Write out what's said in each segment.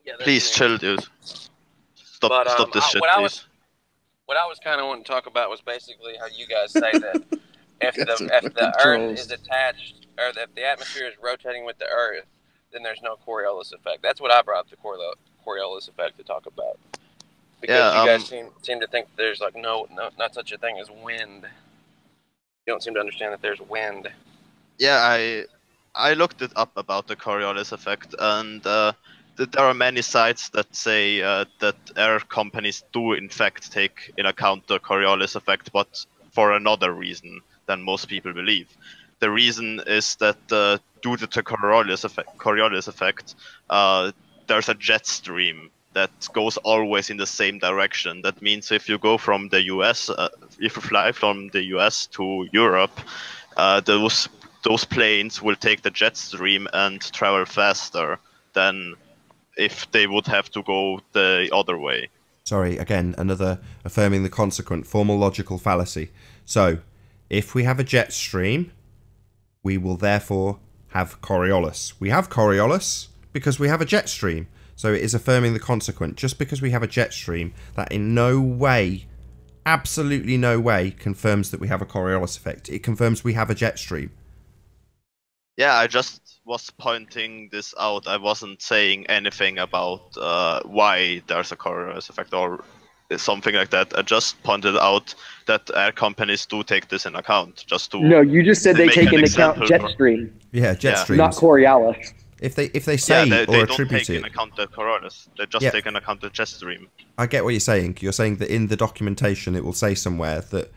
Yeah, that's Please me. chill, dude. Stop this shit, please. What I was kind of wanting to talk about was basically how you guys say that if the Earth is attached, or if the atmosphere is rotating with the Earth, then there's no Coriolis effect. That's what I brought up the Coriolis effect to talk about. Because Yeah, you guys seem to think there's like no, not such a thing as wind. You don't seem to understand that there's wind. yeah, I looked it up about the Coriolis effect, and there are many sites that say that air companies do in fact take in account the Coriolis effect, but for another reason than most people believe. The reason is that due to the Coriolis effect, there's a jet stream that goes always in the same direction. That means if you go from the US, if you fly from the US to Europe, those planes will take the jet stream and travel faster than if they would have to go the other way. Sorry, again, another affirming the consequent formal logical fallacy. So, if we have a jet stream, we will therefore have Coriolis. We have Coriolis because we have a jet stream. So it is affirming the consequent. Just because we have a jet stream, that in no way, absolutely no way, confirms that we have a Coriolis effect. It confirms we have a jet stream. Yeah, I just was pointing this out. I wasn't saying anything about why there's a Coriolis effect or something like that. I just pointed out that air companies do take this in account. Just to No, you just said they make take an into account example jet stream, Yeah, jet streams. not Coriolis. If they say they or don't attribute take in it, account the Coriolis. They just take in account the jet stream. I get what you're saying. You're saying that in the documentation it will say somewhere that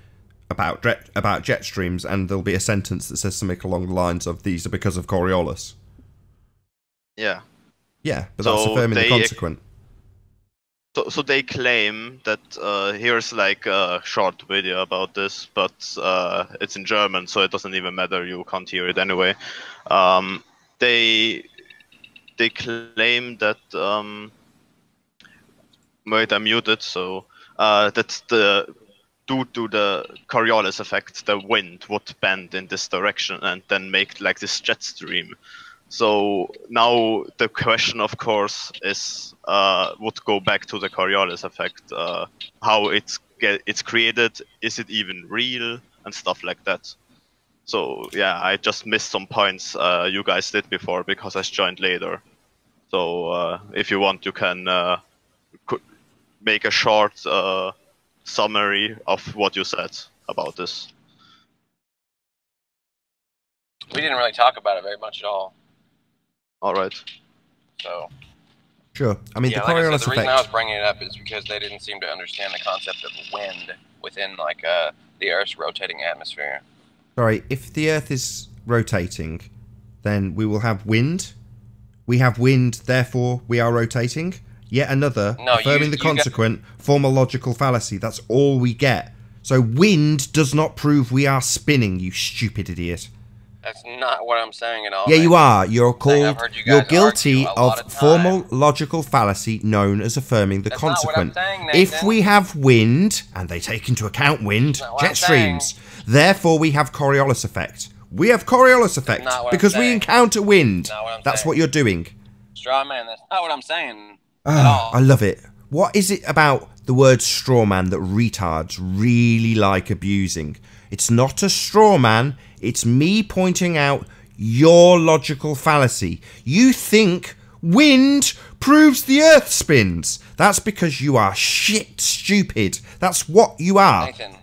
about jet streams, and there'll be a sentence that says something along the lines of "these are because of Coriolis." Yeah. Yeah, but that's affirming the consequent. So they claim that here's like a short video about this, but it's in German, so it doesn't even matter. You can't hear it anyway. They claim that wait, I'm muted. So that's due to the Coriolis effect, the wind would bend in this direction and then make like this jet stream. So now the question, of course, is would go back to the Coriolis effect, how it's created, is it even real, and stuff like that. So yeah, I just missed some points you guys did before because I joined later. So if you want, you can make a short summary of what you said about this. We didn't really talk about it very much at all. All right. So. Sure. I mean, Yeah, the like I Coriolis said, the reason I was effect. bringing it up is because they didn't seem to understand the concept of wind within like the Earth's rotating atmosphere. Sorry, if the Earth is rotating, then we will have wind. We have wind, therefore we are rotating. Yet another, affirming the consequent, formal logical fallacy. That's all we get. So wind does not prove we are spinning, you stupid idiot. That's not what I'm saying at all. Yeah, you are. You're called. You're guilty of formal logical fallacy known as affirming the consequent. If we have wind, and they take into account wind, jet streams, therefore we have Coriolis effect. We have Coriolis effect because we encounter wind. That's what you're doing. Straw man, that's not what I'm saying. I love it. What is it about the word straw man that retards really like abusing? It's not a straw man. It's me pointing out your logical fallacy. You think wind proves the earth spins. That's because you are shit stupid. That's what you are. Nathan,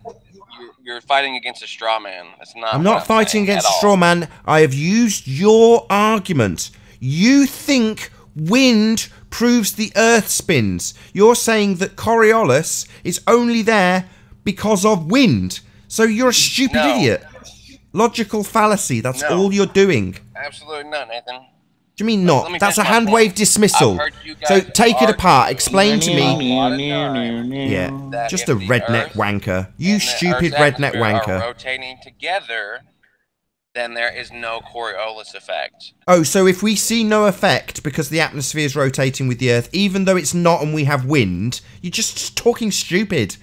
you're fighting against a straw man. That's not. I'm not fighting against a straw man. I have used your argument. You think wind proves the earth spins. You're saying that Coriolis is only there because of wind. So you're a stupid idiot. Logical fallacy, that's all you're doing. Absolutely not, Nathan. Do you mean not? That's a hand wave dismissal. So take it apart, explain to me. Yeah, just a redneck wanker. You stupid redneck wanker. Rotating together, then there is no Coriolis effect. Oh, so if we see no effect because the atmosphere is rotating with the Earth, even though it's not and we have wind, you're just talking stupid.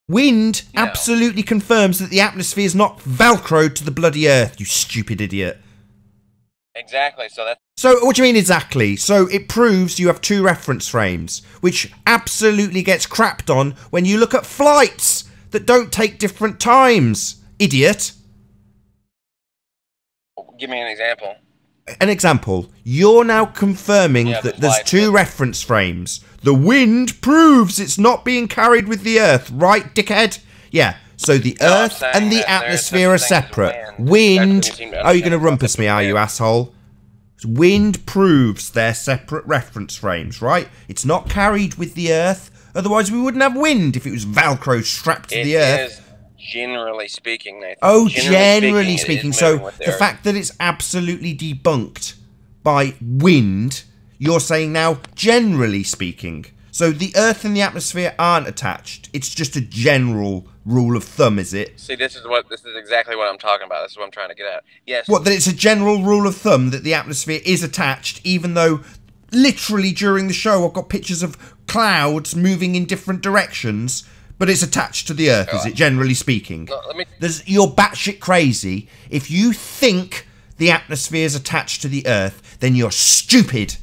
Wind absolutely confirms that the atmosphere is not velcroed to the bloody Earth, you stupid idiot. Exactly. So that's. So, what do you mean exactly? So, it proves you have two reference frames, which absolutely gets crapped on when you look at flights that don't take different times. Idiot. Give me an example. An example. You're now confirming that there's two reference frames. The wind proves it's not being carried with the Earth, right, dickhead? Yeah. So the Earth and the atmosphere are separate. Wind. Oh, you're going to rumpus me, are you, asshole? Wind proves they're separate reference frames, right? It's not carried with the Earth. Otherwise, we wouldn't have wind if it was Velcro strapped to the Earth. It is generally speaking, Nathan. Oh, generally speaking. So the fact that it's absolutely debunked by wind, you're saying now, generally speaking. So the Earth and the atmosphere aren't attached. It's just a general rule of thumb, is it? See, this is exactly what I'm talking about. This is what I'm trying to get at. Yes. What, that it's a general rule of thumb that the atmosphere is attached, even though literally during the show I've got pictures of clouds moving in different directions, but it's attached to the Earth, is it, generally speaking? You're batshit crazy. If you think the atmosphere is attached to the Earth, then you're stupid.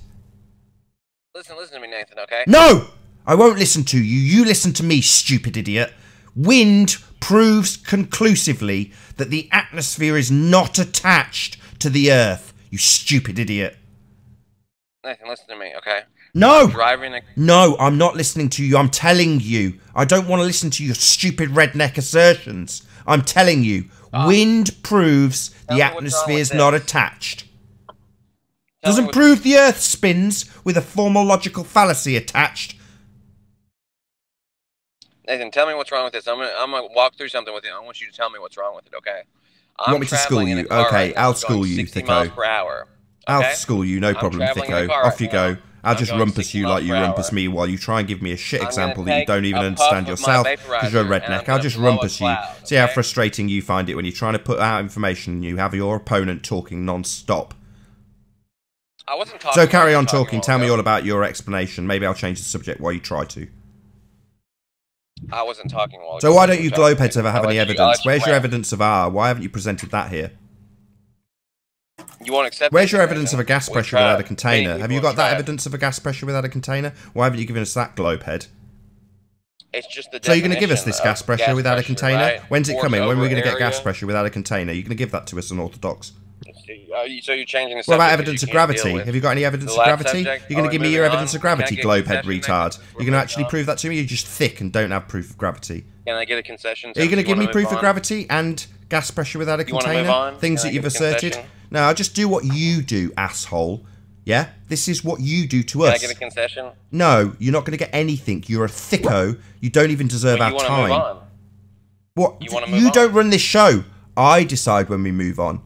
Listen to me, Nathan, okay? No! I won't listen to you. You listen to me, stupid idiot. Wind proves conclusively that the atmosphere is not attached to the Earth. You stupid idiot. Nathan, listen to me, okay? No! No, I'm not listening to you. I'm telling you. I don't want to listen to your stupid redneck assertions. I'm telling you. Wind proves the atmosphere is not attached. Doesn't prove the Earth spins with a formal logical fallacy attached. Nathan, tell me what's wrong with this. I'm gonna walk through something with you. I want you to tell me what's wrong with it, okay? You want me to school you? Okay, I'll school you, 60 miles per hour. I'll school you, no problem, Thicko. Off you go. I'll just rumpus you like you rumpus me while you try and give me a shit example that you don't even understand yourself because you're a redneck. I'll just rumpus you. See how frustrating you find it when you're trying to put out information and you have your opponent talking non-stop. I wasn't talking. So carry on talking. Tell me all about your explanation. Maybe I'll change the subject while you try to. I wasn't talking while. So why don't you globeheads ever have any evidence? Where's your evidence of R? Why haven't you presented that here? You won't accept. Where's your evidence of a gas pressure without a container? Have you got that evidence of a gas pressure without a container? Why haven't you given us that, globehead? It's just the. So you're going to give us this gas pressure without a container? Right? When's it coming? When are we going to get gas pressure without a container? You're going to give that to us, unorthodox. So you're changing the subject. What about evidence of gravity? Have you got any evidence of gravity? You're going to give me your evidence of gravity, globehead retard. You're going to actually prove that to me? You're just thick and don't have proof of gravity. Can I get a concession? Are you going to give me proof of gravity and gas pressure without a container? Things that you've asserted? No, I'll just do what you do, asshole. Yeah? This is what you do to us. Can I get a concession? No, you're not going to get anything. You're a thicko. You don't even deserve our time. What? You don't run this show. I decide when we move on.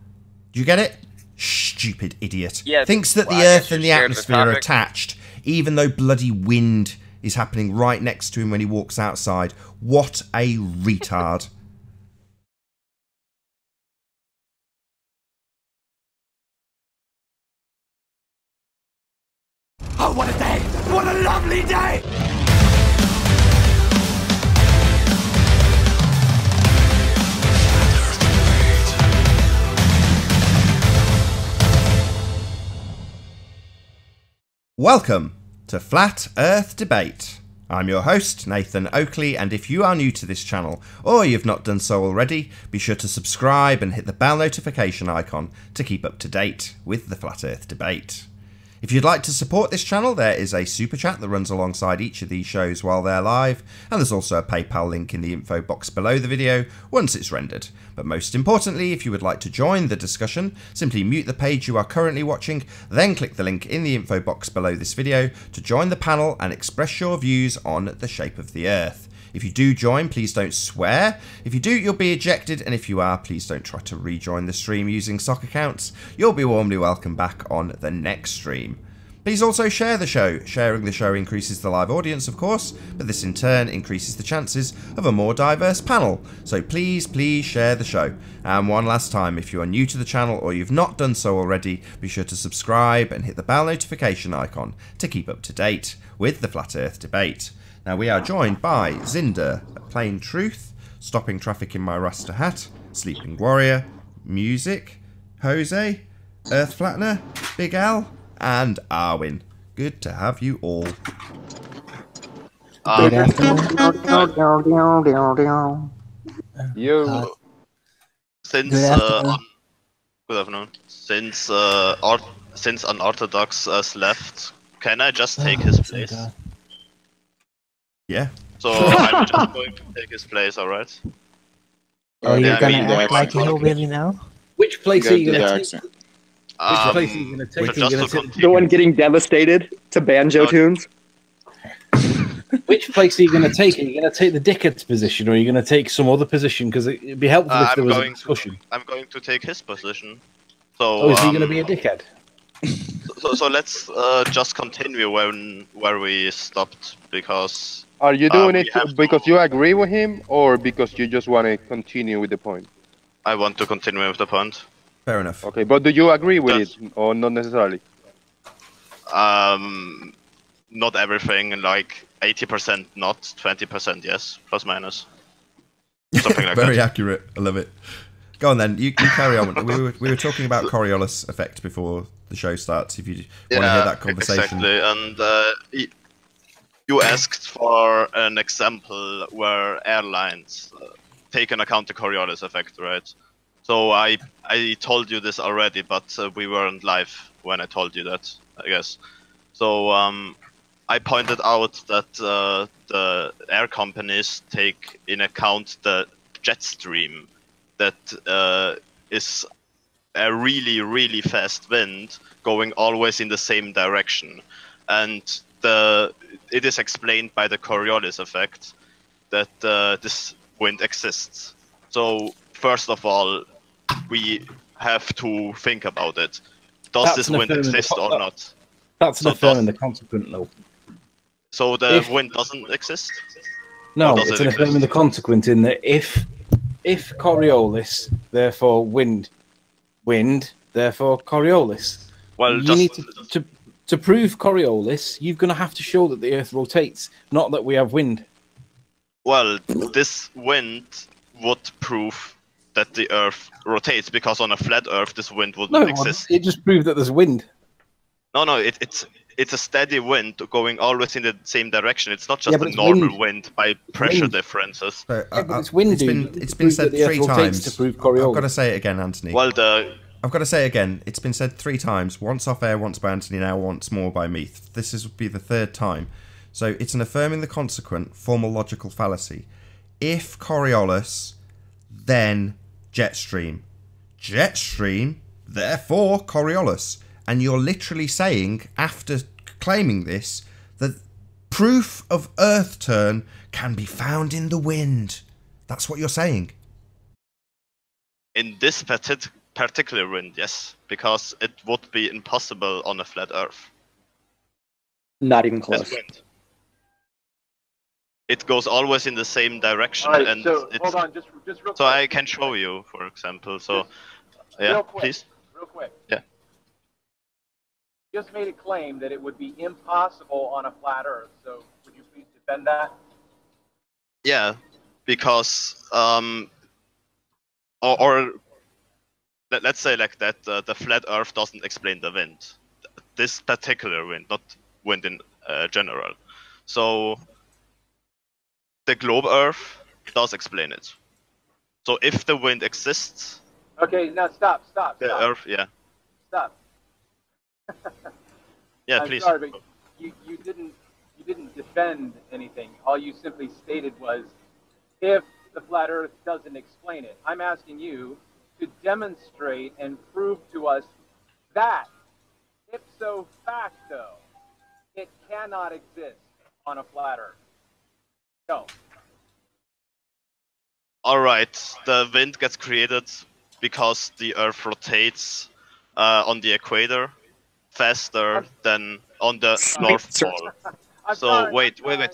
Do you get it? Stupid idiot. Yeah, thinks that the Earth and the atmosphere are attached, even though bloody wind is happening right next to him when he walks outside. What a retard. Oh, what a day! What a lovely day! Welcome to Flat Earth Debate. I'm your host, Nathan Oakley, and if you are new to this channel, or you've not done so already, be sure to subscribe and hit the bell notification icon to keep up to date with the Flat Earth Debate. If you'd like to support this channel, there is a super chat that runs alongside each of these shows while they're live, and there's also a PayPal link in the info box below the video once it's rendered. But most importantly, if you would like to join the discussion, simply mute the page you are currently watching, then click the link in the info box below this video to join the panel and express your views on the shape of the Earth. If you do join, please don't swear. If you do, you'll be ejected, and if you are, please don't try to rejoin the stream using sock accounts. You'll be warmly welcome back on the next stream. Please also share the show. Sharing the show increases the live audience, of course, but this in turn increases the chances of a more diverse panel. So please share the show. And one last time, if you are new to the channel or you've not done so already, be sure to subscribe and hit the bell notification icon to keep up to date with the Flat Earth Debate. Now we are joined by Zinder, Plain Truth, Stopping Traffic in My Rasta Hat, Sleeping Warrior, Music, Jose, Earth Flattener, Big Al, and Arwin. Good to have you all. Good afternoon. You. Since Good afternoon. good afternoon. Since Unorthodox has left, can I just take his place? Yeah. So I'm just going to take his place, alright? Are you Yeah, I gonna mean, act like a hillbilly now? Which place are you going to take? accent. Which place are you going to take? Are you Just gonna to take continue. The one getting devastated to banjo No. tunes. which place are you going to take? Are you going to take the dickhead's position, or are you going to take some other position? Because it'd be helpful if there was a discussion. I'm going to take his position. So, Oh, is he going to be a dickhead? So let's just continue where we stopped, because Are you doing we it have because to- you agree with him, or because you just want to continue with the point? I want to continue with the point. Fair enough. Okay, but do you agree with Yes. it, or not necessarily? Not everything, like 80% not, 20% yes, plus minus. Something like Very that. accurate. I love it. Go on then. You carry on. We were talking about Coriolis effect before the show starts. If you want to hear that conversation. Exactly, and you asked for an example where airlines take into account the Coriolis effect, right? So I told you this already, but we weren't live when I told you that, I guess. So I pointed out that the air companies take in account the jet stream that is a really, really fast wind going always in the same direction. And it is explained by the Coriolis effect that this wind exists. So first of all, we have to think about it. Does That's this an wind affirmative exist or not? That's an So affirming the consequent, though. So the If- wind doesn't exist? No, Or does it's it an affirming the exist? consequent in that if Coriolis, therefore wind, therefore Coriolis. Well, You just need to prove Coriolis, you're going to have to show that the Earth rotates, not that we have wind. well, this wind would prove that the Earth rotates, because on a flat Earth this wind wouldn't No, exist. it just proved that there's wind. No, it's a steady wind going always in the same direction. It's not just Yeah, but a it's normal wind. wind by pressure wind. differences. So, Yeah, but it's wind, it's dude. been To been prove said that the Earth 3 rotates times. to prove I've Coriolis. got to say it again, Anthony. Well, I've got to say it again. It's been said 3 times. Once off air, once by Anthony, now once more by me. This would be the 3rd time. So it's an affirming the consequent formal logical fallacy. If Coriolis, then jet stream. Jet stream, therefore Coriolis. And you're literally saying, after claiming this, that proof of Earth turn can be found in the wind. That's what you're saying. in this particular wind, yes, because it would be impossible on a flat Earth. Not even This close. wind. It goes always in the same direction, All right, and so it's, hold on, just real quick. so I can show you, for example. So, yeah, real quick, please. Real quick. Yeah. Just made a claim that it would be impossible on a flat Earth. So would you please defend that? Yeah, because or let's say like that, the flat Earth doesn't explain the wind, this particular wind, not wind in general. So the globe Earth does explain it. So if the wind exists, Okay, now stop. the Earth, yeah, Stop. yeah, I'm please. sorry, but you didn't defend anything. All you simply stated was, if the flat Earth doesn't explain it. I'm asking you to demonstrate and prove to us that, ipso facto, it cannot exist on a flat Earth. Go. All right, the wind gets created because the Earth rotates on the equator faster than on the North Pole. I'm So, sorry, wait. I'm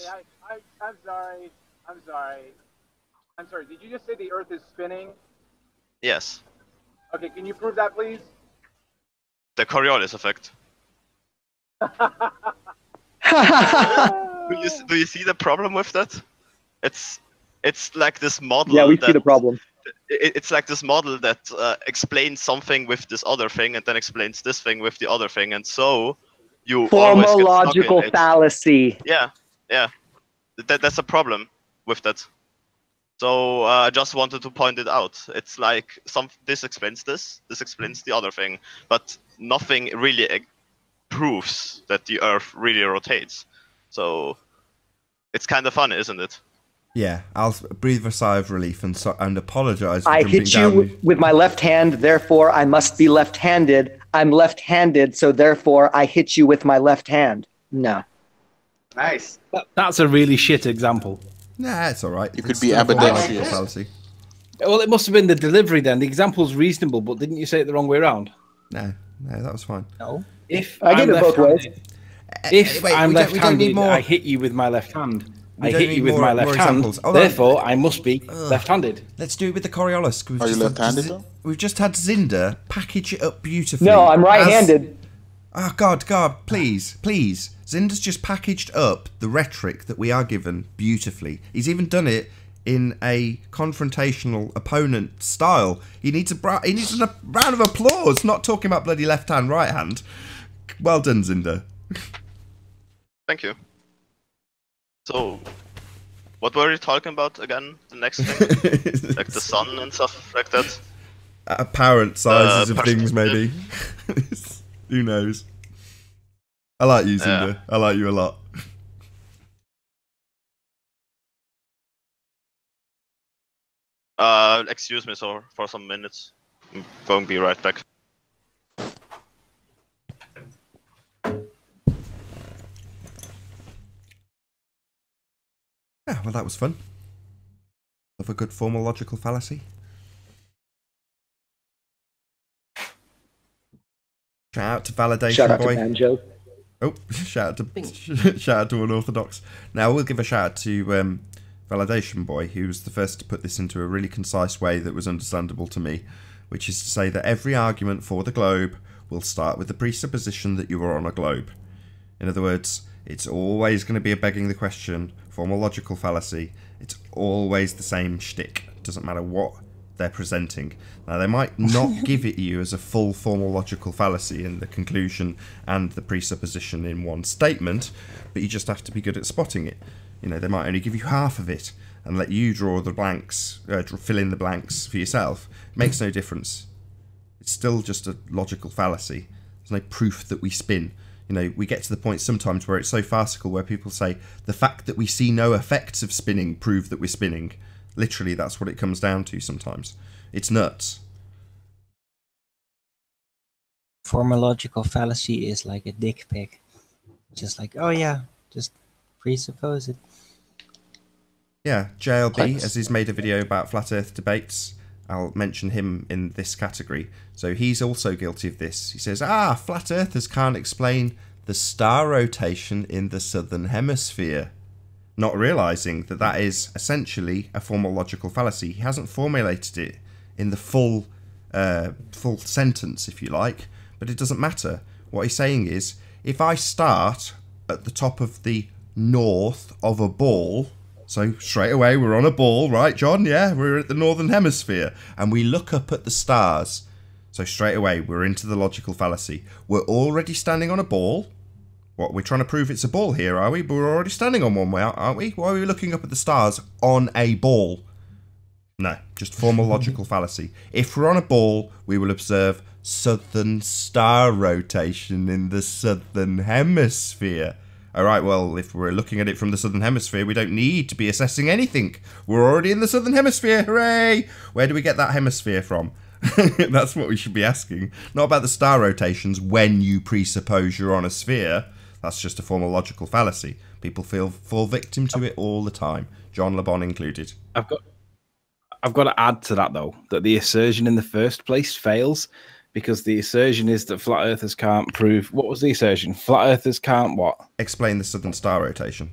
sorry. Did you just say the Earth is spinning? Yes, Okay, can you prove that, please? the Coriolis effect. Do you see the problem with that? It's like this model. Yeah, we that, see the problem. it's like this model that explains something with this other thing, and then explains this thing with the other thing, and so you always get stuck in Formological it. fallacy. Yeah, that's a problem with that. So I just wanted to point it out. It's like this explains this explains the other thing, but nothing really proves that the Earth really rotates. So it's kind of funny, isn't it? Yeah, I'll breathe a sigh of relief and apologise for I jumping hit down. you with my left hand, therefore I must be left-handed. I'm left-handed, so therefore I hit you with my left hand. No. Nice. That's a really shit example. Nah, it's all right. You could be ambidextrous. Fallacy. Well, it must have been the delivery then. The example's reasonable, but didn't you say it the wrong way around? No, that was fine. No. If I get it both ways. If Wait, I'm we don't need left-handed, more. I hit you with my left hand. We I don't hit need you with more- my more left hand. examples. Hold on. Therefore, I must be left-handed. Let's do it with the Coriolis. Are you left-handed though? We've just had Zinder package it up beautifully. No, I'm right-handed. Oh, God, please. Zinder's just packaged up the rhetoric that we are given beautifully. He's even done it in a confrontational opponent style. He needs a round of applause, not talking about bloody left hand, right hand. Well done, Zinder. Thank you. So, what were you talking about again? The next thing? Like the sun and stuff like that? Apparent sizes of things, maybe. Who knows? I like you, Zinder. I like you a lot. Excuse me for some minutes. I'm going to be right back. Yeah, well, that was fun. Of a good formological fallacy. Shout out to Validation Shout out Boy. to Banjo. Oh, shout out to Unorthodox. Now we'll give a shout out to Validation Boy, who was the first to put this into a really concise way that was understandable to me, which is to say that every argument for the globe will start with the presupposition that you are on a globe. In other words, it's always going to be a begging the question, formological fallacy. It's always the same shtick. It doesn't matter what they're presenting. Now, they might not give it you as a full formological fallacy in the conclusion and the presupposition in one statement, but you just have to be good at spotting it. You know, they might only give you half of it and let you draw the blanks, fill in the blanks for yourself. It makes no difference. It's still just a logical fallacy. There's no proof that we spin. You know, we get to the point sometimes where it's so farcical where people say, the fact that we see no effects of spinning prove that we're spinning. Literally, that's what it comes down to sometimes. It's nuts. Formological fallacy is like a dick pic. Just like, oh yeah, just presuppose it. Yeah, JLB, as he's made a video about flat earth debates, I'll mention him in this category. So he's also guilty of this. He says, flat earthers can't explain the star rotation in the southern hemisphere. Not realising that that is essentially a formological fallacy. He hasn't formulated it in the full sentence, if you like, but it doesn't matter. What he's saying is, if I start at the top of the north of a ball, so straight away we're on a ball, right, John? Yeah, we're at the northern hemisphere, and we look up at the stars. So straight away we're into the logical fallacy. We're already standing on a ball. What, we're trying to prove it's a ball here, are we? But we're already standing on one way, aren't we? Why are we looking up at the stars on a ball? No, just formal logical fallacy. If we're on a ball, we will observe southern star rotation in the southern hemisphere. Alright, well, if we're looking at it from the southern hemisphere, we don't need to be assessing anything. We're already in the southern hemisphere, hooray! Where do we get that hemisphere from? That's what we should be asking. Not about the star rotations when you presuppose you're on a sphere. That's just a formal logical fallacy. People fall victim to it all the time. John Le Bon included. I've got to add to that, though, that the assertion in the first place fails because the assertion is that flat earthers can't prove... What was the assertion? Flat earthers can't what? Explain the southern star rotation.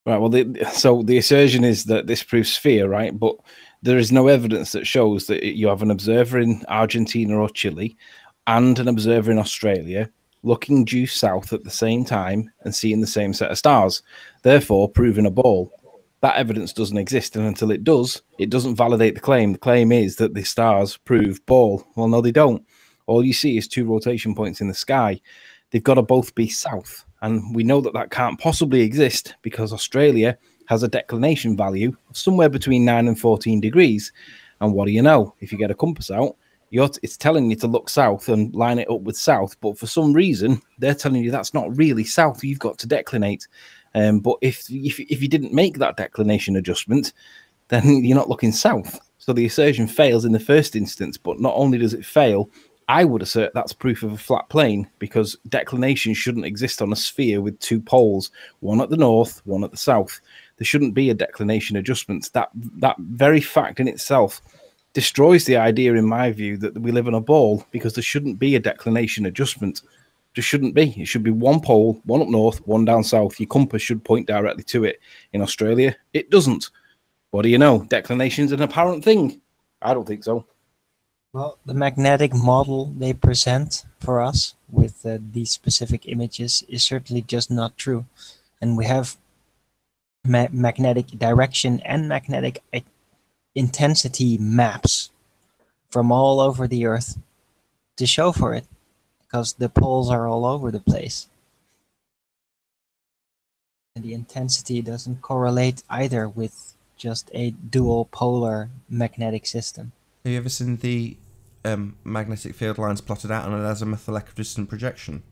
Right, well, so the assertion is that this proves sphere, right? But there is no evidence that shows that you have an observer in Argentina or Chile and an observer in Australia looking due south at the same time and seeing the same set of stars, therefore proving a ball. That evidence doesn't exist, and until it does, it doesn't validate the claim. The claim is that the stars prove ball. Well, no, they don't. All you see is 2 rotation points in the sky. They've got to both be south, and we know that that can't possibly exist because Australia has a declination value of somewhere between 9 and 14 degrees. And what do you know? If you get a compass out, it's telling you to look south and line it up with south, but for some reason, they're telling you that's not really south. You've got to declinate. But if you didn't make that declination adjustment, then you're not looking south. So the assertion fails in the first instance, but not only does it fail, I would assert that's proof of a flat plane, because declination shouldn't exist on a sphere with 2 poles, one at the north, one at the south. There shouldn't be a declination adjustment. That very fact in itself destroys the idea, in my view, that we live on a ball, because there shouldn't be a declination adjustment. There shouldn't be. It should be 1 pole, 1 up north, 1 down south. Your compass should point directly to it. In Australia, it doesn't. What do you know? Declination's an apparent thing. I don't think so. Well, the magnetic model they present for us with these specific images is certainly just not true. And we have magnetic direction and magnetic intensity maps from all over the Earth to show for it, because the poles are all over the place. And the intensity doesn't correlate either with just a dual polar magnetic system. Have you ever seen the magnetic field lines plotted out on an azimuthal equidistant projection?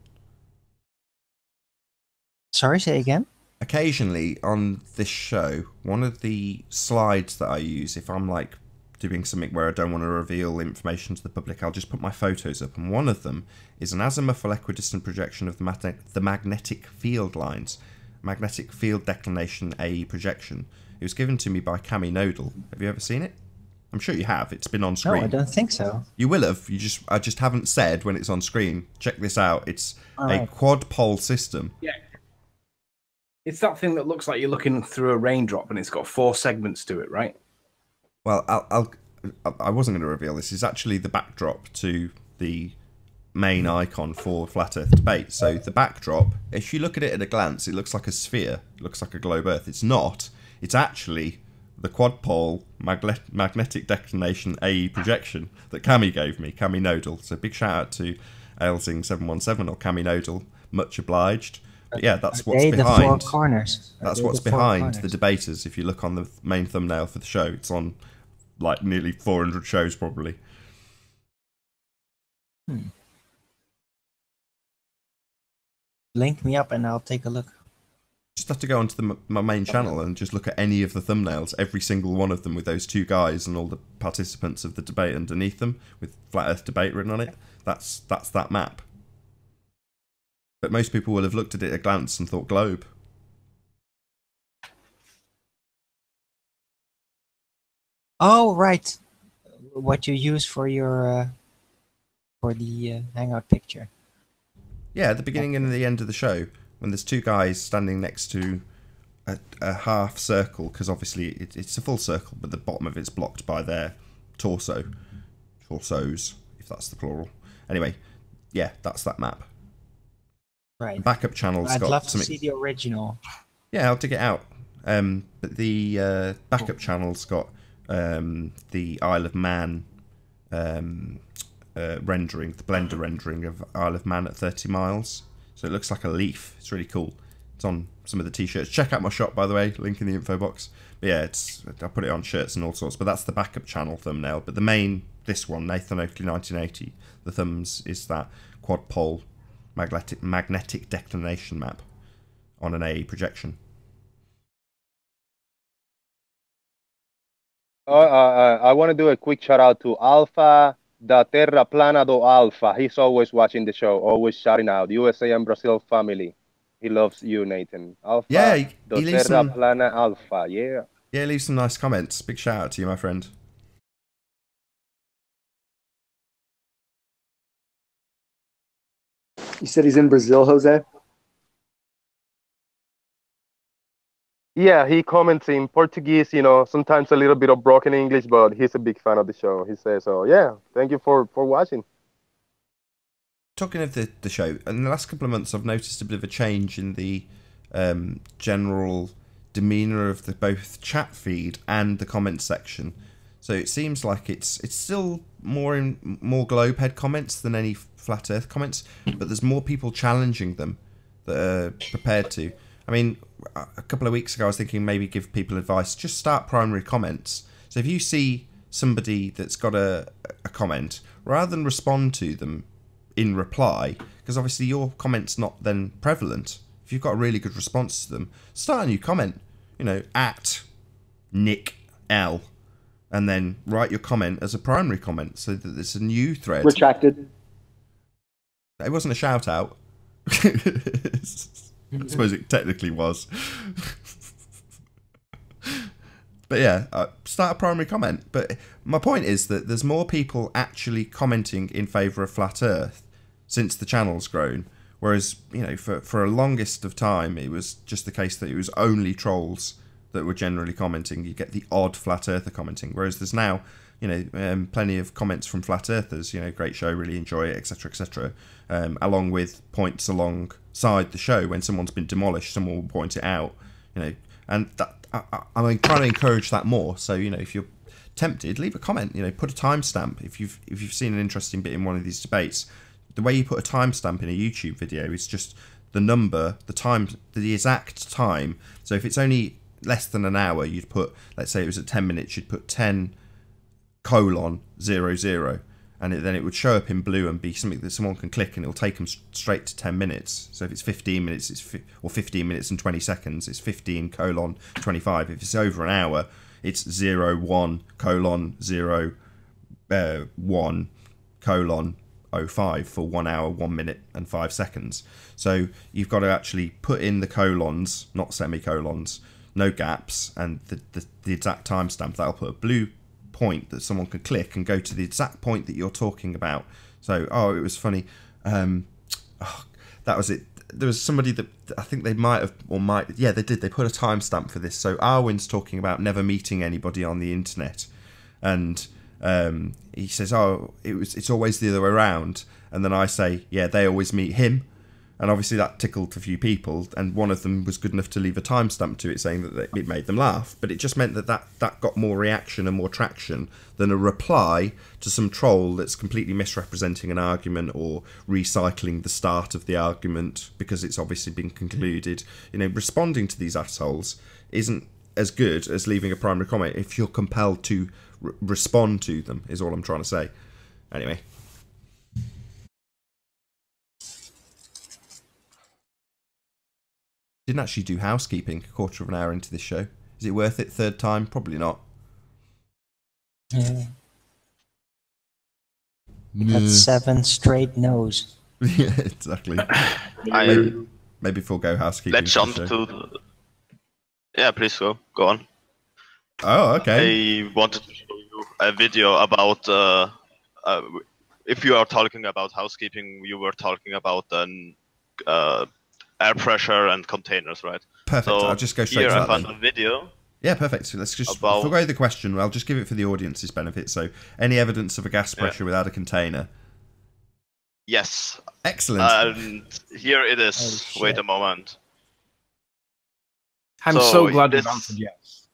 Sorry, say again? Occasionally on this show, one of the slides that I use, if I'm like doing something where I don't want to reveal information to the public, I'll just put my photos up, and one of them is an azimuthal equidistant projection of the magnetic field lines, magnetic field declination AE projection. It was given to me by Cami Nodal. Have you ever seen it? I'm sure you have. It's been on screen. No, I don't think so. You will have. I just haven't said when it's on screen. Check this out. It's right. quad pole system. Yeah. It's that thing that looks like you're looking through a raindrop, and it's got 4 segments to it, right? Well, I wasn't going to reveal this. It's actually the backdrop to the main icon for Flat Earth debate. So the backdrop, if you look at it at a glance, it looks like a sphere. It looks like a globe Earth. It's not. It's actually the quad pole magnetic declination AE projection that Cami gave me, Cami Nodal. So big shout out to Ailsing717 or Cami Nodal. Much obliged. But yeah, that's what's behind. The 4 corners. That's what's behind the debaters. If you look on the main thumbnail for the show, it's on like nearly 400 shows probably. Link me up and I'll take a look. Just have to go onto my main channel and just look at any of the thumbnails, every single one of them with those 2 guys and all the participants of the debate underneath them with Flat Earth Debate written on it. That's that map. But most people will have looked at it at a glance and thought globe. Oh, right. What you use for your for the hangout picture. Yeah, at the beginning and the end of the show, when there's 2 guys standing next to a half circle, because obviously it's a full circle, but the bottom of it's blocked by their torsos, if that's the plural. Anyway, yeah, that's that map. Right. The backup channel's I'd got love to something. see the original. Yeah, I'll dig it out. But the backup channel's got the Isle of Man rendering, the Blender rendering of Isle of Man at 30 miles. So it looks like a leaf. It's really cool. It's on some of the t-shirts. Check out my shop, by the way. Link in the info box. But yeah, I put it on shirts and all sorts. But that's the backup channel thumbnail. But the main, this one, Nathan Oakley 1980, the thumbs is that quad pole magnetic declination map on an AE projection. I want to do a quick shout out to Alpha da Terra Plana do Alpha. He's always watching the show, always shouting out USA and Brazil family. He loves you, Nathan. Alpha yeah, da Terra Plana Alpha. Yeah. Yeah, leave some nice comments. Big shout out to you, my friend. You said he's in Brazil, Jose? Yeah, he comments in Portuguese, you know, sometimes a little bit of broken English, but he's a big fan of the show. He says, so yeah, thank you for watching. Talking of the show, in the last couple of months I've noticed a bit of a change in the general demeanour of both chat feed and the comment section. So it seems like it's still more Globehead comments than any Flat Earth comments, but there's more people challenging them that are prepared to. I mean, a couple of weeks ago I was thinking maybe give people advice, just start primary comments. So if you see somebody that's got a comment, rather than respond to them in reply, because obviously your comment's not then prevalent, if you've got a really good response to them, start a new comment, at Nick L, and then write your comment as a primary comment so that it's a new thread. Retracted. It wasn't a shout out. I suppose it technically was. But yeah, start a primary comment. But my point is that there's more people actually commenting in favour of Flat Earth since the channel's grown. Whereas, for a longest of time, it was just the case that it was only trolls that were generally commenting. You get the odd Flat Earther commenting. Whereas there's now, plenty of comments from Flat Earthers, great show, really enjoy it, etc., etc., along with points alongside the show. When someone's been demolished, someone will point it out, and that I'm trying to encourage that more. So, if you're tempted, leave a comment, put a timestamp. If you've seen an interesting bit in one of these debates, the way you put a timestamp in a YouTube video is just the number, the time, the exact time. So if it's only less than an hour, you'd put, let's say it was at 10 minutes, you'd put 10:00, and then it would show up in blue and be something that someone can click, and it'll take them straight to 10 minutes. So if it's 15 minutes, or 15 minutes and 20 seconds, it's 15:25. If it's over an hour, it's 01:01:05 for 1 hour, 1 minute and 5 seconds. So you've got to actually put in the colons, not semicolons, no gaps, and the exact timestamp. That'll put a blue point that someone can click and go to the exact point that you're talking about. So, it was funny. That was it. There was somebody that I think they they did. They put a timestamp for this. So Arwin's talking about never meeting anybody on the internet, and he says, it's always the other way around. And then I say, yeah, they always meet him. And obviously that tickled a few people, and one of them was good enough to leave a timestamp to it saying that it made them laugh. But it just meant that got more reaction and more traction than a reply to some troll that's completely misrepresenting an argument or recycling the start of the argument because it's obviously been concluded. Responding to these assholes isn't as good as leaving a primary comment if you're compelled to respond to them, is all I'm trying to say. Anyway. Didn't actually do housekeeping a quarter of an hour into this show. Is it worth it third time? Probably not. Yeah. That's 7 straight no's. Yeah, exactly. Maybe forego housekeeping. Let's jump to... Yeah, please go on. Oh, okay. I wanted to show you a video about... if you are talking about housekeeping, you were talking about air pressure and containers, right? Perfect. So I'll just go straight to that. Here I found a video. Yeah, perfect. So let's just forgo the question. I'll just give it for the audience's benefit. So, any evidence of a gas pressure without a container? Yes. Excellent. And here it is. Wait a moment. I'm so glad you've answered yes.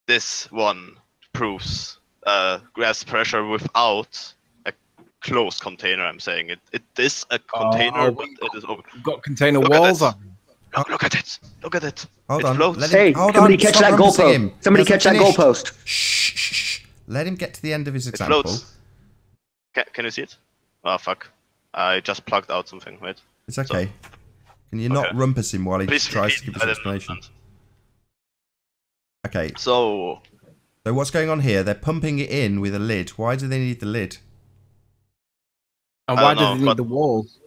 This one proves gas pressure without a closed container. I'm saying it is a container, but it is open. You've got container walls on. Look at it. Look at it. Hold on. Hey, somebody catch that goalpost. Somebody catch that goalpost. Shh. Let him get to the end of his example. Can you see it? Oh, fuck. I just plugged out something. Wait. It's okay. Can you not rumpus him while he tries to give us an explanation? Okay. So what's going on here? They're pumping it in with a lid. Why do they need the lid? And why do they need the walls?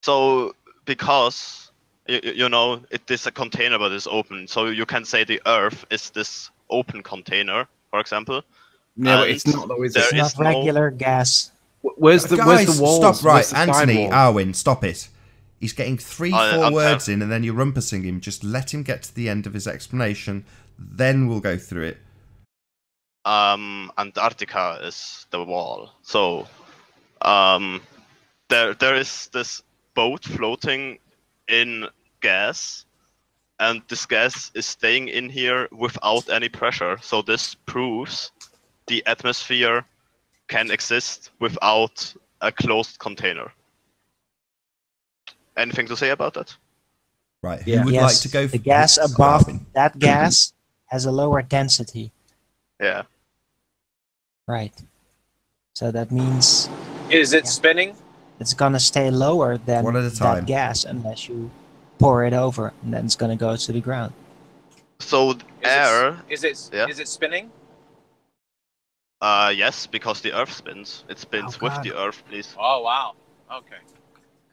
So, because... it is a container, but it's open. So you can say the Earth is this open container, for example. Yeah, but it's not though. It's not regular gas. Where's the walls? Stop! Right, Anthony, Arwin, stop it. He's getting 3-4 words in, and then you're rumpusing him. Just let him get to the end of his explanation, then we'll go through it. Antarctica is the wall. So, there is this boat floating in gas, and this gas is staying in here without any pressure. So this proves the atmosphere can exist without a closed container. Anything to say about that? Right. Who would Yes, like to go? the gas above that gas has a lower density. Yeah. Right. So that means Is it spinning? it's gonna stay lower than One at a time. that gas unless you pour it over, and then it's gonna go to the ground. So air. Is it spinning? Yes, because the Earth spins. It spins with the Earth, please. Oh wow. Okay.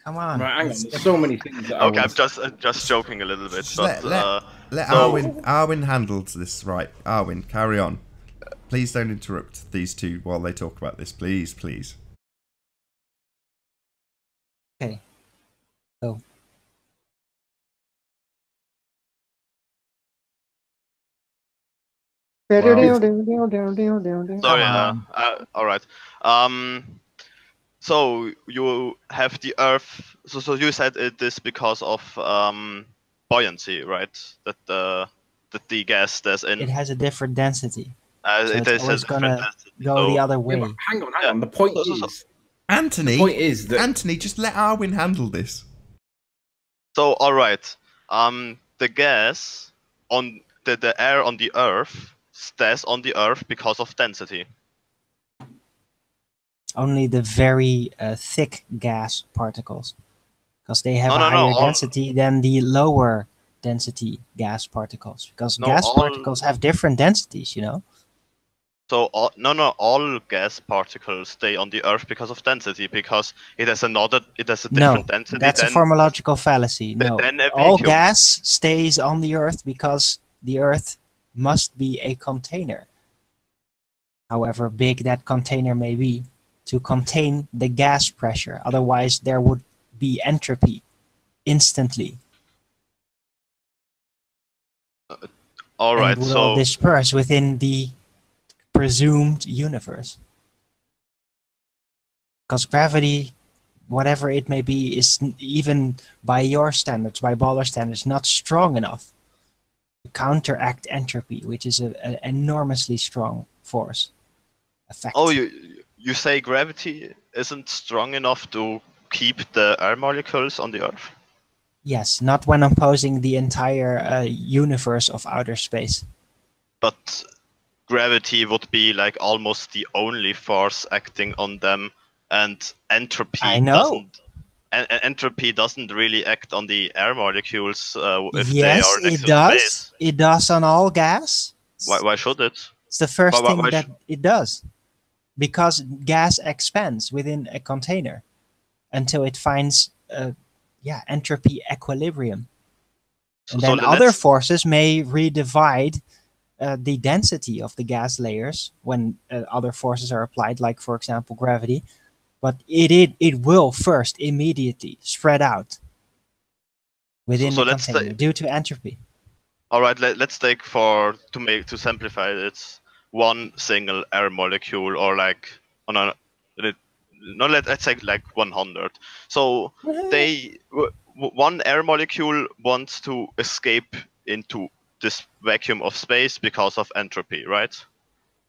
Come on. Right, hang on. There's so many things. That Okay, I'm just joking a little bit. But, let so- Arwin handles this. Right, Arwin, carry on. Please don't interrupt these two while they talk about this. Please, please. Okay. So. Sorry. All right. So you have the Earth. So you said it is because of buoyancy, right? That the gas stays in. It has a different density. So it is always gonna go the other way. Yeah, hang on. The point is, Anthony. The point is that Anthony, just let Arwin handle this. So all right. The gas on the air on the Earth stays on the Earth because of density. Only the very thick gas particles, because they have a higher density than the lower density gas particles. Because gas particles have different densities, you know. So all gas particles stay on the Earth because of density, because it has a different density. That's a formological fallacy. No, all gas stays on the Earth because the Earth must be a container. However big that container may be, to contain the gas pressure. Otherwise, there would be entropy instantly. All right, and it would all disperse within the presumed universe. Because gravity, whatever it may be, is even by your standards, by Baller standards, not strong enough to counteract entropy, which is an enormously strong force. Effect. Oh, you say gravity isn't strong enough to keep the air molecules on the Earth? Yes, not when opposing the entire universe of outer space. But gravity would be like almost the only force acting on them, and entropy entropy doesn't really act on the air molecules if they are next to space. It does on all gas. Why should it? It's the first thing that it does. Because gas expands within a container until it finds entropy equilibrium. And then other forces may redivide the density of the gas layers when other forces are applied, like, for example, gravity. But it will first immediately spread out within the container due to entropy. All right, let's take to simplify it, one single air molecule, or like let's say like 100. So one air molecule wants to escape into this vacuum of space because of entropy, right?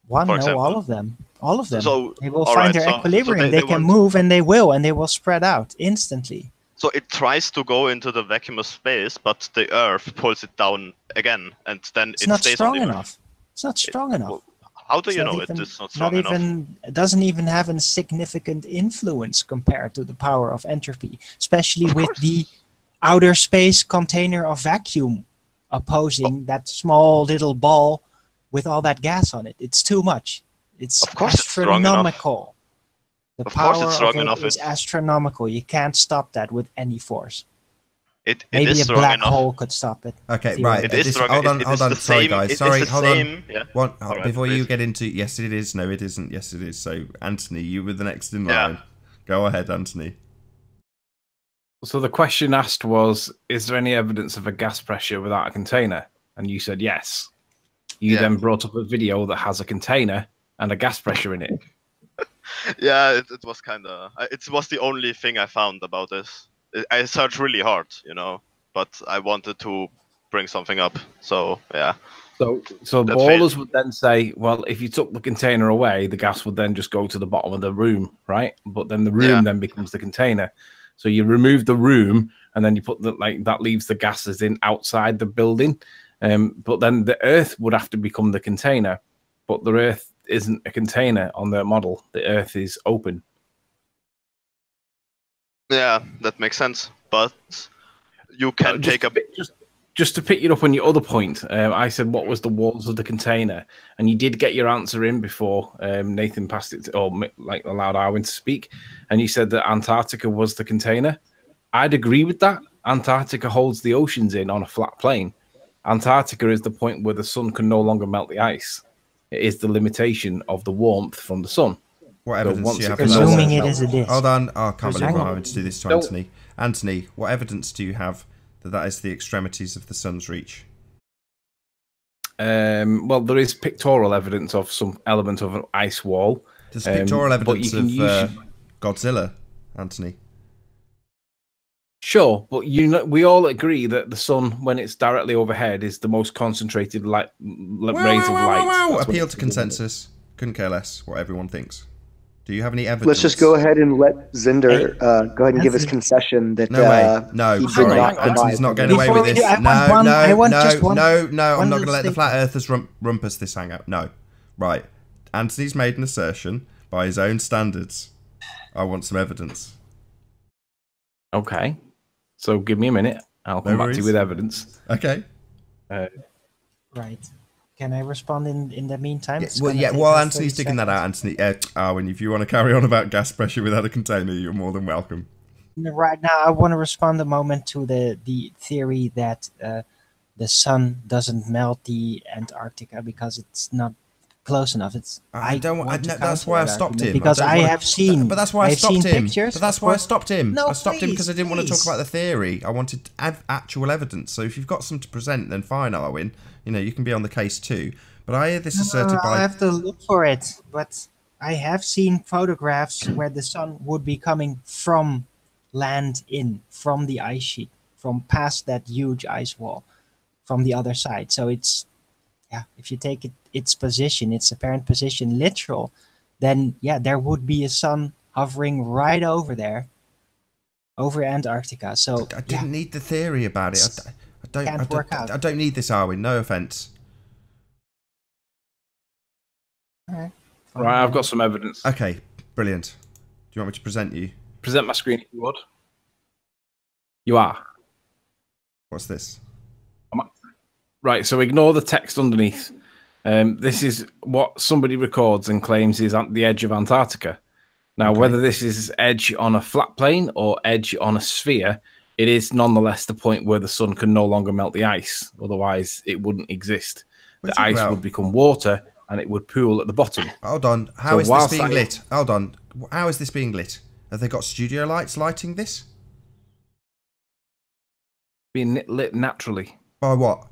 All of them. All of them. So they will find their equilibrium. They can move, and they will spread out instantly. So it tries to go into the vacuum of space, but the Earth pulls it down again, and then it not stays strong on the enough. Earth. It's not strong enough. How do you know it's not strong enough? It doesn't even have a significant influence compared to the power of entropy, especially with the outer space container of vacuum opposing that small little ball with all that gas on it. It's too much. It's astronomical. The power of it is astronomical. You can't stop that with any force. Maybe a black hole could stop it. Okay, right. Hold on. Sorry, guys. Sorry, hold on. Yeah. Before you get into yes, it is. No, it isn't. Yes, it is. So, Anthony, you were the next in line. Go ahead, Anthony. So the question asked was, is there any evidence of a gas pressure without a container? And you said yes. You then brought up a video that has a container and a gas pressure in it. Yeah, it was kind of... It was the only thing I found about this. I searched really hard, but I wanted to bring something up. So yeah. So That's ballers would then say, well, if you took the container away, the gas would then just go to the bottom of the room, right? But then the room then becomes the container. So you remove the room, and then you put that leaves the gases in outside the building. But then the Earth would have to become the container. But the Earth isn't a container on their model. The Earth is open. Yeah, that makes sense. But you can take a Just to pick you up on your other point, I said, what was the walls of the container? And you did get your answer in before Nathan passed it, allowed Arwin to speak. And you said that Antarctica was the container. I'd agree with that. Antarctica holds the oceans in on a flat plane. Antarctica is the point where the sun can no longer melt the ice. It is the limitation of the warmth from the sun. What evidence do you have? Presuming it is a disk. Hold on. Oh, I can't believe I'm having to do this to Anthony. Anthony, what evidence do you have that is the extremities of the sun's reach? Well, there is pictorial evidence of some element of an ice wall. There's pictorial evidence of Godzilla, Anthony. Sure, but we all agree that the sun, when it's directly overhead, is the most concentrated rays of light. Appeal to consensus. Couldn't care less what everyone thinks. Do you have any evidence? Let's just go ahead and let Zinder go ahead and give his concession that no way. No, sorry. Anthony's not getting away with this. No, I'm not going to let the flat earthers rumpus this hangout. No. Right. Anthony's made an assertion by his own standards. I want some evidence. Okay. So give me a minute. I'll come back to you with evidence. Okay. Right. Can I respond in the meantime? While Anthony's digging that out, Anthony, Arwin, if you want to carry on about gas pressure without a container, you're more than welcome. Right now, I want to respond a moment to the theory that the sun doesn't melt the Antarctica because it's not close enough. That's why I stopped him. Because I have seen. But that's why I stopped him. Pictures, but that's why I stopped him. No, I stopped him because I didn't want to talk please. about the theory. I wanted to add actual evidence. So if you've got some to present, then fine, Arwin. You can be on the case too. But I hear this asserted by. I have to look for it. But I have seen photographs where the sun would be coming from land from the ice sheet, from past that huge ice wall, from the other side. So it's, if you take its position, its apparent position literal, then there would be a sun hovering right over there, over Antarctica. So I didn't need the theory about it. I don't need this, Arwin. No offense. All right. Right, I've got some evidence. Okay, brilliant. Do you want me to present you? Present my screen if you would. You are. What's this? Right, so ignore the text underneath. This is what somebody records and claims is at the edge of Antarctica. Now, whether this is edge on a flat plane or edge on a sphere, it is nonetheless the point where the sun can no longer melt the ice. Otherwise, it wouldn't exist. The ice would become water and it would pool at the bottom. Hold on. How is this being lit? Hold on. How is this being lit? Have they got studio lights lighting this? Being lit naturally. By what?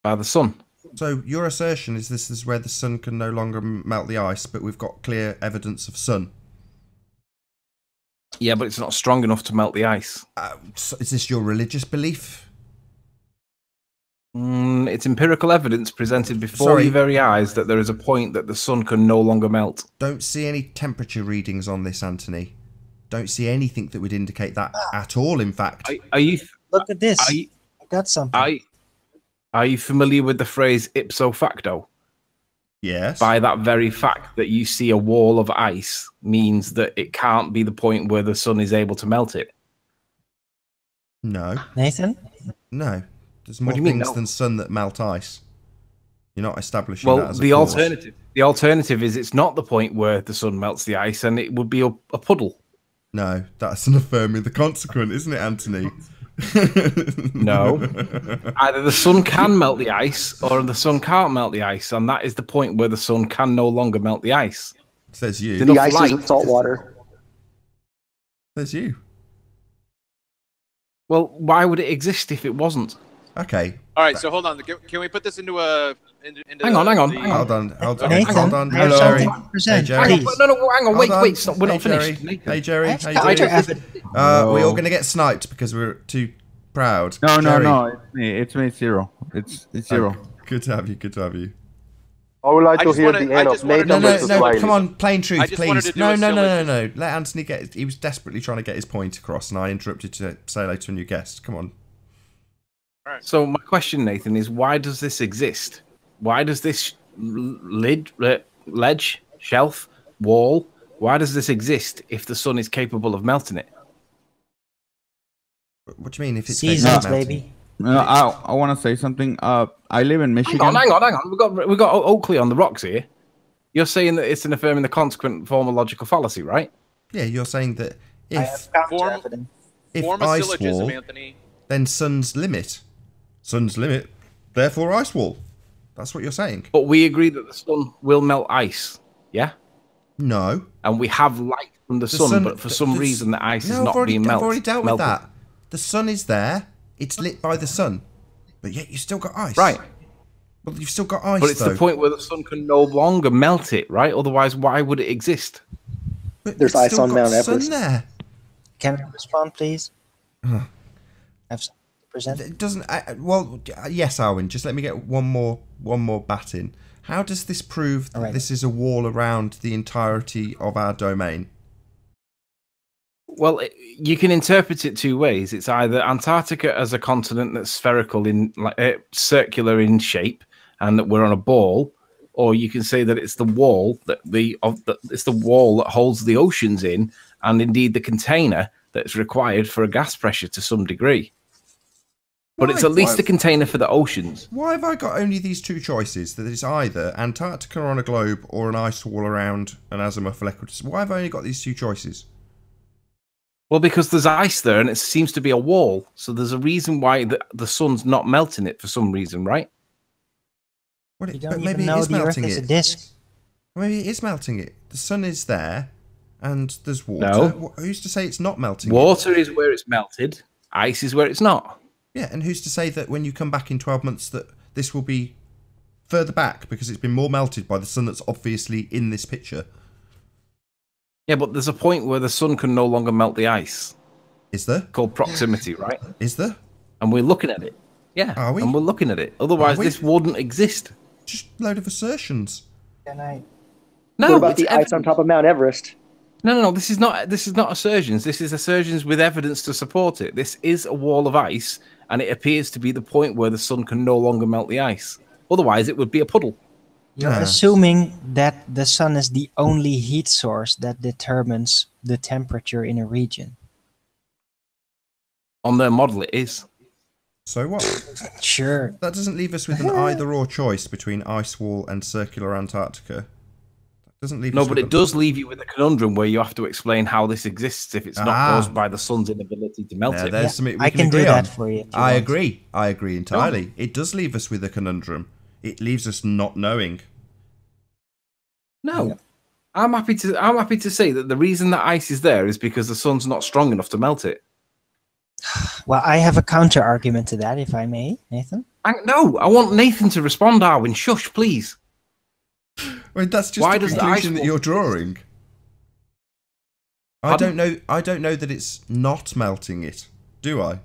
By the sun. So your assertion is this is where the sun can no longer melt the ice, but we've got clear evidence of sun. Yeah, but it's not strong enough to melt the ice. So is this your religious belief? It's empirical evidence presented before your very eyes that there is a point that the sun can no longer melt. Don't see any temperature readings on this, Anthony. Don't see anything that would indicate that at all, in fact. Look at this. I got something. Are you familiar with the phrase ipso facto? Yes. By that very fact that you see a wall of ice means that it can't be the point where the sun is able to melt it. No. Nathan? No. There's more things than sun that melt ice. You're not establishing that as a cause. The alternative is it's not the point where the sun melts the ice and it would be a puddle. No, that's an affirming the consequent, isn't it, Anthony? No. Either the sun can melt the ice or the sun can't melt the ice, and that is the point where the sun can no longer melt the ice. Says you. The ice isn't salt water. Says you. Well, why would it exist if it wasn't? Okay. All right, so hold on. Can we put this into a... Hang on. Hold on. Nathan, hold on. I have something to present. Hey, Jerry. No, hang on. Wait. Stop. We're not finished. Hey, Jerry. We're all going to get sniped because we're too proud. No, Jerry. no, it's me. It's me. Zero. It's zero. Good to have you. Good to have you. I would like to hear the end of Nathan versus Wiley. Come on, plain truth, please. No. a silly- Let Anthony get. He was desperately trying to get his point across, and I interrupted to say hello to a new guest. Come on. So my question, Nathan, is why does this exist? Why does this ledge, shelf, wall? Why does this exist if the sun is capable of melting it? What do you mean? If it's seasons, baby. No, I want to say something. I live in Michigan. Hang on. We got Oakley on the rocks here. You're saying that it's an affirming the consequent form of logical fallacy, right? Yeah, you're saying that if form a ice syllogism, wall, Anthony. then sun's limit, therefore ice wall. That's what you're saying. But we agree that the sun will melt ice. Yeah. No. And we have light from the sun, but for some reason the ice is not being melted. I've already dealt with that. The sun is there. It's lit by the sun, but yet you still got ice. Right. Well, you've still got ice. But it's the point where the sun can no longer melt it, right? Otherwise, why would it exist? But there's ice on Mount Everest. There. Can we respond, please? Have something to present. It doesn't. Well, yes, Alwyn. Just let me get one more bat in. How does this prove that this is a wall around the entirety of our domain? Well, you can interpret it two ways. It's either Antarctica as a continent that's spherical circular in shape, and that we're on a ball, or you can say that it's the wall it's the wall that holds the oceans in, and indeed the container that's required for a gas pressure to some degree. But it's at least a container for the oceans. Why have I got only these two choices? That it's either Antarctica on a globe or an ice wall around an azimuth of equidus. Why have I only got these two choices? Well, because there's ice there and it seems to be a wall. So there's a reason why the sun's not melting it for some reason, right? Well, You don't even know the Earth is a disk. Maybe it is melting it. The sun is there and there's water. No. Who's to say it's not melting Water is where it's melted. Ice is where it's not. Yeah, and who's to say that when you come back in 12 months that this will be further back because it's been more melted by the sun that's obviously in this picture? Yeah, but there's a point where the sun can no longer melt the ice. Is there? Called proximity, right? Is there? And we're looking at it. Yeah, Are we? And we're looking at it. Otherwise, this wouldn't exist. Just a load of assertions. Can I? No, What about the ice on top of Mount Everest? No. This is not assertions. This is assertions with evidence to support it. This is a wall of ice, and it appears to be the point where the sun can no longer melt the ice. Otherwise, it would be a puddle. You're assuming that the sun is the only heat source that determines the temperature in a region. On their model, it is. So what? Sure. That doesn't leave us with an either-or choice between ice wall and circular Antarctica. That doesn't leave us but with it does leave you with a conundrum where you have to explain how this exists if it's not caused by the sun's inability to melt it. There's something we I can do agree that on. for you. if you I want. agree. I agree entirely. It does leave us with a conundrum. It leaves us not knowing. No. I'm happy to say that the reason that ice is there is because the sun's not strong enough to melt it. Well, I have a counter argument to that, if I may, Nathan. No, I want Nathan to respond, Darwin. Shush, please. Well, that's just Why the does the conclusion ice that you're drawing. I don't know that it's not melting it, do I?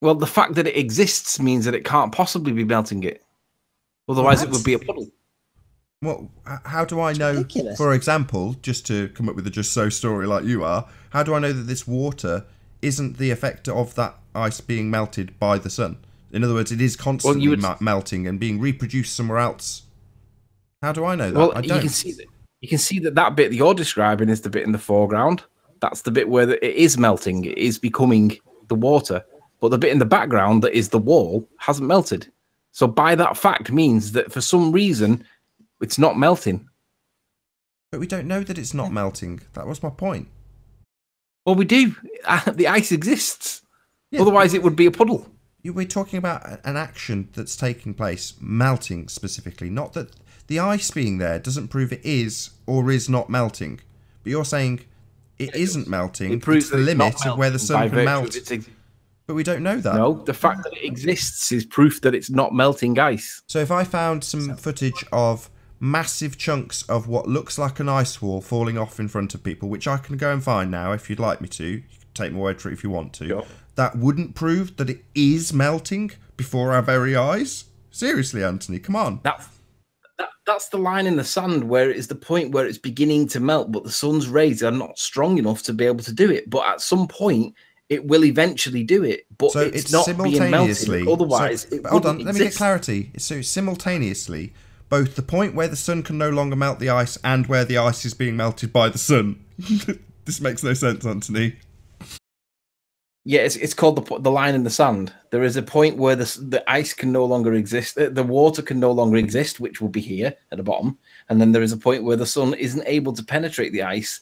Well, the fact that it exists means that it can't possibly be melting it. Otherwise, it would be a puddle. Well, how do I know, for example, just to come up with a just so story like you are, how do I know that this water isn't the effect of that ice being melted by the sun? In other words, it is constantly melting and being reproduced somewhere else. How do I know that? Well, I don't. You can see that bit that you're describing is the bit in the foreground. That's the bit where it is melting. It is becoming the water. But the bit in the background that is the wall hasn't melted. So by that fact means that for some reason, it's not melting. But we don't know that it's not melting. That was my point. Well, we do. The ice exists. Yeah, otherwise, it would be a puddle. We're talking about an action that's taking place, melting specifically. Not that the ice being there doesn't prove it is or is not melting. But you're saying it isn't melting. It proves the limit of where the sun can melt. But we don't know that. No, the fact that it exists is proof that it's not melting ice. So if I found some footage of massive chunks of what looks like an ice wall falling off in front of people, which I can go and find now if you'd like me to, take my word for it if you want to. Sure. That wouldn't prove that it is melting before our very eyes. Seriously, Anthony, come on. That's the line in the sand where it is the point where it's beginning to melt, but the sun's rays are not strong enough to be able to do it. But at some point, it will eventually do it. But So it's not being melted. Otherwise, it hold on, wouldn't let me get exist. clarity. So simultaneously, both the point where the sun can no longer melt the ice and where the ice is being melted by the sun. This makes no sense, Anthony. Yeah, it's called the line in the sand. There is a point where the ice can no longer exist. The water can no longer exist, which will be here at the bottom. And then there is a point where the sun isn't able to penetrate the ice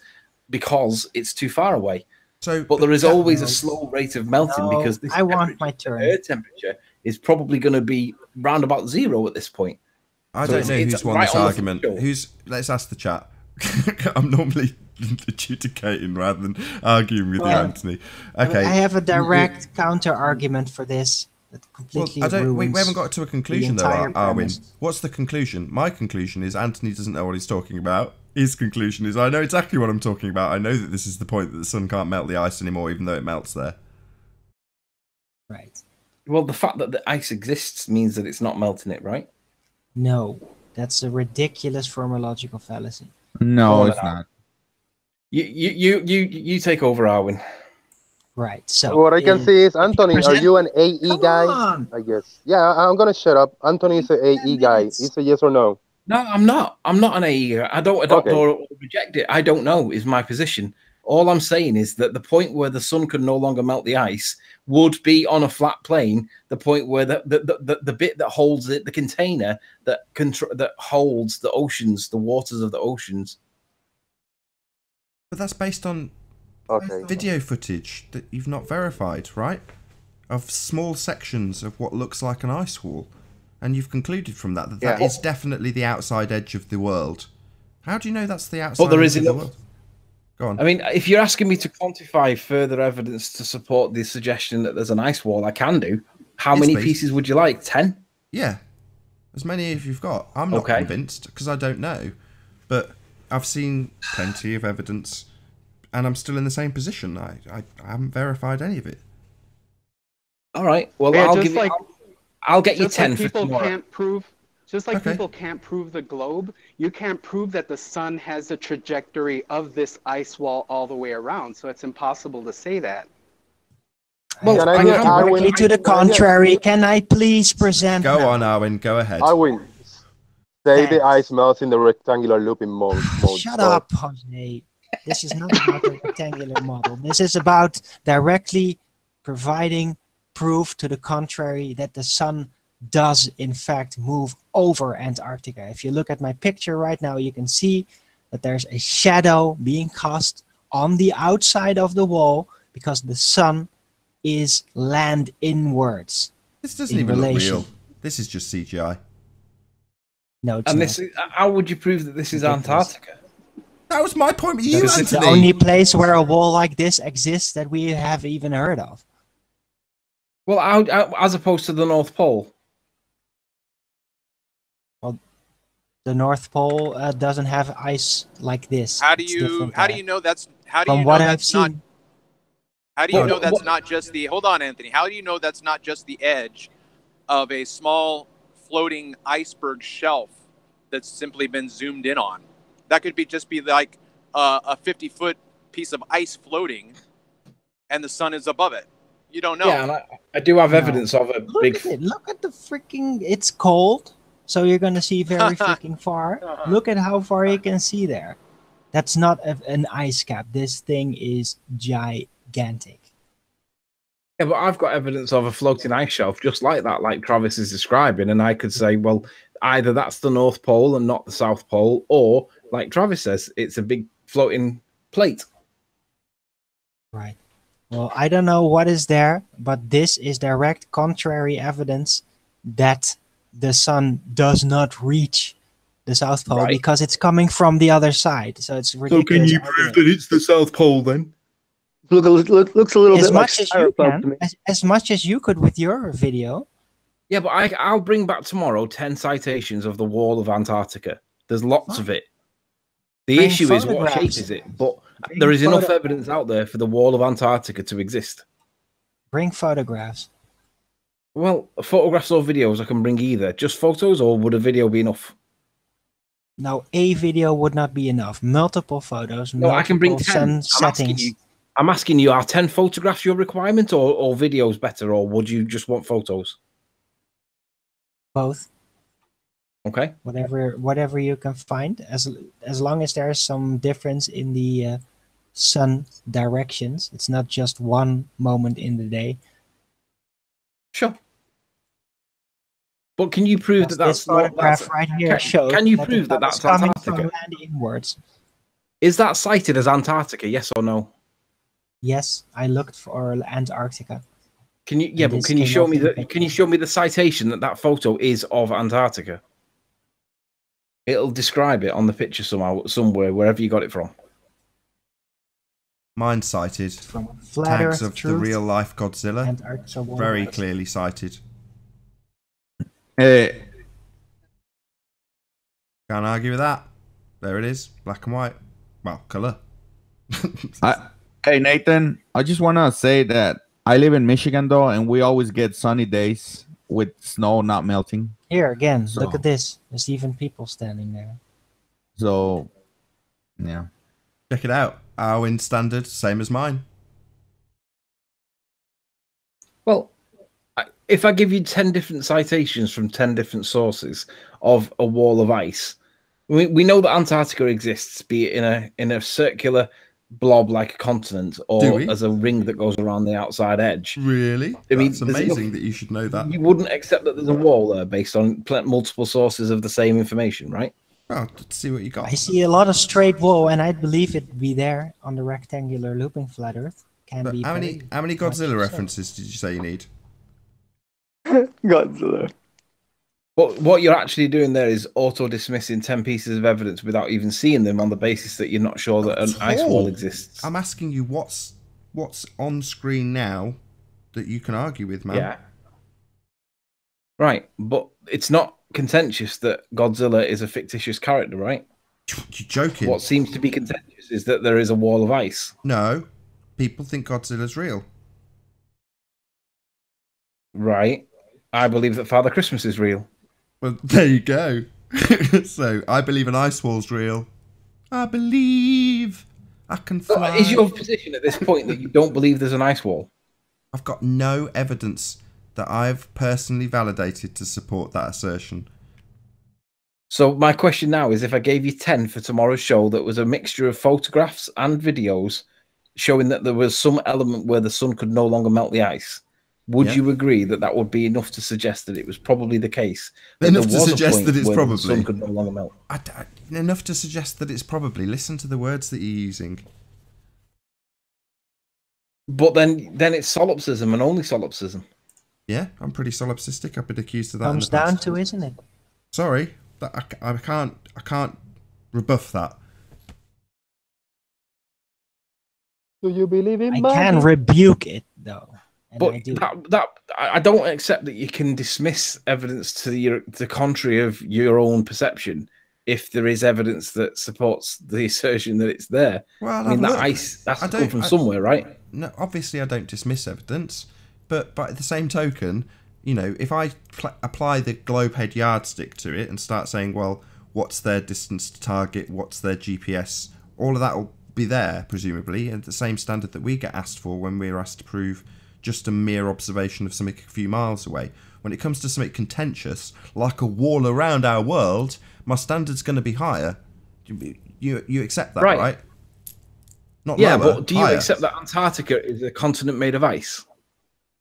because it's too far away. But there is always a slow rate of melting because this I want my turn. air temperature is probably going to be round about 0 at this point. I So don't know it's who's won right this on the argument. floor. Let's ask the chat. I'm normally adjudicating rather than arguing with you, Anthony. Okay. I have a direct counter argument for this that completely we ruins haven't got to a conclusion the though, entire Arwin. premise. What's the conclusion? My conclusion is Anthony doesn't know what he's talking about. His conclusion is I know exactly what I'm talking about. I know that this is the point that the sun can't melt the ice anymore, even though it melts there. Right. Well, the fact that the ice exists means that it's not melting it, right? No, that's a ridiculous formological fallacy. No, it's not. You take over, Arwin. Right. So what I can see is, Anthony, are you an AE guy? on. I guess. Yeah, I'm gonna shut up. Anthony is an AE guy. Is a yes or no? No, I'm not. I'm not an AE. I don't adopt or reject it. I don't know is my position. All I'm saying is that the point where the sun can no longer melt the ice would be on a flat plane. The point where the bit that holds it, the container that holds the oceans, the waters of the oceans. But that's based on video footage that you've not verified, right? Of small sections of what looks like an ice wall. And you've concluded from that that is definitely the outside edge of the world. How do you know that's the outside edge of the world? Go on. I mean, if you're asking me to quantify further evidence to support the suggestion that there's an ice wall, I can do. How many pieces would you like? 10? Yeah. As many as you've got. I'm not convinced because I don't know. But I've seen plenty of evidence and I'm still in the same position. I haven't verified any of it. All right. Well, I'll get you 10 for tomorrow. Just like people can't prove the globe, you can't prove that the sun has the trajectory of this ice wall all the way around. So it's impossible to say that. Well, directly to the contrary, can I please present? Go on, Arwin. Go ahead. Arwin, say the ice melts in the rectangular looping mode. Shut up, Jose. This is not about the rectangular model. This is about directly providing proof to the contrary that the sun does in fact move over Antarctica. If you look at my picture right now, you can see that there's a shadow being cast on the outside of the wall because the sun is land inwards. This doesn't even look real. This is just CGI. No, it's not. How would you prove that this is Antarctica? That was my point with you, Anthony. It's the only place where a wall like this exists that we have even heard of. Well, as opposed to the North Pole. Well, the North Pole doesn't have ice like this. How do you know that's not just the hold on, Anthony? How do you know that's not just the edge of a small floating iceberg shelf that's simply been zoomed in on? That could just be like a 50-foot piece of ice floating, and the sun is above it. You don't know. Yeah, and I do have evidence of a big. Look at the freaking. It's cold, so you're gonna see very freaking far. Look at how far you can see there. That's not an ice cap. This thing is gigantic. Yeah, but I've got evidence of a floating ice shelf just like that, like Travis is describing, and I could say, well, either that's the North Pole and not the South Pole, or, like Travis says, it's a big floating plate. Right. Well, I don't know what is there, but this is direct contrary evidence that the sun does not reach the South Pole because it's coming from the other side. So it's ridiculous. So can you prove that it's the South Pole then? Looks a little as bit much like as you can, as much as you could with your video. Yeah, but I'll bring back tomorrow 10 citations of the wall of Antarctica. There's lots of it. The Bring issue is what shape photographs. is it? But Bring there is enough photo- evidence out there for the wall of Antarctica to exist. Bring photographs. Well, photographs or videos, I can bring either. Just photos, or would a video be enough? No, a video would not be enough. Multiple photos. No, I can bring multiple 10. sun settings. I'm asking you, are 10 photographs your requirement, or videos better, or would you just want photos? Both. Okay. Whatever you can find, as long as there is some difference in the sun directions. It's not just one moment in the day. Sure. But can you prove that that's this photograph not, right here shows? Can you that prove the that sun is that's coming Antarctica? from land inwards? Is that cited as Antarctica? Yes or no? Yes, I looked for Antarctica. Can you? Yeah, And but this can you came show up me in the the? Can you show me the citation that photo is of Antarctica? It'll describe it on the picture somewhere, wherever you got it from. Mine cited. From Flat Tags Earth of the Truth, real life Godzilla. Antarctica Wall Very of Ice. clearly cited. Hey, Can't argue with that. There it is. Black and white. Well, colour. hey Nathan, I just want to say that I live in Michigan though, and we always get sunny days with snow not melting. Here again, So- look at this. There's even people standing there. So, yeah. Check it out. Our wind standard, same as mine. Well, if I give you 10 different citations from 10 different sources of a wall of ice, we know that Antarctica exists, be it in a circular blob like a continent, Do or we? as a ring that goes around the outside edge. Really? I mean, That's there's amazing enough- that you should know that. You wouldn't accept that there's a wall there based on multiple sources of the same information, right? Well, let's see what you got. I see a lot of straight wall, and I believe it be there on the rectangular looping flat Earth. Can But be. how many very Godzilla much so. references did you say you need? Godzilla. But what you're actually doing there is auto-dismissing 10 pieces of evidence without even seeing them, on the basis that you're not sure that an ice wall exists. I'm asking you what's on screen now that you can argue with, man. Yeah. Right, but it's not contentious that Godzilla is a fictitious character, right? You're joking. What seems to be contentious is that there is a wall of ice. No, people think Godzilla's real. Right. I believe that Father Christmas is real. Well, there you go. So, I believe an ice wall's real. I believe I can fly. Is your position at this point that you don't believe there's an ice wall? I've got no evidence that I've personally validated to support that assertion. So my question now is, if I gave you 10 for tomorrow's show that was a mixture of photographs and videos showing that there was some element where the sun could no longer melt the ice, would Yeah. you agree that that would be enough to suggest that it was probably the case? That Enough there to was a suggest point that it's where probably. the sun could no longer melt? Enough to suggest that it's probably. Listen to the words that you're using. But then it's solipsism and only solipsism. Yeah, I'm pretty solipsistic. I've been accused of that. Comes in the past. down to, isn't it? Sorry, but I can't rebuff that. Do you believe in I magic? can rebuke it though. And But I do. I don't accept that you can dismiss evidence to the contrary of your own perception if there is evidence that supports the assertion that it's there. Well, I mean, that look, ice has I to come don't- from somewhere, right? No, obviously I don't dismiss evidence, but by the same token, you know, if I apply the globe head yardstick to it and start saying, well, what's their distance to target, what's their GPS, all of that will be there, presumably, at the same standard that we get asked for when we're asked to prove just a mere observation of something a few miles away. When it comes to something contentious, like a wall around our world, my standard's going to be higher. You accept that, right? Not Yeah, lower, but do you higher. accept that Antarctica is a continent made of ice?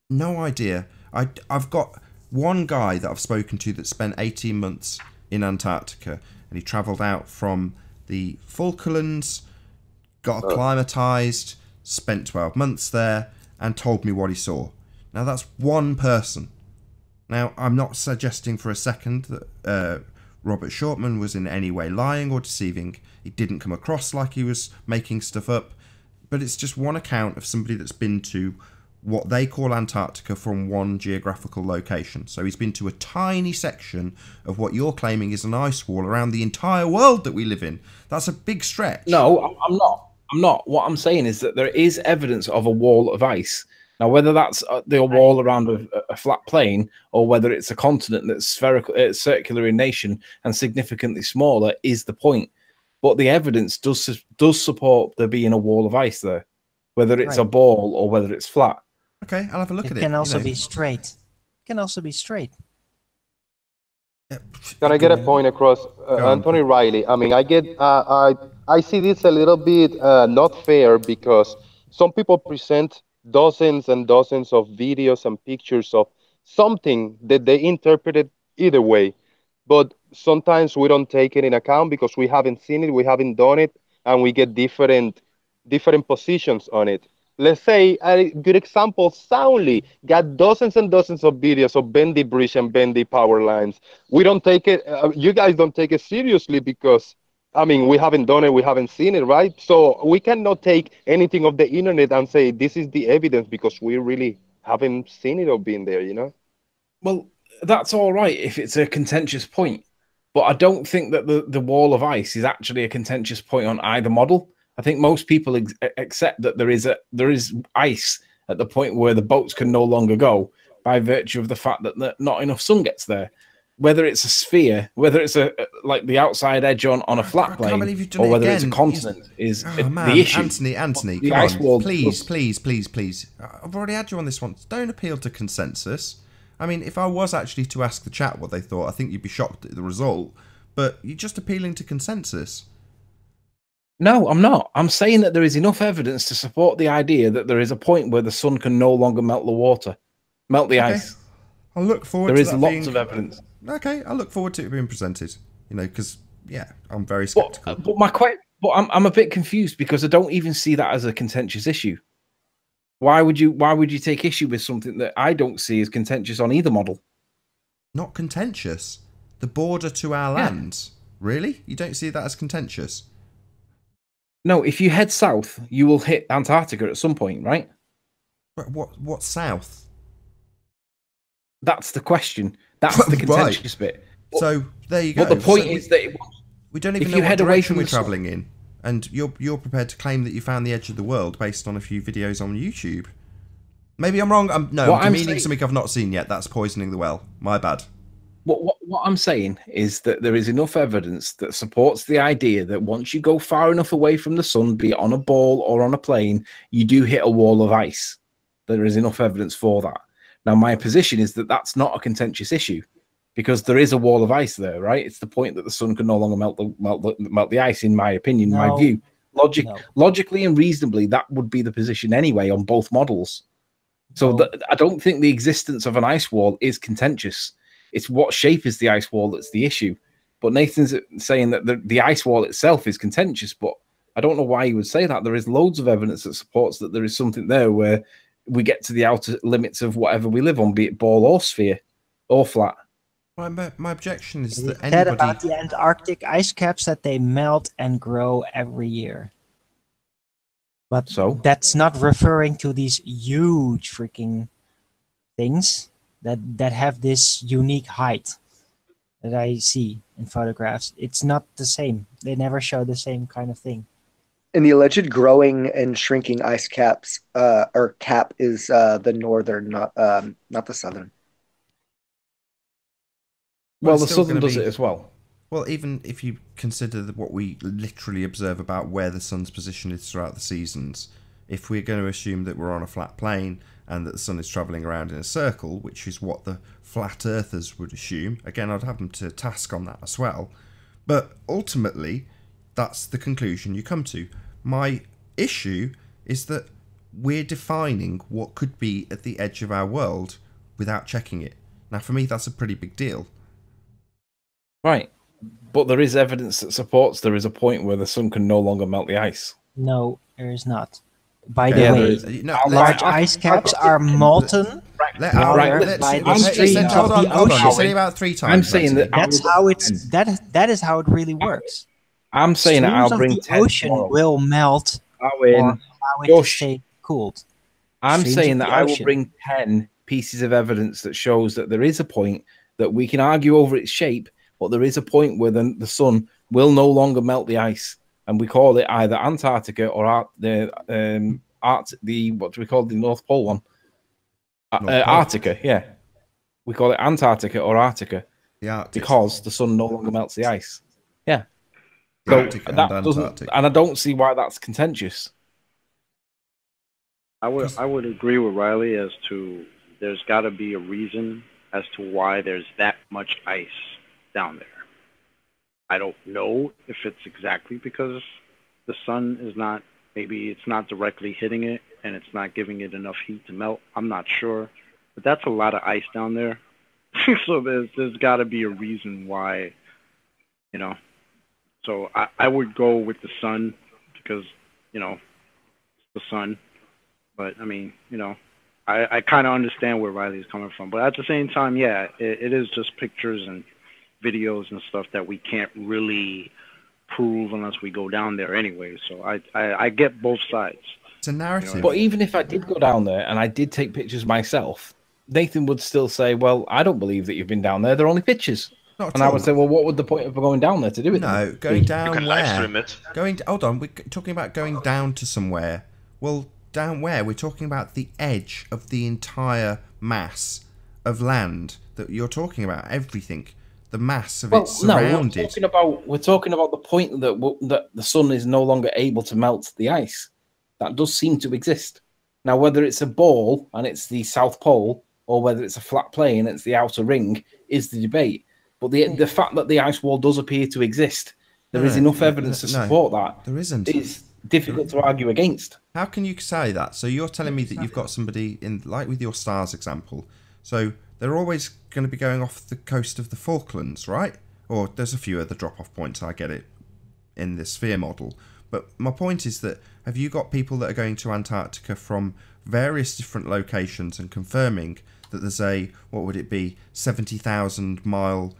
No idea. I've got one guy that I've spoken to that spent 18 months in Antarctica, and he travelled out from the Falklands, got acclimatised, spent 12 months there, and told me what he saw. Now that's one person. Now I'm not suggesting for a second that Robert Shortman was in any way lying or deceiving. He didn't come across like he was making stuff up, but it's just one account of somebody that's been to what they call Antarctica from one geographical location. So he's been to a tiny section of what you're claiming is an ice wall around the entire world that we live in. That's a big stretch. No, I'm not. I'm not. What I'm saying is that there is evidence of a wall of ice. Now, whether that's the wall around a flat plane or whether it's a continent that's spherical, circular in nation and significantly smaller is the point. But the evidence does support there being a wall of ice there, whether it's a ball or whether it's flat. Okay, I'll have a look at it. It can also be straight. It can also be straight. Can I get a point across, Anthony Riley? I mean, I see this a little bit not fair because some people present dozens and dozens of videos and pictures of something that they interpreted either way, but sometimes we don't take it in account because we haven't seen it, we haven't done it, and we get different positions on it. Let's say a good example, Soundly got dozens and dozens of videos of bendy bridge and bendy power lines. We don't take it, you guys don't take it seriously because, I mean, we haven't done it, we haven't seen it, right? So we cannot take anything of the internet and say this is the evidence because we really haven't seen it or been there, you know? Well, that's all right if it's a contentious point, but I don't think that the wall of ice is actually a contentious point on either model. I think most people accept that there is ice at the point where the boats can no longer go by virtue of the fact that not enough sun gets there. Whether it's a sphere, whether it's like the outside edge on a flat plane, or whether it's a continent is the issue. Anthony, the come ice on, wall please. I've already had you on this one. Don't appeal to consensus. I mean, if I was actually to ask the chat what they thought, I think you'd be shocked at the result. But you're just appealing to consensus. No, I'm not. I'm saying that there is enough evidence to support the idea that there is a point where the sun can no longer melt the water, melt the ice. I'll look forward there to is that lots of evidence. Okay, I look forward to it being presented. You know, because yeah, I'm very skeptical. But I'm a bit confused because I don't even see that as a contentious issue. Why would you take issue with something that I don't see as contentious on either model? Not contentious. The border to our lands. Really? You don't see that as contentious? No, if you head south, you will hit Antarctica at some point, right? What south? That's the question. That's the contentious bit. So there you go. But the point is that we don't even know what direction we're travelling in, and you're prepared to claim that you found the edge of the world based on a few videos on YouTube. Maybe I'm wrong. I'm demeaning something I've not seen yet. That's poisoning the well. My bad. What I'm saying is that there is enough evidence that supports the idea that once you go far enough away from the sun, be it on a ball or on a plane, you do hit a wall of ice. There is enough evidence for that. Now, my position is that that's not a contentious issue because there is a wall of ice there, right? It's the point that the sun can no longer melt the ice, in my opinion, my view. Logically and reasonably, that would be the position anyway on both models. So I don't think the existence of an ice wall is contentious. It's what shape is the ice wall that's the issue. But Nathan's saying that the ice wall itself is contentious, but I don't know why he would say that. There is loads of evidence that supports that there is something there where we get to the outer limits of whatever we live on, be it ball or sphere or flat. My objection is that anybody... about the Antarctic ice caps that they melt and grow every year. But that's not referring to these huge freaking things that have this unique height that I see in photographs. It's not the same. They never show the same kind of thing. And the alleged growing and shrinking ice caps, or cap, is the northern, not the southern. Well, the southern does it as well. Well, even if you consider what we literally observe about where the sun's position is throughout the seasons, if we're going to assume that we're on a flat plane and that the sun is travelling around in a circle, which is what the flat earthers would assume, again, I'd have them to task on that as well. But ultimately, that's the conclusion you come to. My issue is that we're defining what could be at the edge of our world without checking it. Now, for me, that's a pretty big deal. Right. But there is evidence that supports there is a point where the sun can no longer melt the ice. No, there is not. By the way, large ice caps are molten. Hold on. You say about 3 times. I'm saying that that's how it's that is how it really works. I'm saying that I'll bring the ocean will melt or allow it to stay cooled. I'm Streams saying of that the I will ocean. bring 10 pieces of evidence that shows that there is a point that we can argue over its shape, but there is a point where the sun will no longer melt the ice, and we call it either Antarctica or what do we call the North Pole one? Arctica, yeah. We call it Antarctica or Arctica. The Arctic. Because the sun no longer melts the ice. Yeah. So Arctic and that doesn't, Antarctic. and I don't see why that's contentious. I would agree with Riley as to there's got to be a reason as to why there's that much ice down there. I don't know if it's exactly because the sun is not, maybe it's not directly hitting it and it's not giving it enough heat to melt. I'm not sure, but that's a lot of ice down there. So there's got to be a reason why, you know. So I would go with the sun because, you know, it's the sun. But, I mean, you know, I kind of understand where Riley's coming from. But at the same time, yeah, it is just pictures and videos and stuff that we can't really prove unless we go down there anyway. So I get both sides. It's a narrative. You know, But even if I did go down there and I did take pictures myself, Nathan would still say, well, I don't believe that you've been down there. They're only pictures. Not and I would say, well, what would the point of going down there to do it? No, then? going down You can where? live stream it. Hold on, we're talking about going down to somewhere. Well, down where? We're talking about the edge of the entire mass of land that you're talking about. Everything, the mass of it surrounded. No, we're talking about the point that the sun is no longer able to melt the ice. That does seem to exist. Now, whether it's a ball and it's the South Pole, or whether it's a flat plane and it's the outer ring, is the debate. But the fact that the ice wall does appear to exist, there is enough evidence to support that. There isn't. It's difficult to argue against. How can you say that? So you're telling me that you've got somebody in, like with your stars example, so they're always going to be going off the coast of the Falklands, right? Or there's a few other drop-off points, I get it, in the sphere model. But my point is that, have you got people that are going to Antarctica from various different locations and confirming that there's a, what would it be, 70,000 mile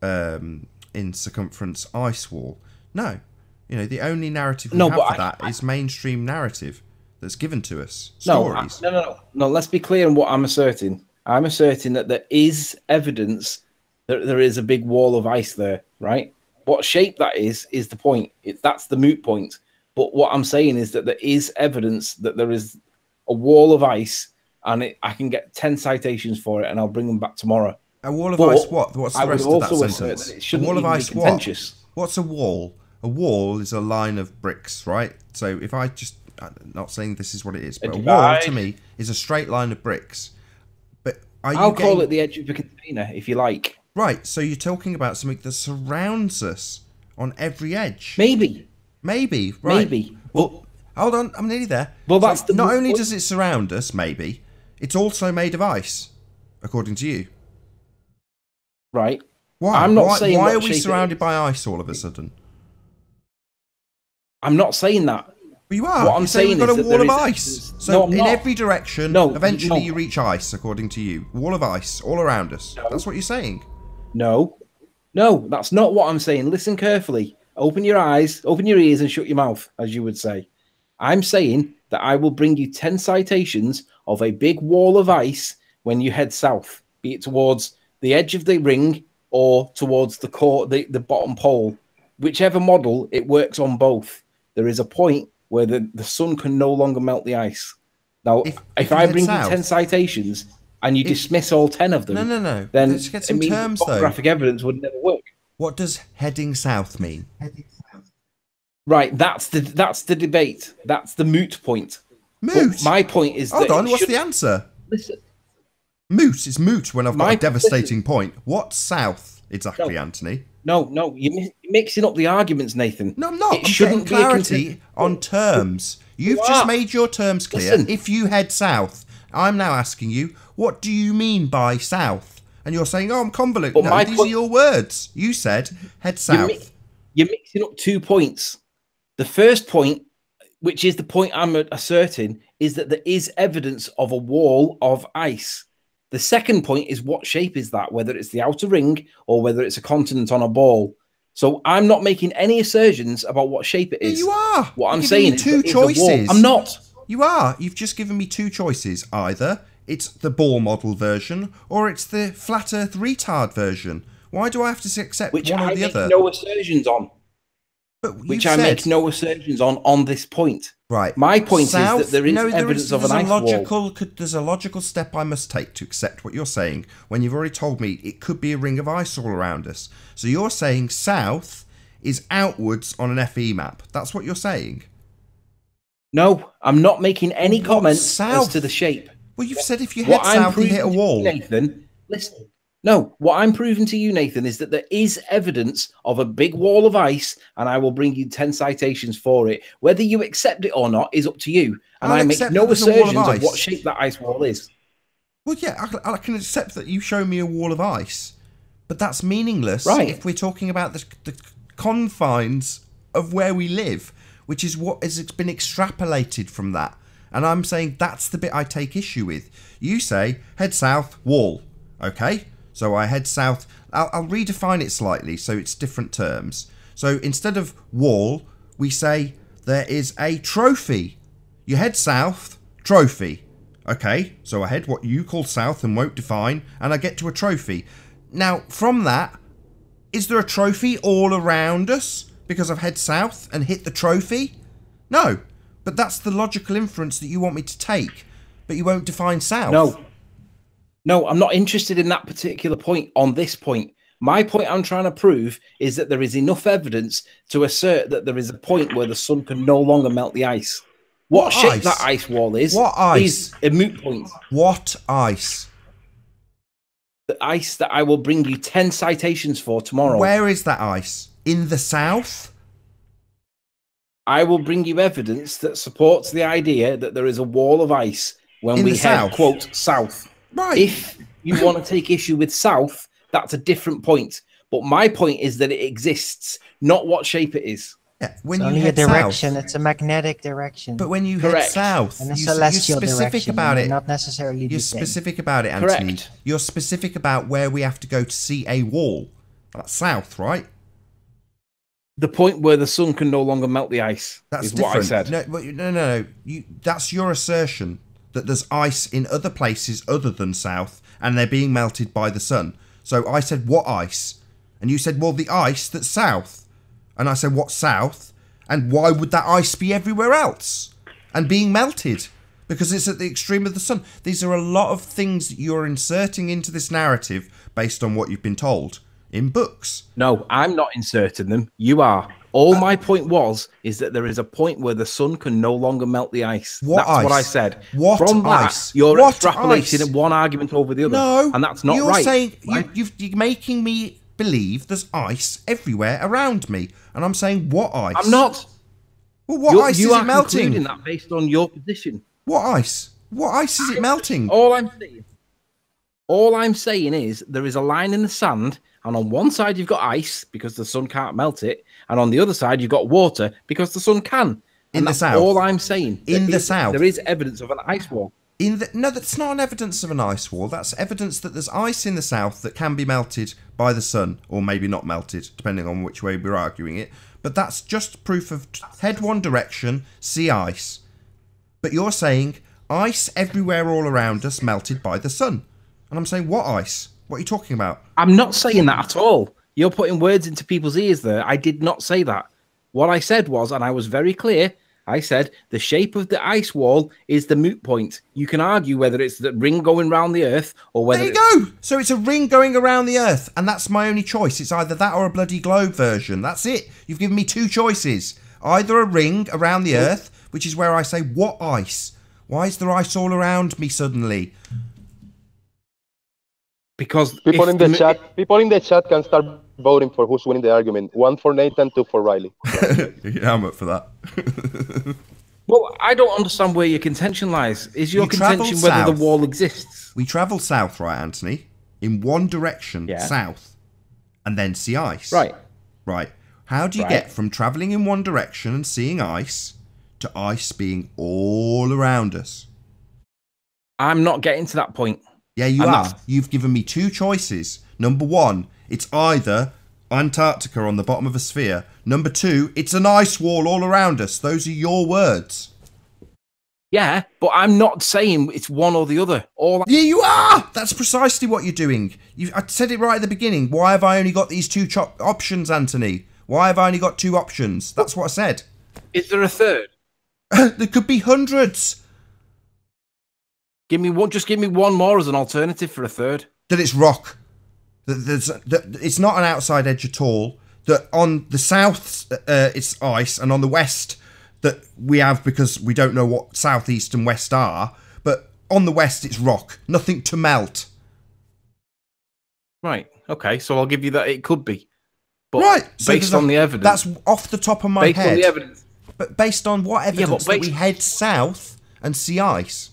in circumference ice wall? No. You know, the only narrative we have for that is mainstream narrative that's given to us. Stories. No, let's be clear on what I'm asserting. I'm asserting that there is evidence that there is a big wall of ice there, right? What shape that is the point. That's the moot point. But what I'm saying is that there is evidence that there is a wall of ice, and I can get 10 citations for it, and I'll bring them back tomorrow. A wall of ice what? What's the rest of that sentence? A wall of ice what? What's a wall? A wall is a line of bricks, right? So if I'm not saying this is what it is, but a wall to me is a straight line of bricks. But I'll call it the edge of a container, if you like. Right, so you're talking about something that surrounds us on every edge. Maybe, right. Maybe. Well, hold on, I'm nearly there. Well, that's not only does it surround us, maybe, it's also made of ice, according to you. Right. Why? I'm not saying why are we surrounded by ice all of a sudden? I'm not saying that. But you are. What I'm saying you've got is a that wall of there is- ice. So No, in I'm not. every direction, eventually you reach ice, according to you. Wall of ice all around us. That's what you're saying. No, that's not what I'm saying. Listen carefully. Open your eyes, open your ears, and shut your mouth, as you would say. I'm saying that I will bring you 10 citations of a big wall of ice when you head south, be it towards the edge of the ring or towards the bottom pole. Whichever model, it works on both. There is a point where the sun can no longer melt the ice. Now, if I bring you 10 citations and you dismiss all 10 of them, No. then Let's get some it means terms, though. photographic evidence would never work. What does heading south mean? Right, that's the debate. That's the moot point. Moot? But my point is Hold that on, what's the answer? Listen. Moot is moot when I've got a devastating point. What's south exactly, Anthony? No, you're mixing up the arguments, Nathan. No, I'm not. It I'm shouldn't getting be a clarity on terms. You've just made your terms clear. Listen. If you head south, I'm now asking you, what do you mean by south? And you're saying, oh, I'm convoluted. But No, my these are point- your words. You said head south. You're mixing up 2 points. The first point, which is the point I'm asserting, is that there is evidence of a wall of ice. The second point is what shape is that, whether it's the outer ring or whether it's a continent on a ball. So I'm not making any assertions about what shape it is. You are. What I'm You're saying giving is two that it's a wall. choices. I'm not. You are. You've just given me two choices. Either it's the ball model version or it's the flat Earth retard version. Why do I have to accept one or the other? Which I make no assertions on. Which I make no assertions on this point. Right. My point is that there is evidence of an ice wall. There's a logical step I must take to accept what you're saying when you've already told me it could be a ring of ice all around us. So you're saying south is outwards on an FE map. That's what you're saying? No, I'm not making any comments as to the shape. Well, you've said if you head south, you hit a wall. Nathan, listen. No, what I'm proving to you, Nathan, is that there is evidence of a big wall of ice, and I will bring you 10 citations for it. Whether you accept it or not is up to you. And I make no assertions of what shape that ice wall is. Well, yeah, I can accept that you show me a wall of ice, but that's meaningless if we're talking about the confines of where we live, which is what has been extrapolated from that. And I'm saying that's the bit I take issue with. You say, head south, wall. Okay? So I head south. I'll redefine it slightly so it's different terms. So instead of wall, we say there is a trophy. You head south, trophy. Okay, so I head what you call south and won't define, and I get to a trophy. Now, from that, is there a trophy all around us because I've head south and hit the trophy? No, but that's the logical inference that you want me to take, but you won't define south. No, I'm not interested in that particular point on this point. My point I'm trying to prove is that there is enough evidence to assert that there is a point where the sun can no longer melt the ice. What shape that ice wall is a moot point. What ice? The ice that I will bring you 10 citations for tomorrow. Where is that ice? In the south? I will bring you evidence that supports the idea that there is a wall of ice when we head, quote, south. Right. If you want to take issue with south, that's a different point. But my point is that it exists, not what shape it is. Yeah, when it's you only head a direction. south, it's a magnetic direction. But when you head south, and a celestial you're specific direction, about it. Not necessarily. You're specific about it, Anthony. Correct. You're specific about where we have to go to see a wall. That's south, right? The point where the sun can no longer melt the ice. That's is different. What I said. No. That's your assertion that there's ice in other places other than south, and they're being melted by the sun. So I said, what ice? And you said, well, the ice that's south. And I said, what south? And why would that ice be everywhere else and being melted? Because it's at the extreme of the sun. These are a lot of things that you're inserting into this narrative based on what you've been told in books. No, I'm not inserting them. You are. All my point is that there is a point where the sun can no longer melt the ice. That's what I said. What From ice? That, you're what extrapolating ice? one argument over the other. No, and that's not you're right. Saying, you're making me believe there's ice everywhere around me. And I'm saying, what ice? I'm not. Well, what ice is it melting? Concluding that based on your position. What ice? What ice is it melting? All I'm saying is there is a line in the sand, and on one side you've got ice because the sun can't melt it, and on the other side you've got water because the sun can. In the south. All I'm saying. In the south. There is evidence of an ice wall. No, that's not an evidence of an ice wall. That's evidence that there's ice in the south that can be melted by the sun, or maybe not melted, depending on which way we're arguing it. But that's just proof of head one direction, see ice. But you're saying ice everywhere all around us melted by the sun. And I'm saying, what ice? What are you talking about? I'm not saying that at all. You're putting words into people's ears there. I did not say that. What I said was, and I was very clear, I said the shape of the ice wall is the moot point. You can argue whether it's the ring going around the earth or whether There you go! So it's a ring going around the earth, and that's my only choice. It's either that or a bloody globe version. That's it. You've given me two choices. Either a ring around the earth, which is where I say, what ice? Why is there ice all around me suddenly? Because people in the chat can start voting for who's winning the argument. 1 for Nathan, 2 for Riley. Yeah, I'm up for that. Well, I don't understand where your contention lies. Is your contention whether the wall exists? We travel south, right, Anthony? In one direction, south, and then see ice. Right. Right. How do you get from travelling in one direction and seeing ice to ice being all around us? I'm not getting to that point. Yeah, you are. You've given me two choices. Number one, it's either Antarctica on the bottom of a sphere. Number two, it's an ice wall all around us. Those are your words. Yeah, but I'm not saying it's one or the other. Yeah, you are! That's precisely what you're doing. I said it right at the beginning. Why have I only got these two options, Anthony? Why have I only got two options? That's what I said. Is there a third? There could be hundreds. Give me one. Just give me one more as an alternative for a third. That it's rock. That it's not an outside edge at all. That on the south, it's ice, and on the west, that we have because we don't know what south, east, and west are. But on the west, it's rock. Nothing to melt. Right. Okay. So I'll give you that. It could be. But right. So based on the evidence. That's off the top of my head. Based on the evidence. But based on what evidence that we head south and see ice?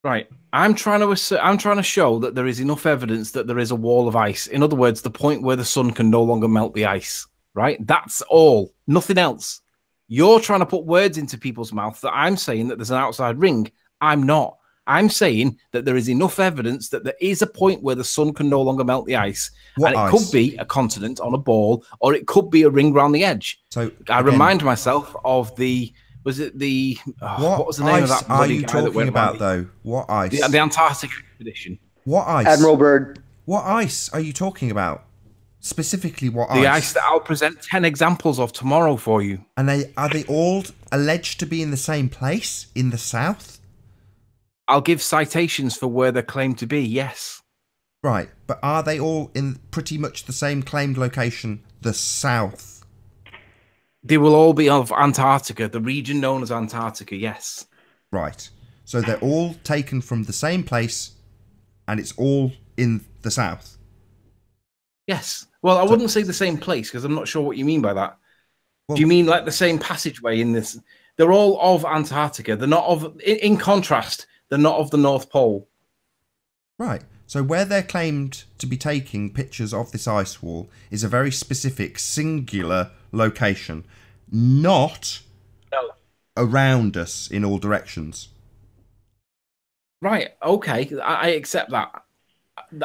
Right. I'm trying to show that there is enough evidence that there is a wall of ice. In other words, the point where the sun can no longer melt the ice. Right? That's all. Nothing else. You're trying to put words into people's mouth that I'm saying that there's an outside ring. I'm not. I'm saying that there is enough evidence that there is a point where the sun can no longer melt the ice. What and it ice? could be a continent on a ball, or it could be a ring around the edge. So I remind myself of the... Was it the... what was the name of that are you guy that talking about, though? What ice? The Antarctic expedition. What ice? Admiral Byrd. What ice are you talking about? Specifically, what ice? The ice that I'll present 10 examples of tomorrow for you. And are they all alleged to be in the same place, in the south? I'll give citations for where they're claimed to be, yes. Right, but are they all in pretty much the same claimed location, the south? They will all be of Antarctica, the region known as Antarctica, yes. Right, so they're all taken from the same place, and it's all in the south? Yes. Well, I wouldn't say the same place, because I'm not sure what you mean by that. Well, do you mean like the same passageway in this? They're all of Antarctica. They're not of... In contrast, they're not of the North Pole. Right. So where they're claimed to be taking pictures of this ice wall is a very specific, singular location, not around us in all directions. Right. Okay. I accept that.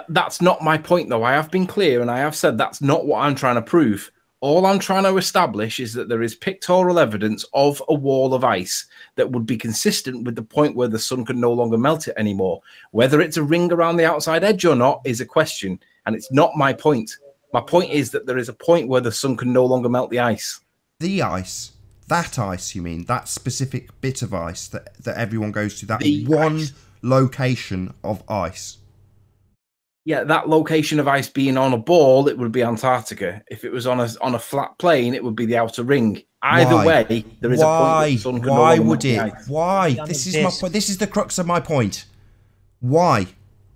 That's not my point, though. I have been clear, and I have said that's not what I'm trying to prove. All I'm trying to establish is that there is pictorial evidence of a wall of ice that would be consistent with the point where the sun can no longer melt it anymore. Whether it's a ring around the outside edge or not is a question, and it's not my point. My point is that there is a point where the sun can no longer melt the ice. The ice? That ice, you mean? That specific bit of ice that everyone goes to? That The one ice. Location of ice? Yeah, that location of ice being on a ball, it would be Antarctica. If it was on a flat plane, it would be the outer ring. Either way, there is a point that the sun can no Why longer would melt the it? ice. Why? This is my point. This is the crux of my point. Why?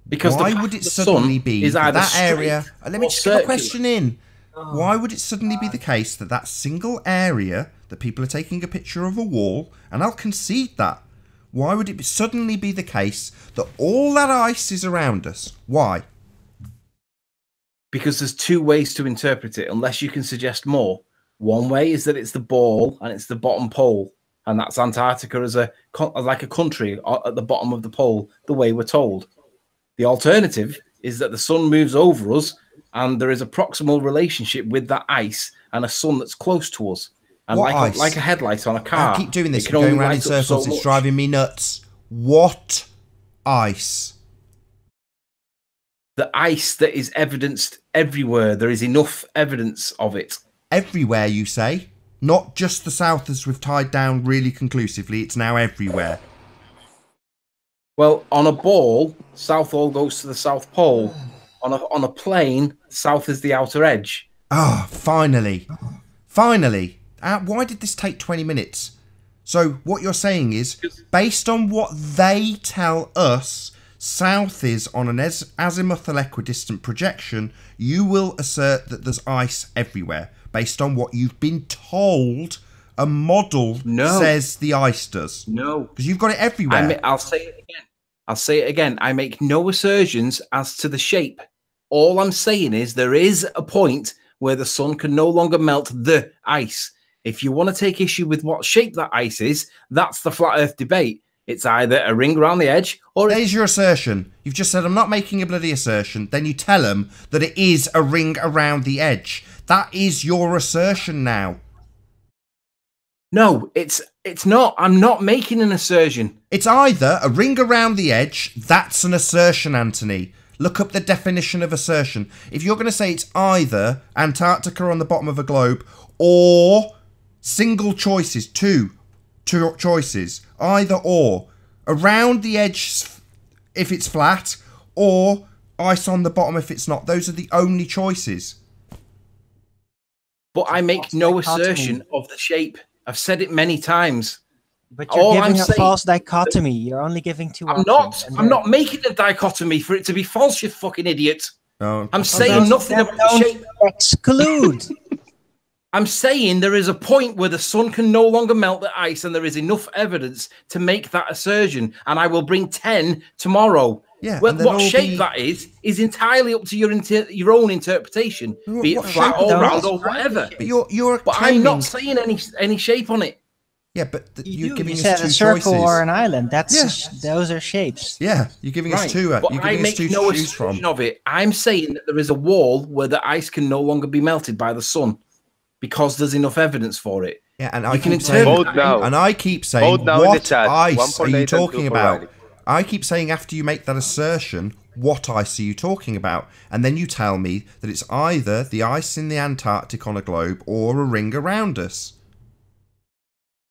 Because why the path would it of the suddenly sun be is either that area? straight Let me or just get my circular. question in. Why would it suddenly be the case that that single area that people are taking a picture of a wall, and I'll concede that, why would it suddenly be the case that all that ice is around us? Why? Because there's two ways to interpret it, unless you can suggest more. One way is that it's the ball and it's the bottom pole, and that's Antarctica as like a country at the bottom of the pole, the way we're told. The alternative is that the sun moves over us, and there is a proximal relationship with that ice and a sun that's close to us. And What like ice? like a headlight on a car. I keep doing this. it I'm can going only around in light up circles. so It's much. driving me nuts. What ice? The ice that is evidenced everywhere. There is enough evidence of it. Everywhere, you say? Not just the south, as we've tied down really conclusively. It's now everywhere. Well, on a ball, south all goes to the South Pole. On a plane, south is the outer edge. Ah, finally. Finally. Why did this take 20 minutes? So what you're saying is, based on what they tell us, south is on an azimuthal equidistant projection, you will assert that there's ice everywhere. Based on what you've been told, a model says the ice does. No. Because you've got it everywhere. I'll say it again. I'll say it again. I make no assertions as to the shape. All I'm saying is there is a point where the sun can no longer melt the ice. If you want to take issue with what shape that ice is, that's the flat earth debate. It's either a ring around the edge or... There's your assertion. You've just said, I'm not making a bloody assertion. Then you tell them that it is a ring around the edge. That is your assertion now. No, it's It's not. I'm not making an assertion. It's either a ring around the edge. That's an assertion, Anthony. Look up the definition of assertion. If you're going to say it's either Antarctica on the bottom of a globe or single choices, two choices, either or, around the edge if it's flat or ice on the bottom if it's not. Those are the only choices. But I make no assertion of the shape. I've said it many times. But you're giving a false dichotomy. You're only giving two options. I'm not making a dichotomy for it to be false, you fucking idiot. No. I'm saying nothing about the shape. Exclude. I'm saying there is a point where the sun can no longer melt the ice, and there is enough evidence to make that assertion. And I will bring 10 tomorrow. Yeah. Well, what shape that is entirely up to your own interpretation, be it flat or round or whatever. But I'm not saying any shape on it. Yeah, but you're giving us said two a circle choices. or an island. Those are shapes. Yeah, you're giving us two. But you're I giving us make two no to choose from. assertion of it. I'm saying that there is a wall where the ice can no longer be melted by the sun because there's enough evidence for it. Yeah, and you I can keep saying, interpret that. and I keep saying, Vote now in the what chat. One ice for are you Nathan, talking two for about? Riley. I keep saying after you make that assertion, what ice are you talking about? And then you tell me that it's either the ice in the Antarctic on a globe or a ring around us.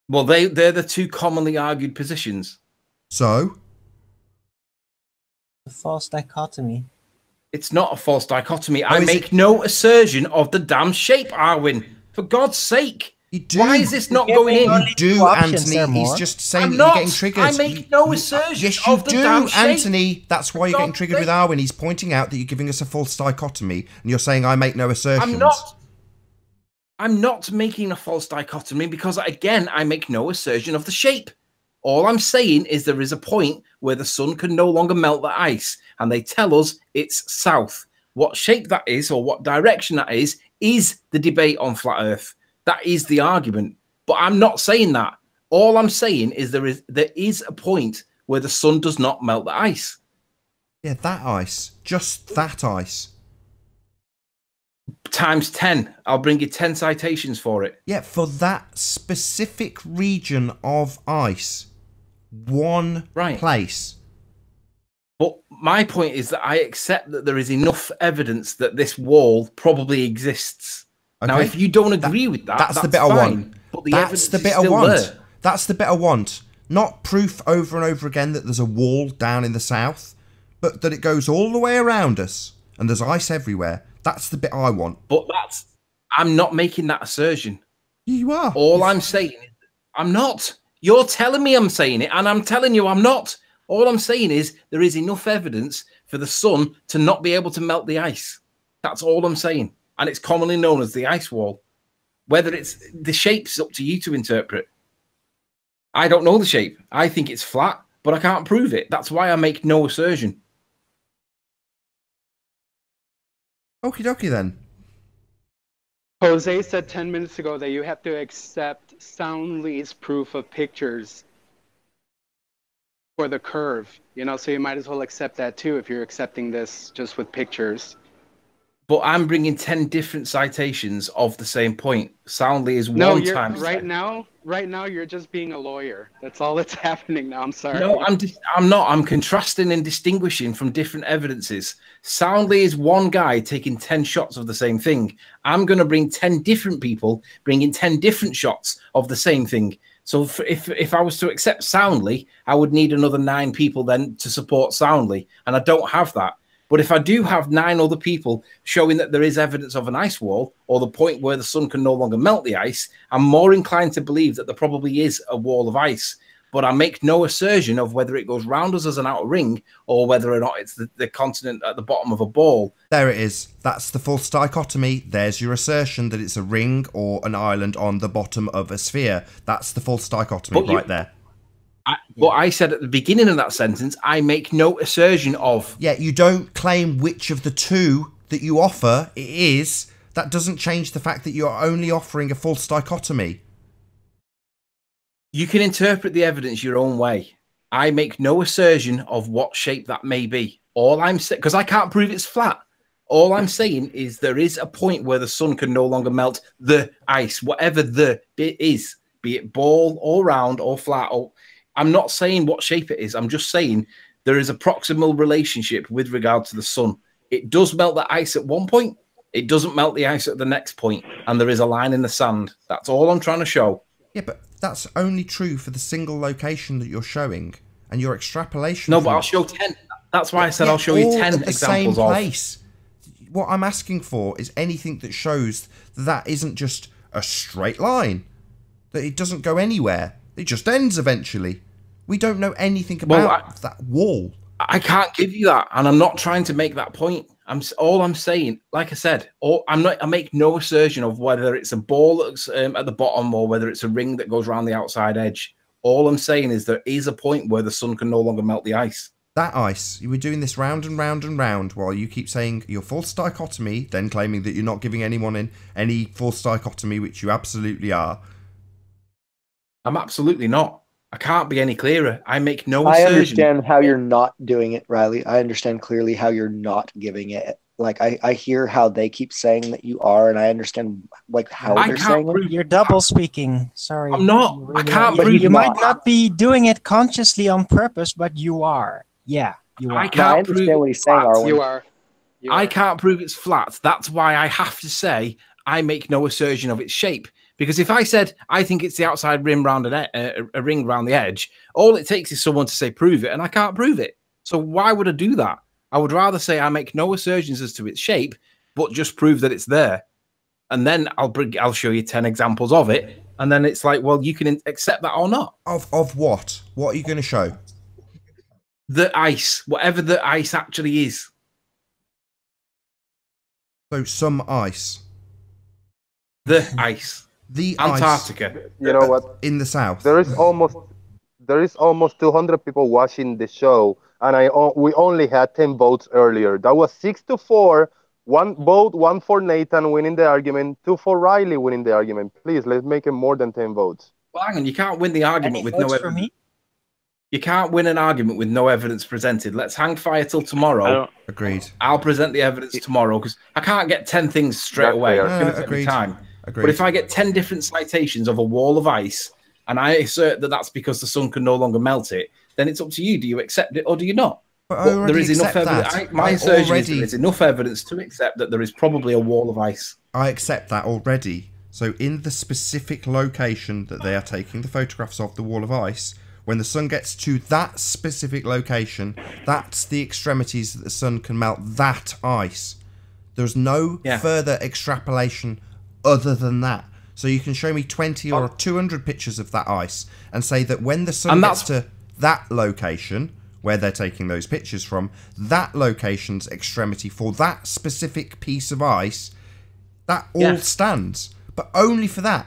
Well, they're the two commonly argued positions. So? A false dichotomy. It's not a false dichotomy. I make no assertion of the damn shape, Arwin. For God's sake. Why is this not going in? You do, Anthony. He's just saying that you're getting triggered. I make no assertion yes, you of the do, damn shape. Anthony. That's why you're getting triggered with Arwin. He's pointing out that you're giving us a false dichotomy, and you're saying I make no assertions. I'm not making a false dichotomy because, again, I make no assertion of the shape. All I'm saying is there is a point where the sun can no longer melt the ice, and they tell us it's south. What shape that is or what direction that is the debate on flat Earth. That is the argument. But I'm not saying that. All I'm saying is there is a point where the sun does not melt the ice. Yeah, that ice. Just that ice. Times 10. I'll bring you 10 citations for it. Yeah, for that specific region of ice. One place. But my point is that I accept that there is enough evidence that this wall probably exists. Okay. Now, if you don't agree with that, that's the bit I want. But the That's the bit I want. That's the bit I want. Not proof over and over again that there's a wall down in the south, but that it goes all the way around us and there's ice everywhere. That's the bit I want. But I'm not making that assertion. You are. All I'm saying is I'm not. You're telling me I'm saying it, and I'm telling you I'm not. All I'm saying is there is enough evidence for the sun to not be able to melt the ice. That's all I'm saying. And it's commonly known as the ice wall. Whether it's the shape's up to you to interpret. I don't know the shape. I think it's flat, but I can't prove it. That's why I make no assertion. Okie dokie then. Jose said 10 minutes ago that you have to accept Soundly's proof of pictures for the curve. You know, so you might as well accept that too if you're accepting this just with pictures. But I'm bringing 10 different citations of the same point. Soundly is No, one time. right now you're just being a lawyer. That's all that's happening now. I'm sorry. No, I'm not. I'm contrasting and distinguishing from different evidences. Soundly is one guy taking 10 shots of the same thing. I'm going to bring 10 different people bringing 10 different shots of the same thing. So if I was to accept Soundly, I would need another 9 people then to support Soundly. And I don't have that. But if I do have 9 other people showing that there is evidence of an ice wall or the point where the sun can no longer melt the ice, I'm more inclined to believe that there probably is a wall of ice. But I make no assertion of whether it goes round us as an outer ring or whether or not it's the continent at the bottom of a ball. There it is. That's the false dichotomy. There's your assertion that it's a ring or an island on the bottom of a sphere. That's the false dichotomy right there. But I said at the beginning of that sentence, I make no assertion of. Yeah, you don't claim which of the two that you offer it is. That doesn't change the fact that you're only offering a false dichotomy. You can interpret the evidence your own way. I make no assertion of what shape that may be. All I'm saying, because I can't prove it's flat. All I'm saying is there is a point where the sun can no longer melt the ice, whatever the bit is. be it ball or round or flat. Or I'm not saying what shape it is. I'm just saying there is a proximal relationship with regard to the sun. It does melt the ice at one point. It doesn't melt the ice at the next point, and there is a line in the sand. That's all I'm trying to show. Yeah, but that's only true for the single location that you're showing, and your extrapolation. No, but I'll show 10. That's why I said I'll show you 10 the examples same of. place. What I'm asking for is anything that shows that isn't just a straight line, that it doesn't go anywhere. It just ends eventually. We don't know anything about that wall. I can't give you that, and I'm not trying to make that point. All I'm saying, like I said, I make no assertion of whether it's a ball that's at the bottom or whether it's a ring that goes around the outside edge. All I'm saying is there is a point where the sun can no longer melt the ice. That ice, you were doing this round and round and round while you keep saying your false dichotomy, then claiming that you're not giving anyone in any false dichotomy, which you absolutely are. I'm absolutely not. I can't be any clearer. I make no assertion. I understand how you're not doing it, Riley. I understand clearly how you're not giving it. Like I hear how they keep saying that you are, and I understand like how they're saying it. You're double speaking. Sorry, I'm not. Really I can't. You might not be doing it consciously on purpose, but you are. Yeah, you are. I can't understand what he's saying, Arwen. You are. I can't prove it's flat. That's why I have to say I make no assertion of its shape. Because if I said I think it's the outside rim round a ring around the edge, all it takes is someone to say prove it, and I can't prove it. So why would I do that? I would rather say I make no assertions as to its shape, but just prove that it's there, and then I'll show you 10 examples of it, and then it's like, well, you can accept that or not. Of what? What are you going to show? The ice, whatever the ice actually is. So some ice. The ice. The Antarctica. Ice, you know what? In the south. There is almost 200 people watching the show, and we only had 10 votes earlier. That was 6-4. 1 vote, 1 for Nathan winning the argument, 2 for Riley winning the argument. Please, let's make it more than 10 votes. Well, hang on, you can't win the argument with no evidence. You can't win an argument with no evidence presented. Let's hang fire till tomorrow. Agreed. I'll present the evidence tomorrow because I can't get 10 things straight away. It's going to take me time. Agreed. But if I get 10 different citations of a wall of ice and I assert that that's because the sun can no longer melt it, then it's up to you. Do you accept it or do you not? But there is enough evidence. My assertion is there is enough evidence to accept that there is probably a wall of ice. I accept that already. So in the specific location that they are taking the photographs of the wall of ice, when the sun gets to that specific location, that's the extremities that the sun can melt that ice. There's no further extrapolation other than that. So you can show me 20 or 200 pictures of that ice and say that when the sun gets to that location where they're taking those pictures from, that location's extremity for that specific piece of ice, that all stands. But only for that.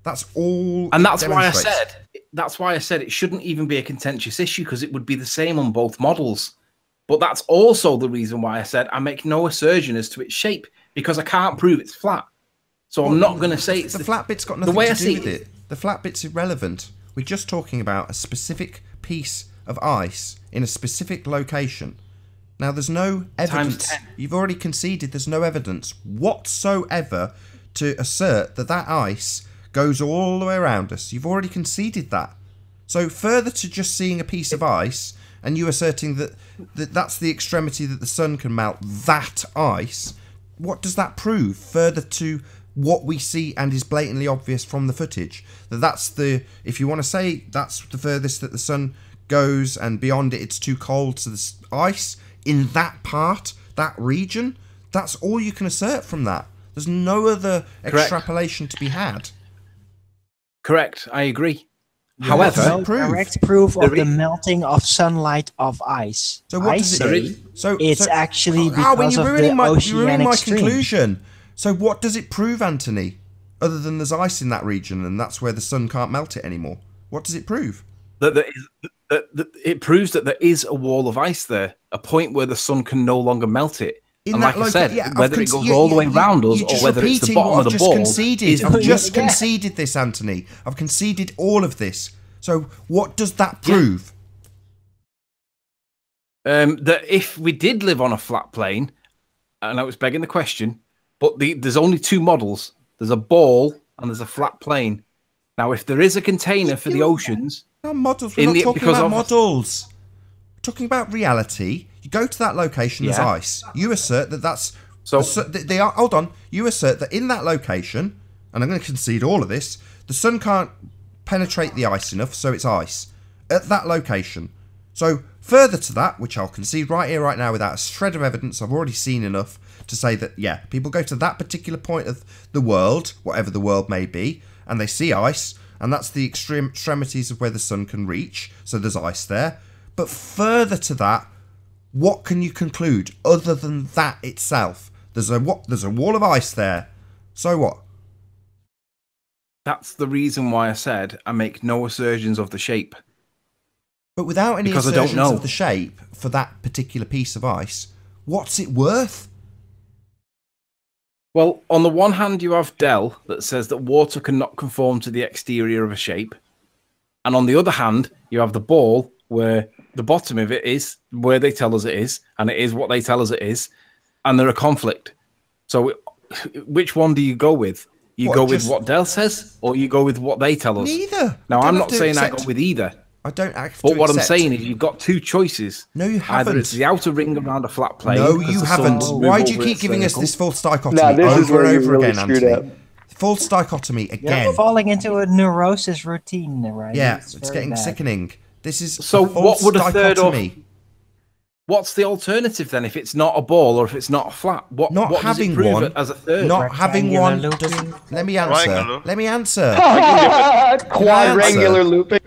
That's all. And that's why I said it shouldn't even be a contentious issue because it would be the same on both models. But that's also the reason why I said I make no assertion as to its shape because I can't prove it's flat. So I'm not going to say it's the flat bit's got nothing to do with it. The flat bit's irrelevant. We're just talking about a specific piece of ice in a specific location. Now, there's no evidence. You've already conceded there's no evidence whatsoever to assert that that ice goes all the way around us. You've already conceded that. So further to just seeing a piece of ice and you asserting that that's the extremity that the sun can melt that ice, what does that prove further to what we see and is blatantly obvious from the footage? That's the, if you want to say that's the furthest that the sun goes and beyond it it's too cold to the ice in that part, that region, that's all you can assert from that. There's no other extrapolation to be had. Correct, I agree. However, no direct proof of the melting of sunlight of ice. So what does it? It's actually because of the oceanic you're ruining my stream. conclusion. So what does it prove, Anthony? Other than there's ice in that region and that's where the sun can't melt it anymore. What does it prove? It proves that there is a wall of ice there, a point where the sun can no longer melt it. And like I said, whether it goes all the way around us or whether it's the bottom of the ball. I've just conceded this, Anthony. I've conceded all of this. So what does that prove? That if we did live on a flat plane, and I was begging the question, but there's only two models. There's a ball and there's a flat plane. Now, if there is a container for the oceans, models. We're not talking about models. We're talking about reality. You go to that location, there's ice. You assert that that's they are. Hold on. You assert that in that location, and I'm going to concede all of this. The sun can't penetrate the ice enough, so it's ice at that location. So further to that, which I'll concede right here, right now, without a shred of evidence, I've already seen enough to say that yeah, people go to that particular point of the world, whatever the world may be, and they see ice, and that's the extremities of where the sun can reach. So there's ice there. But further to that, what can you conclude other than that itself? There's a wall of ice there. So what? That's the reason why I said I make no assertions of the shape. But without any assertions of the shape for that particular piece of ice, what's it worth? Well, on the one hand, you have Dell that says that water cannot conform to the exterior of a shape. And on the other hand, you have the ball where the bottom of it is where they tell us it is, and it is what they tell us it is, and they're a conflict. So which one do you go with? You go with what Dell says, or you go with what they tell us? Neither. Now, I'm not saying I go with either. I don't have to But what I'm saying is you've got two choices. No, you haven't. Either it's the outer ring around a flat plane. No, you haven't. Why do you keep giving us this false dichotomy over and and over really again, screwed Anthony? up. False dichotomy again. You're falling into a neurosis routine, right? Yeah, it's very getting bad. sickening. This is So a false what would a third of? dichotomy. What's the alternative then? If it's not a ball or if it's not a flat, what Not does it having prove one, it as a third? not having one doesn't. Let me answer. Triangular. Let me answer. Quadrangular looping.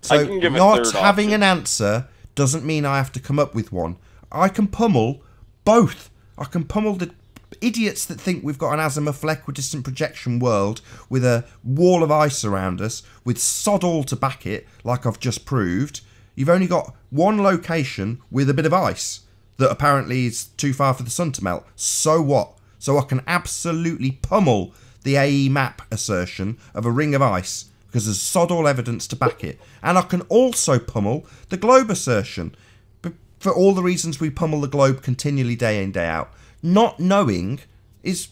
So can give a not third having option. an answer doesn't mean I have to come up with one. I can pummel both. I can pummel the idiots that think we've got an azimuthal equidistant projection world with a wall of ice around us, with sod all to back it, like I've just proved. You've only got one location with a bit of ice that apparently is too far for the sun to melt. So what? So I can absolutely pummel the AE map assertion of a ring of ice because there's sod all evidence to back it. And I can also pummel the globe assertion for all the reasons we pummel the globe continually day in, day out. Not knowing is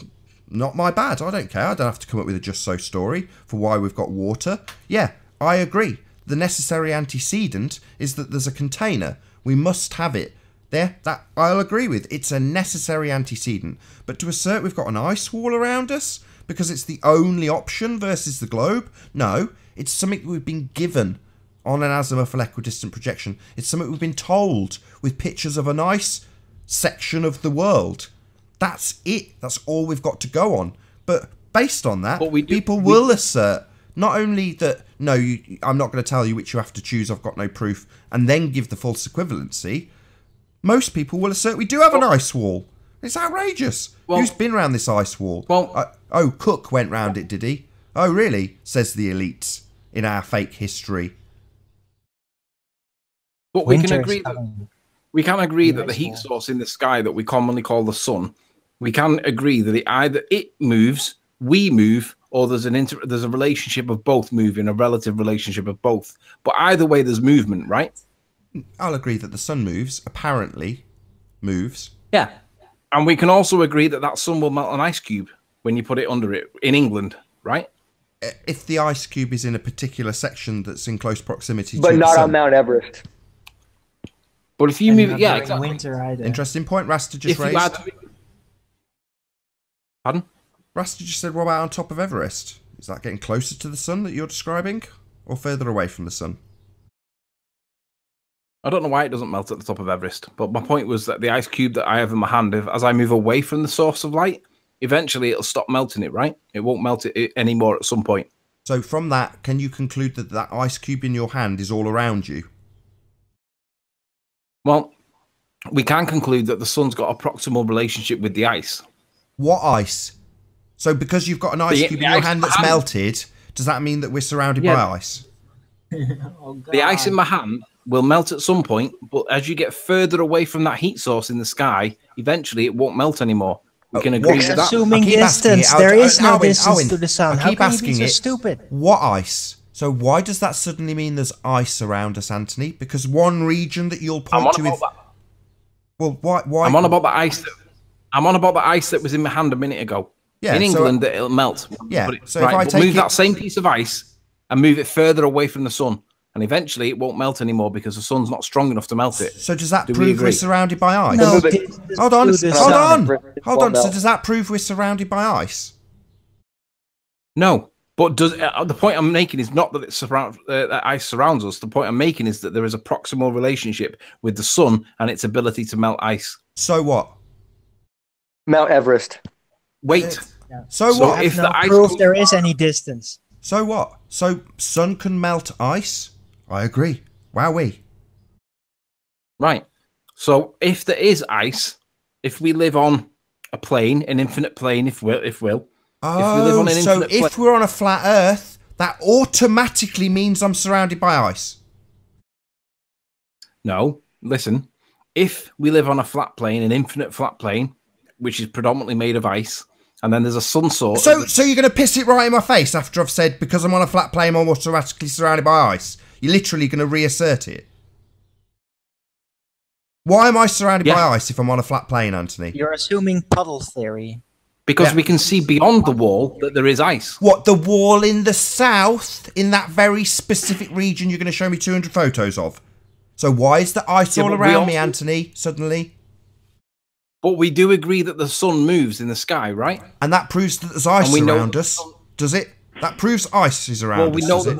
not my bad. I don't care. I don't have to come up with a just so story for why we've got water. Yeah, I agree. The necessary antecedent is that there's a container. We must have it. There, that I'll agree with. It's a necessary antecedent. But to assert we've got an ice wall around us because it's the only option versus the globe, no. It's something we've been given on an azimuthal equidistant projection. It's something we've been told with pictures of a nice section of the world. That's it. That's all we've got to go on. But based on that, people will assert not only that, no, I'm not going to tell you which you have to choose, I've got no proof, and then give the false equivalency. Most people will assert we do have an ice wall. It's outrageous. Who's been around this ice wall? Oh, Cook went round it, did he? Oh, really? Says the elites in our fake history. But we can agree that the heat source in the sky that we commonly call the sun, we can agree that either it moves, we move, or there's a relationship of both moving, a relative relationship of both. But either way, there's movement, right? I'll agree that the sun moves, apparently moves. Yeah. And we can also agree that that sun will melt an ice cube when you put it under it in England, right? If the ice cube is in a particular section that's in close proximity to But the not sun. on Mount Everest. But if you move it, yeah, exactly. Winter either. Interesting point Rasta just raised. Pardon? Rasta just said, what about on top of Everest? Is that getting closer to the sun that you're describing? Or further away from the sun? I don't know why it doesn't melt at the top of Everest, but my point was that the ice cube that I have in my hand, as I move away from the source of light, eventually it'll stop melting it, right? It won't melt it anymore at some point. So from that, can you conclude that that ice cube in your hand is all around you? Well, we can conclude that the sun's got a proximal relationship with the ice. What ice? So because you've got an ice cube in your hand that's melted, does that mean that we're surrounded by ice? The ice in my hand will melt at some point, but as you get further away from that heat source in the sky, eventually it won't melt anymore. We can agree with that. Assuming distance, there is no distance to the sun. How can you be so stupid? What ice? So why does that suddenly mean there's ice around us, Anthony? Because one region that you'll point to is... Well, why? I'm on about the ice. I'm on about the ice that was in my hand a minute ago. Yeah, in England, it'll melt. Yeah. So if I move that same piece of ice and move it further away from the sun. And eventually it won't melt anymore because the sun's not strong enough to melt it. So does that prove we're surrounded by ice? No, hold on. So does that prove we're surrounded by ice? No. But the point I'm making is not that that ice surrounds us. The point I'm making is that there is a proximal relationship with the sun and its ability to melt ice. So what? Mount Everest. Wait. So what? If the ice proof there is any distance. So what? So sun can melt ice? I agree. Wowee. Right. So if there is ice, if we live on a plane, an infinite plane, if we live on an so if we're on a flat Earth, that automatically means I'm surrounded by ice. No, listen. If we live on a flat plane, an infinite flat plane, which is predominantly made of ice, and then there's a sun source. So you're going to piss it right in my face after I've said because I'm on a flat plane, I'm automatically surrounded by ice. You're literally going to reassert it. Why am I surrounded by ice if I'm on a flat plane, Anthony? You're assuming puddle theory. Because we can see beyond the wall that there is ice. What, the wall in the south, in that very specific region you're going to show me 200 photos of? So why is the ice all around me, Anthony, suddenly? But we do agree that the sun moves in the sky, right? And that proves that there's ice around us, does it? That proves ice is around us, does it?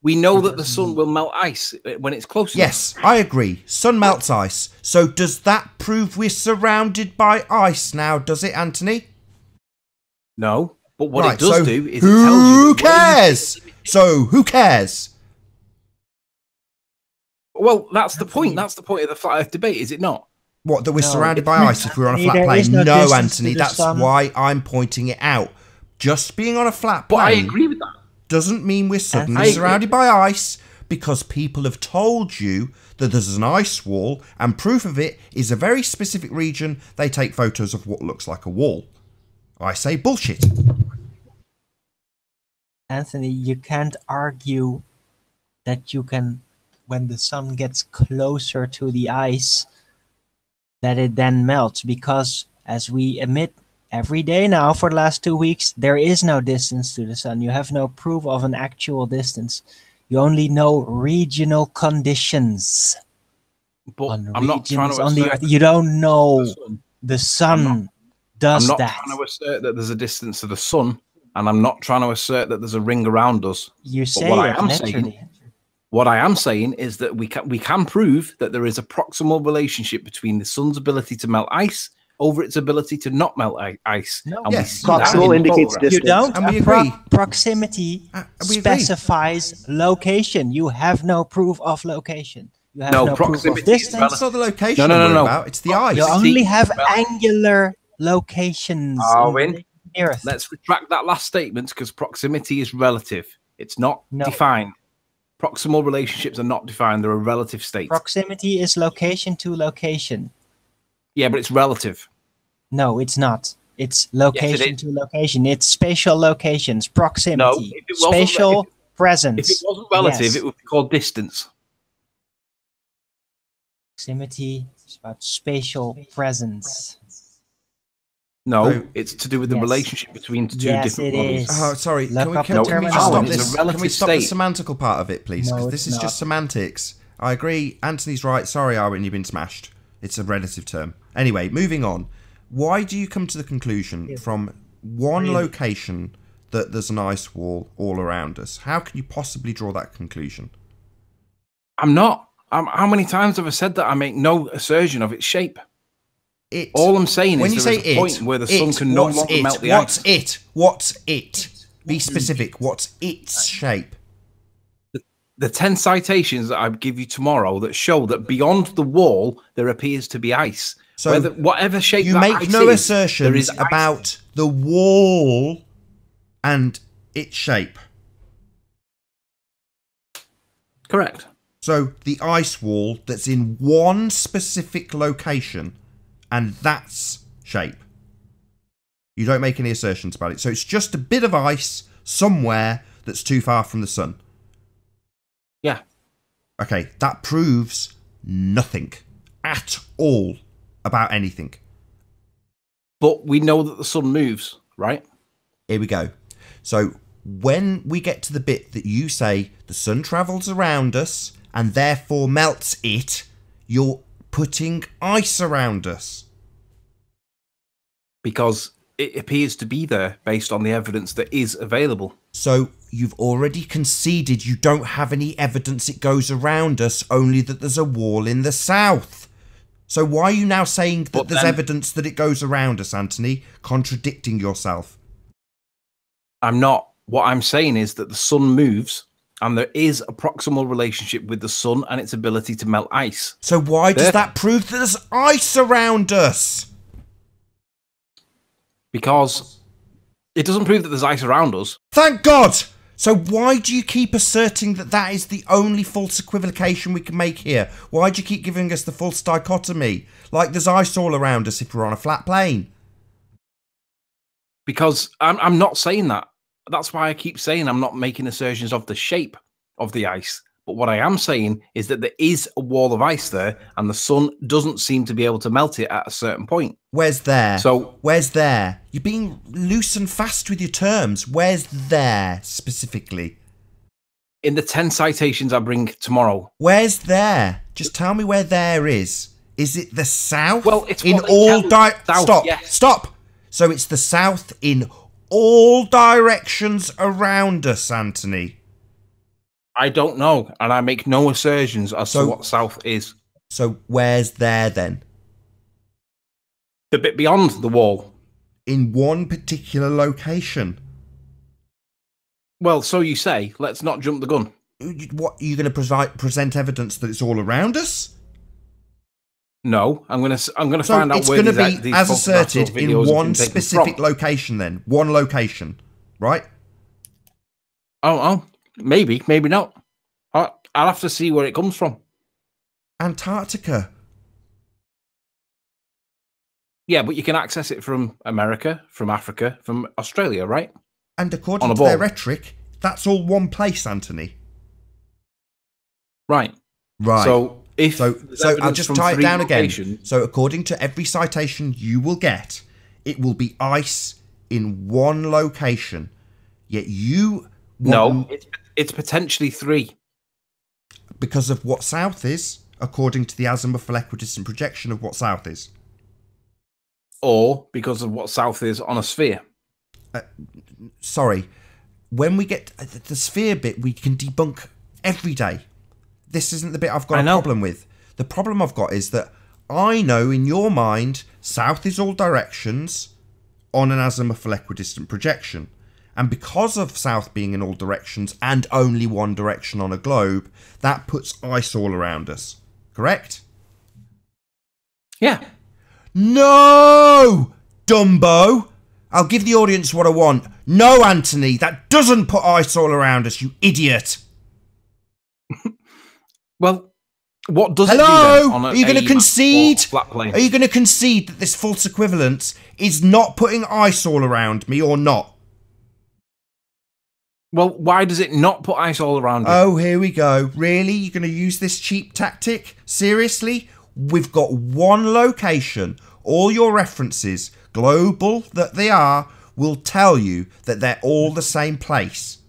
We know that the sun will melt ice when it's close enough. Yes, I agree. Sun melts ice. So does that prove we're surrounded by ice now, does it, Anthony? No. But what it does do is who it tells you... Who cares? So who cares? Well, that's the point. That's the point of the flat Earth debate, is it not? What, that we're surrounded by ice if we're on a flat plane? No, Anthony, that's why I'm pointing it out. Just being on a flat plane... But I agree with that. Doesn't mean we're suddenly surrounded by ice because people have told you that there's an ice wall and proof of it is a very specific region. They take photos of what looks like a wall. I say bullshit. Anthony, you can't argue that you can, when the sun gets closer to the ice, that it then melts because as we emit every day now for the last 2 weeks, there is no distance to the sun. You have no proof of an actual distance. You only know regional conditions. But I'm not trying to on the Earth. You don't know the sun does that. I'm not trying to assert that there's a distance to the sun, and I'm not trying to assert that there's a ring around us. You say it, what I am saying is that we can prove that there is a proximal relationship between the sun's ability to melt ice over its ability to not melt ice. No. And yes, proximal indicates distance. You don't. And we agree. Proximity specifies location. You have no proof of location. You have no proof of distance. It's not the location no. It's the ice. You only have angular locations. Earth. Let's retract that last statement because proximity is relative. It's not defined. Proximal relationships are not defined. They're a relative state. Proximity is location to location. Yeah, but it's relative. No, it's not. It's location to location. It's spatial locations. Proximity. No, if it wasn't, spatial presence. If it wasn't relative, it would be called distance. Proximity is about spatial presence. No, it's to do with the relationship between two different bodies. Oh, sorry. Can we stop this? Can we stop the semantical part of it, please? Because this is just semantics. I agree. Anthony's right. Sorry, Arwen, you've been smashed. It's a relative term. Anyway, moving on. Why do you come to the conclusion from one location that there's an ice wall all around us? How can you possibly draw that conclusion? I'm not. How many times have I said that? I make no assertion of its shape. All I'm saying is there is a point where the sun can no longer melt the ice. What's it? Be specific. What's its shape? The 10 citations that I give you tomorrow that show that beyond the wall there appears to be ice. So whatever shape you make no assertions about the wall and its shape. Correct. So the ice wall that's in one specific location and that's shape. You don't make any assertions about it. So it's just a bit of ice somewhere that's too far from the sun. Yeah. Okay, that proves nothing at all about anything. But we know that the sun moves, right? Here we go. So when we get to the bit that you say the sun travels around us and therefore melts it, you're putting ice around us. Because it appears to be there based on the evidence that is available. So you've already conceded you don't have any evidence it goes around us, only that there's a wall in the south. So why are you now saying that there's evidence that it goes around us, Anthony? Contradicting yourself. I'm not. What I'm saying is that the sun moves and there is a proximal relationship with the sun and its ability to melt ice. So why does that prove that there's ice around us? Because it doesn't prove that there's ice around us. Thank God! So why do you keep asserting that that is the only false equivocation we can make here? Why do you keep giving us the false dichotomy? Like there's ice all around us if we're on a flat plane. Because I'm not saying that. That's why I keep saying I'm not making assertions of the shape of the ice. But what I am saying is that there is a wall of ice there and the sun doesn't seem to be able to melt it at a certain point. Where's there? So where's there? You're being loose and fast with your terms. Where's there specifically? In the 10 citations I bring tomorrow. Where's there? Just tell me where there is. Is it the south? Well, it's in all Stop. Yes. Stop. So it's the south in all directions around us, Anthony. I don't know, and I make no assertions as to what south is. So where's there then? The bit beyond the wall. In one particular location. Well, so you say. Let's not jump the gun. What, are you going to present evidence that it's all around us? No, I'm going to so find out it's where going to be, as asserted, in one specific from. location then. One location, right? Oh, maybe not. I'll have to see where it comes from. Antarctica. Yeah, but you can access it from America, from Africa, from Australia, right? And according to their rhetoric, that's all one place, Anthony. Right. Right. So I'll just tie it down again. So according to every citation you will get, it will be ice in one location. Yet you... No, it's potentially 3. Because of what south is, according to the azimuthal equidistant projection of what south is. Or because of what south is on a sphere. Sorry. When we get the sphere bit, we can debunk every day. This isn't the bit I've got a problem with. The problem I've got is that I know in your mind, south is all directions on an azimuthal equidistant projection. And because of south being in all directions and only one direction on a globe, that puts ice all around us. Correct? Yeah. No! Dumbo! I'll give the audience what I want. No, Anthony, that doesn't put ice all around us, you idiot. Well, what does Hello? it do then on Are you going to concede? Flat plane? Are you going to concede that this false equivalence is not putting ice all around me or not? Well, why does it not put ice all around you? Oh, here we go. Really? You're going to use this cheap tactic? Seriously? We've got one location. All your references, global that they are, will tell you that they're all the same place.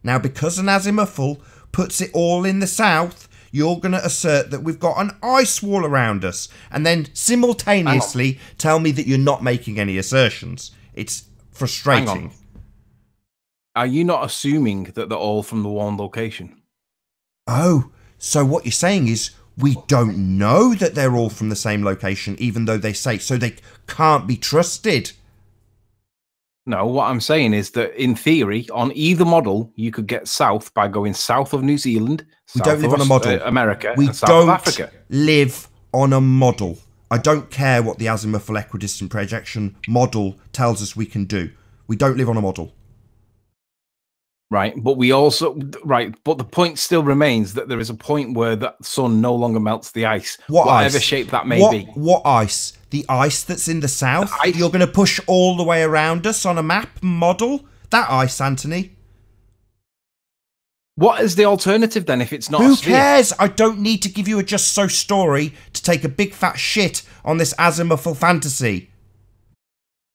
Now, because an azimuthal puts it all in the south, you're going to assert that we've got an ice wall around us and then simultaneously tell me that you're not making any assertions. It's frustrating. Are you not assuming that they're all from the one location? Oh, so what you're saying is we don't know that they're all from the same location, even though they say so. They can't be trusted. No, what I'm saying is that in theory, on either model, you could get south by going south of New Zealand. We don't live on a model. America. We and south don't of Africa. live on a model. I don't care what the azimuthal equidistant projection model tells us we can do. We don't live on a model. Right, but we also but the point still remains that there is a point where the sun no longer melts the ice, whatever ice? shape that may be. What ice? The ice that's in the south? You're going to push all the way around us on a map model? That ice, Anthony. What is the alternative then if it's not Who a sphere? cares? I don't need to give you a just so story to take a big fat shit on this azimuthal fantasy.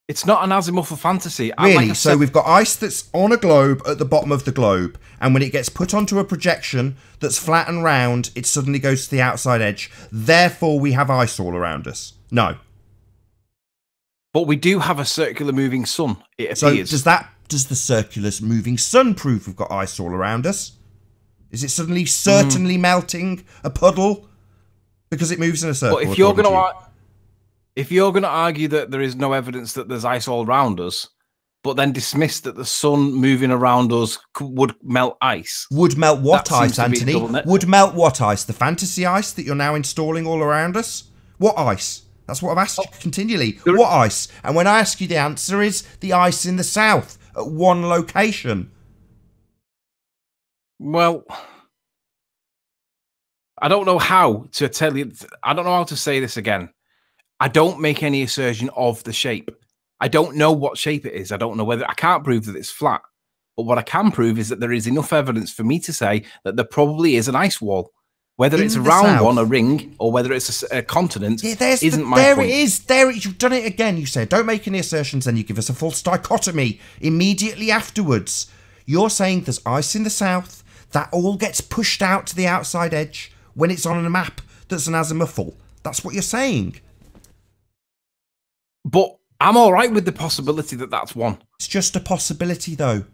It's not an azimuth of fantasy. Really? So we've got ice that's on a globe at the bottom of the globe, and when it gets put onto a projection that's flat and round, it suddenly goes to the outside edge. Therefore, we have ice all around us. No. But we do have a circular moving sun, it appears. So does the circular moving sun prove we've got ice all around us? Is it suddenly certainly melting a puddle because it moves in a circle? But if you're going to argue that there is no evidence that there's ice all around us, but then dismiss that the sun moving around us would melt ice. Would melt what ice, Anthony? Would melt what ice? The fantasy ice that you're now installing all around us? What ice? That's what I've asked you continually. What ice? And when I ask you, the answer is the ice in the south at one location. Well, I don't know how to tell you. I don't know how to say this again. I don't make any assertion of the shape. I don't know what shape it is. I don't know whether I can't prove that it's flat. But what I can prove is that there is enough evidence for me to say that there probably is an ice wall. Whether it's a round one, a ring, or whether it's a continent, isn't my point. There it is. There it is. You've done it again. You said, don't make any assertions, then you give us a false dichotomy immediately afterwards. You're saying there's ice in the south. That all gets pushed out to the outside edge when it's on a map that's an azimuthal. That's what you're saying. But I'm all right with the possibility that that's one. It's just a possibility, though.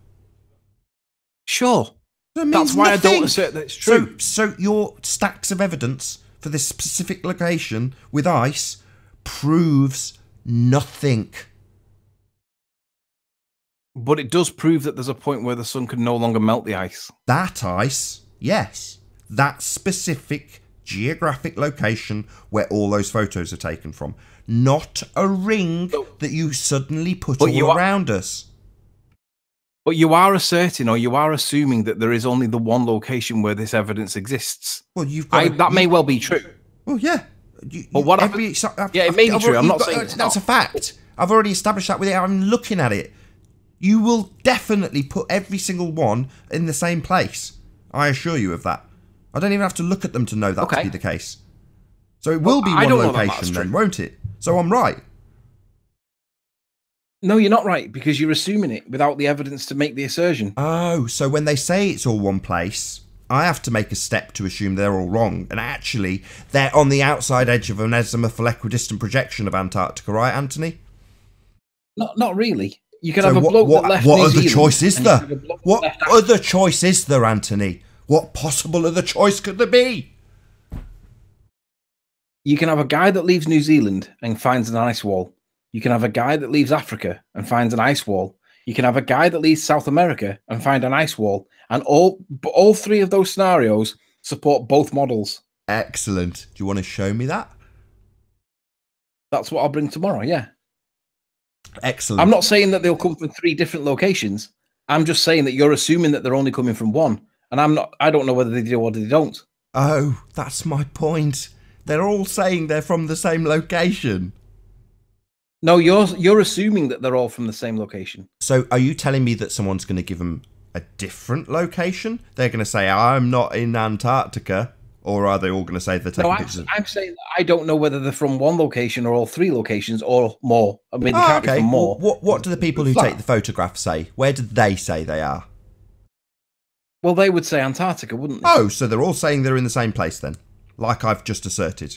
Sure. That's why I don't assert that it's true. So your stacks of evidence for this specific location with ice proves nothing. But it does prove that there's a point where the sun can no longer melt the ice. That ice, yes. That specific geographic location where all those photos are taken from. Not a ring that you suddenly put all around us. But you are asserting, or you are assuming, that there is only the one location where this evidence exists. Well, that may well be true. Well, yeah. But what it may be true. I'm not saying that's a fact. I've already established that with it. I'm looking at it. You will definitely put every single one in the same place. I assure you of that. I don't even have to look at them to know that to be the case. So it will be one location then, won't it? So I'm right. No, you're not right, because you're assuming it without the evidence to make the assertion. Oh, so when they say it's all one place, I have to make a step to assume they're all wrong. And actually, they're on the outside edge of an azimuthal equidistant projection of Antarctica, right, Anthony? Not really. You can have a bloke that left What other choice is there? What other choice is there, Anthony? What possible other choice could there be? You can have a guy that leaves New Zealand and finds an ice wall. You can have a guy that leaves Africa and finds an ice wall. You can have a guy that leaves South America and find an ice wall. And all three of those scenarios support both models. Excellent. Do you want to show me that? That's what I'll bring tomorrow, yeah. Excellent. I'm not saying that they'll come from three different locations. I'm just saying that you're assuming that they're only coming from one. And I don't know whether they do or they don't. Oh, that's my point. They're all saying they're from the same location. No, you're assuming that they're all from the same location. So are you telling me that someone's going to give them a different location? They're going to say, I'm not in Antarctica. Or are they all going to say they're taking pictures? I'm saying that I don't know whether they're from one location or all three locations or more. I mean, they can't be from more. Well, what do the people who take the photographs say? Where do they say they are? Well, they would say Antarctica, wouldn't they? Oh, so they're all saying they're in the same place then, like I've just asserted.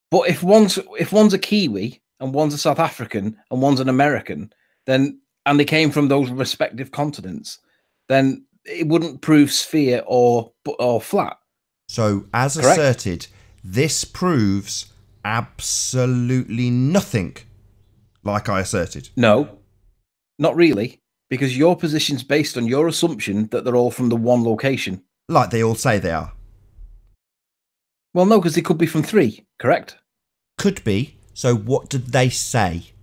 But if one's a Kiwi and one's a South African and one's an American, and they came from those respective continents, then it wouldn't prove sphere or flat. So, as asserted, this proves absolutely nothing, like I asserted. No, not really, because your position's based on your assumption that they're all from the one location. Like they all say they are. Well, no, because they could be from three, correct? Could be. So what did they say?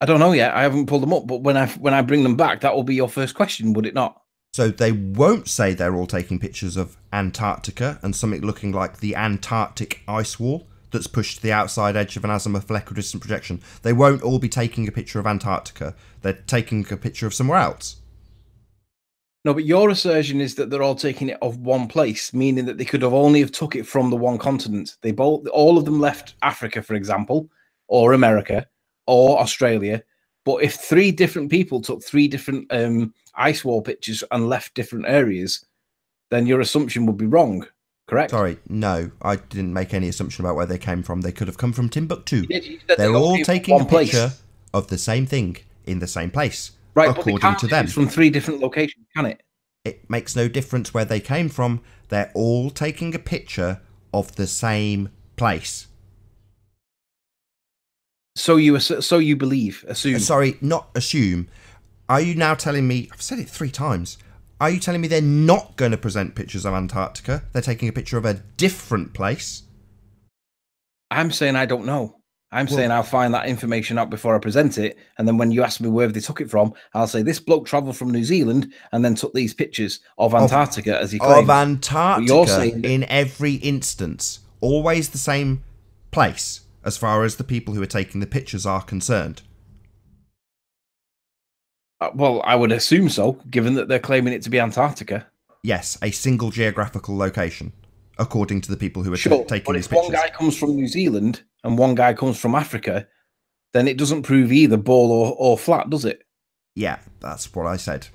I don't know yet. I haven't pulled them up, but when I bring them back, that will be your first question, would it not? So they won't say they're all taking pictures of Antarctica and something looking like the Antarctic ice wall that's pushed to the outside edge of an azimuthal equidistant projection. They won't all be taking a picture of Antarctica. They're taking a picture of somewhere else. No, but your assertion is that they're all taking it of one place, meaning that they could have only have took it from the one continent. All of them left Africa, for example, or America, or Australia. But if 3 different people took 3 different ice wall pictures and left different areas, then your assumption would be wrong, correct? Sorry, no, I didn't make any assumption about where they came from. They could have come from Timbuktu. You said They're all taking a place. picture of the same thing in the same place, right? According but to them, it's from 3 different locations, can it? It makes no difference where they came from. They're all taking a picture of the same place. So you believe, assume. Sorry, not assume. Are you now telling me? I've said it 3 times. Are you telling me they're not going to present pictures of Antarctica? They're taking a picture of a different place? I'm saying I don't know. I'm saying I'll find that information out before I present it, and then when you ask me where they took it from, I'll say this bloke travelled from New Zealand and then took these pictures of Antarctica, as he claims. Of Antarctica, you're saying in every instance. Always the same place, as far as the people who are taking the pictures are concerned. Well, I would assume so, given that they're claiming it to be Antarctica. Yes, a single geographical location, according to the people who are taking these pictures. If one guy comes from New Zealand and one guy comes from Africa, then it doesn't prove either ball or flat, does it? Yeah, that's what I said.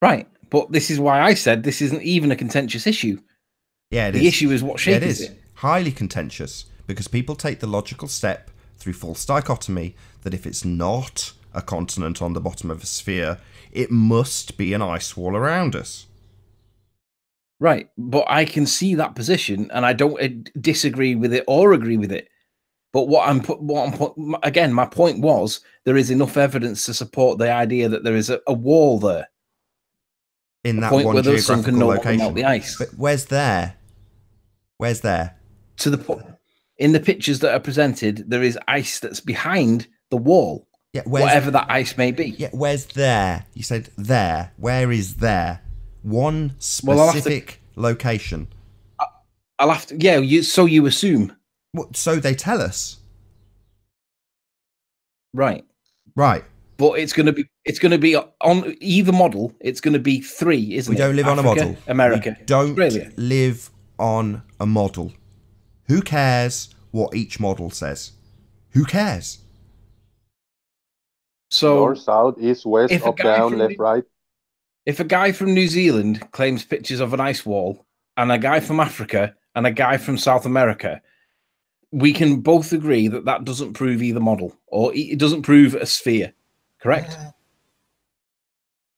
Right, but this is why I said this isn't even a contentious issue. Yeah, the issue is what shape is it? Highly contentious, because people take the logical step through false dichotomy that if it's not a continent on the bottom of a sphere, it must be an ice wall around us. Right, but I can see that position, and I don't disagree with it or agree with it. But again, my point was there is enough evidence to support the idea that there is a wall there. In that one geographical location. Melt the ice. But where's there? Where's there? To the point. In the pictures that are presented, there is ice that's behind the wall. Yeah, whatever that ice may be. Yeah, where's there? You said there. Where is there? One specific location. I'll have to. Yeah, so you assume. So they tell us. Right. Right. But it's going to be on either model. It's going to be 3, isn't it? We don't live on a model. America. We don't Australia. live on a model. Who cares what each model says? Who cares? So north, south, east, west, up, down, left, right. If a guy from New Zealand claims pictures of an ice wall, and a guy from Africa, and a guy from South America, we can both agree that that doesn't prove either model, or it doesn't prove a sphere, correct?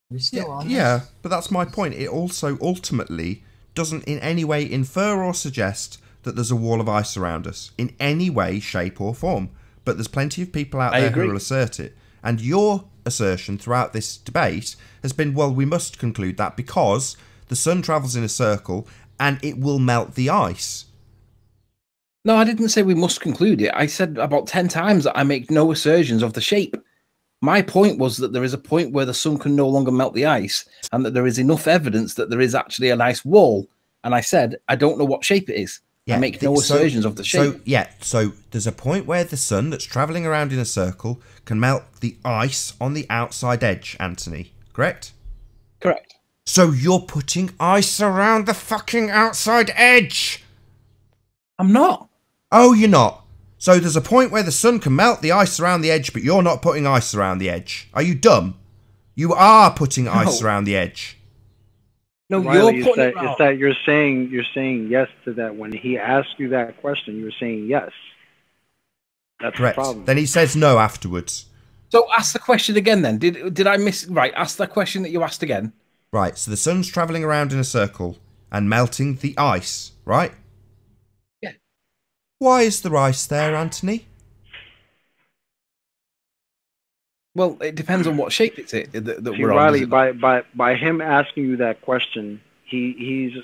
Yeah, but that's my point. It also ultimately doesn't in any way infer or suggest that there's a wall of ice around us, in any way, shape or form. But there's plenty of people out there who will assert it. And your assertion throughout this debate has been, well, we must conclude that because the sun travels in a circle and it will melt the ice. No, I didn't say we must conclude it. I said about 10 times that I make no assertions of the shape. My point was that there is a point where the sun can no longer melt the ice and that there is enough evidence that there is actually an ice wall. And I said, I don't know what shape it is. Yeah, I make no assertions of the shape. So there's a point where the sun that's travelling around in a circle can melt the ice on the outside edge, Anthony. Correct? Correct. So you're putting ice around the fucking outside edge. I'm not. Oh, you're not. So there's a point where the sun can melt the ice around the edge, but you're not putting ice around the edge. Are you dumb? You are putting ice around the edge. No, Riley, is that you're saying yes to that when he asked you that question, you're saying yes. That's correct. The problem. Then he says no afterwards. So ask the question again then. Did I miss right? Ask the question that you asked again. Right, so the sun's travelling around in a circle and melting the ice, right? Yeah. Why is there ice there, Anthony? Well, it depends on what shape it's that See, we're Riley, on. by him asking you that question, it's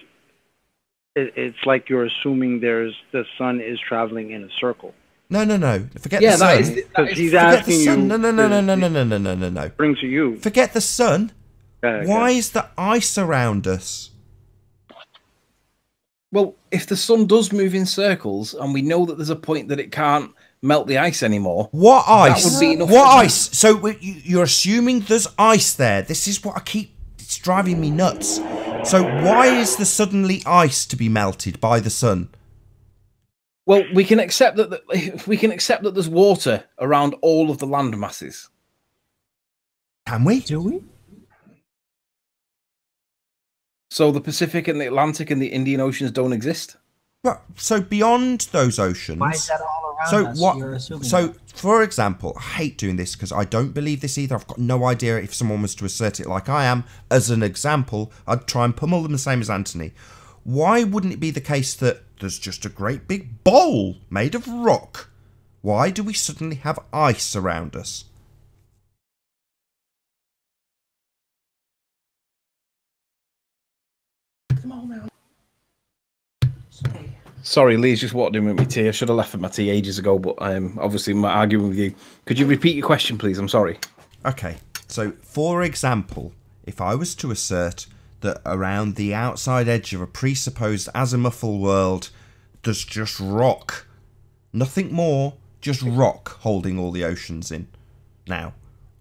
like you're assuming the sun is traveling in a circle. No. Forget the sun. Because he's asking you. No. Bring to you. Forget the sun. Okay. Why is there ice around us? Well, if the sun does move in circles, and we know that there's a point that it can't melt the ice anymore. What ice? That would be enough. What ice? So you're assuming there's ice there. This is what it's driving me nuts. So why is there suddenly ice to be melted by the sun? Well, we can accept that. We can accept that there's water around all of the land masses. Can we? Do we? So the Pacific and the Atlantic and the Indian Oceans don't exist? But so beyond those oceans, Why is that all around so us? what? You're assuming So, that. for example, I hate doing this because I don't believe this either. I've got no idea if someone was to assert it like I am. As an example, I'd try and pummel them the same as Anthony. Why wouldn't it be the case that there's just a great big bowl made of rock? Why do we suddenly have ice around us? Sorry, Lee's just walked in with my tea. I should have left with my tea ages ago, but obviously I'm arguing with you. Could you repeat your question, please? I'm sorry. Okay, so for example, if I was to assert that around the outside edge of a presupposed azimuthal world, there's just rock. Nothing more, just rock holding all the oceans in. Now,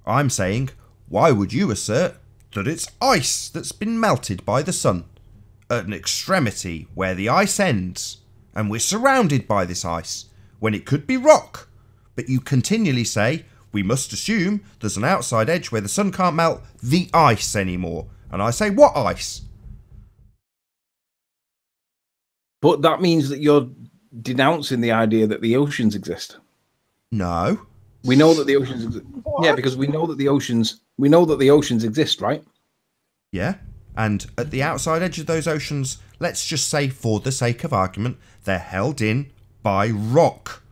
I'm saying, why would you assert that it's ice that's been melted by the sun? At an extremity where the ice ends, and we're surrounded by this ice, when it could be rock. But you continually say, we must assume there's an outside edge where the sun can't melt the ice anymore. And I say, what ice? But that means that you're denouncing the idea that the oceans exist. No. We know that the oceans exist. Yeah, because we know that the oceans exist, right? Yeah. And at the outside edge of those oceans, let's just say for the sake of argument, they're held in by rock.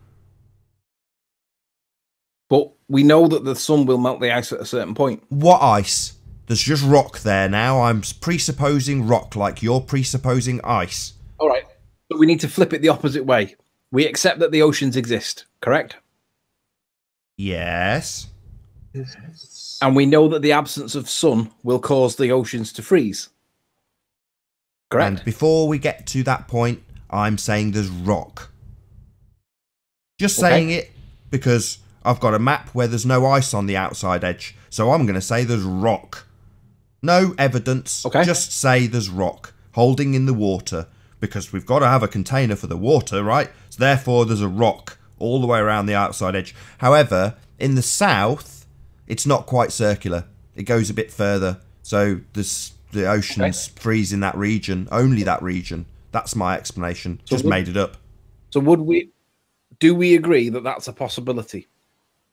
But we know that the sun will melt the ice at a certain point. What ice? There's just rock there now. I'm presupposing rock like you're presupposing ice. All right. But we need to flip it the opposite way. We accept that the oceans exist, correct? Yes. And we know that the absence of sun will cause the oceans to freeze. Correct? And before we get to that point, I'm saying there's rock. Just saying it because I've got a map where there's no ice on the outside edge. So I'm going to say there's rock. No evidence. Just say there's rock holding in the water because we've got to have a container for the water, right? So therefore there's a rock all the way around the outside edge. However, in the south, it's not quite circular. It goes a bit further. So the oceans freeze in that region, only that region. That's my explanation. So just made it up. So do we agree that that's a possibility?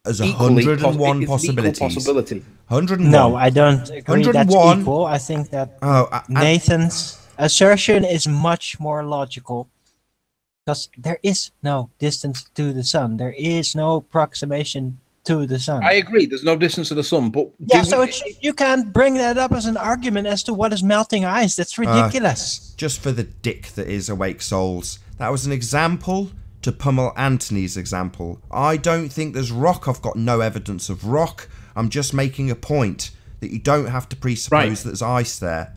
As 101 possibilities. 101. No, I don't agree 101. That's equal. I think that Nathan's assertion is much more logical because there is no distance to the sun. There is no approximation to the sun. I agree. There's no distance to the sun, but yeah, so you can't bring that up as an argument as to what is melting ice. That's ridiculous. Just for the dick that is Awake Souls. That was an example to pummel Anthony's example. I don't think there's rock. I've got no evidence of rock. I'm just making a point that you don't have to presuppose that there's ice there.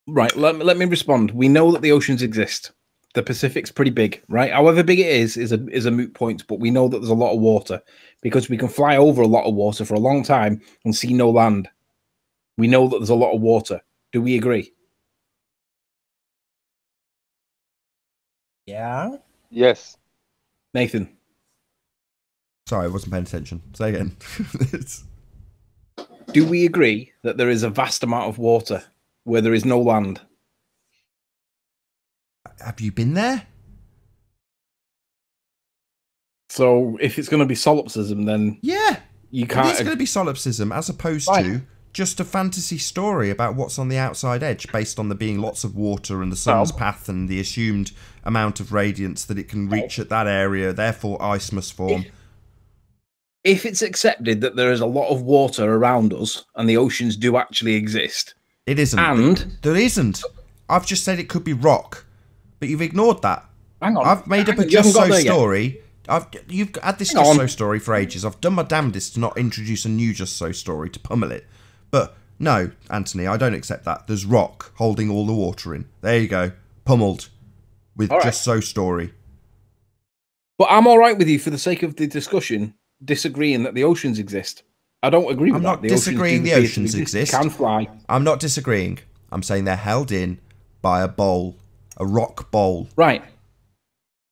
Right, let me respond. We know that the oceans exist. The Pacific's pretty big, right? However big it is a moot point, but we know that there's a lot of water because we can fly over a lot of water for a long time and see no land. We know that there's a lot of water. Do we agree? Yeah. Yes. Nathan. Sorry, I wasn't paying attention. Say again. Do we agree that there is a vast amount of water where there is no land? Have you been there? So if it's going to be solipsism, then yeah, you can't. It's going to be solipsism as opposed to just a fantasy story about what's on the outside edge, based on there being lots of water and the sun's path and the assumed amount of radiance that it can reach at that area. Therefore, ice must form. If it's accepted that there is a lot of water around us and the oceans do actually exist, it isn't. And there isn't. I've just said it could be rock, but you've ignored that. Hang on. I've made up a just so story. You've had this just so story for ages. I've done my damnedest to not introduce a new just so story to pummel it. But no, Anthony, I don't accept that. There's rock holding all the water in. There you go. Pummeled with just so story. But I'm all right with you for the sake of the discussion disagreeing that the oceans exist. I don't agree with that. I'm not disagreeing the oceans exist. Can fly. I'm not disagreeing. I'm saying they're held in by a bowl. a rock bowl. Right.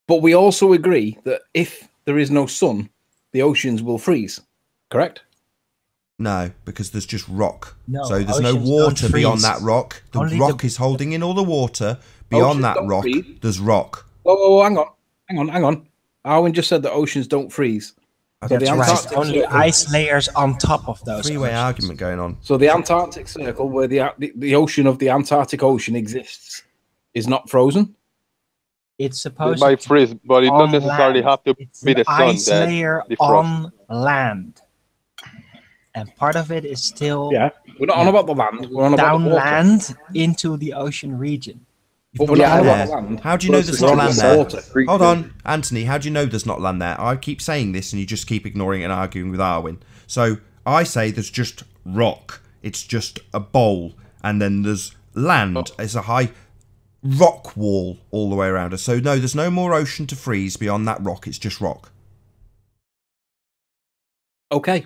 But we also agree that if there is no sun, the oceans will freeze. Correct? No, because there's just rock. No, so there's no oceans water don't beyond freeze. that rock. The Only rock the- is holding in all the water. Beyond Oceans that don't rock, freeze. there's rock. Oh, hang on. Arwen just said that oceans don't freeze. So That's the right. Antarctic Only Circle- ice layers on top of those. Three-way oceans. argument going on. So the Antarctic Circle, where the ocean of the Antarctic Ocean exists, is not frozen? It's It supposed might to freeze, but it on not necessarily land. have to It's be an the sun ice that layer defrosts. on land, and part of it is still Yeah. We're not on about the land. We're on about down the water. land into the ocean region. But we're Not not on land about the there. land. How do you know But there's it's not not land the there? water. Hold on, Anthony. How do you know there's not land there? I keep saying this, and you just keep ignoring and arguing with Arwen. So I say there's just rock. It's just a bowl, and then there's land. It's a high rock wall all the way around us. So no, there's no more ocean to freeze beyond that rock. It's just rock. Okay.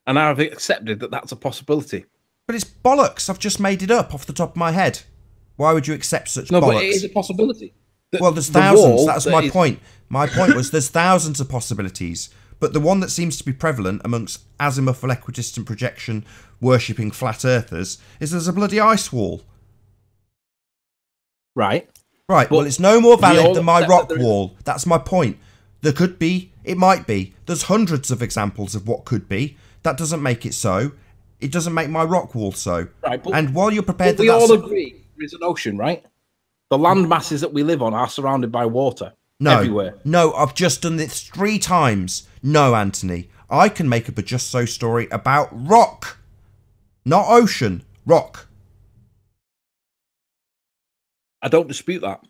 And I've accepted that that's a possibility. But it's bollocks. I've just made it up off the top of my head. Why would you accept such No, bollocks? but it is a possibility. Well, there's the thousands. wall That's that my is- point. My point was there's thousands of possibilities. But the one that seems to be prevalent amongst azimuthal equidistant projection worshipping flat earthers is there's a bloody ice wall. Right. Right, But well, it's no more we valid all than my accept rock that there is- wall. That's my point. There could be, it might be. There's hundreds of examples of what could be. That doesn't make it so. It doesn't make my rock wall so. Right, but- And while you're prepared But we that that's... all agree there is an ocean, right? The land masses that we live on are surrounded by water. No, Everywhere. no, I've just done this 3 times. No, Anthony. I can make up a Just So story about rock. Not ocean, rock. I don't dispute that.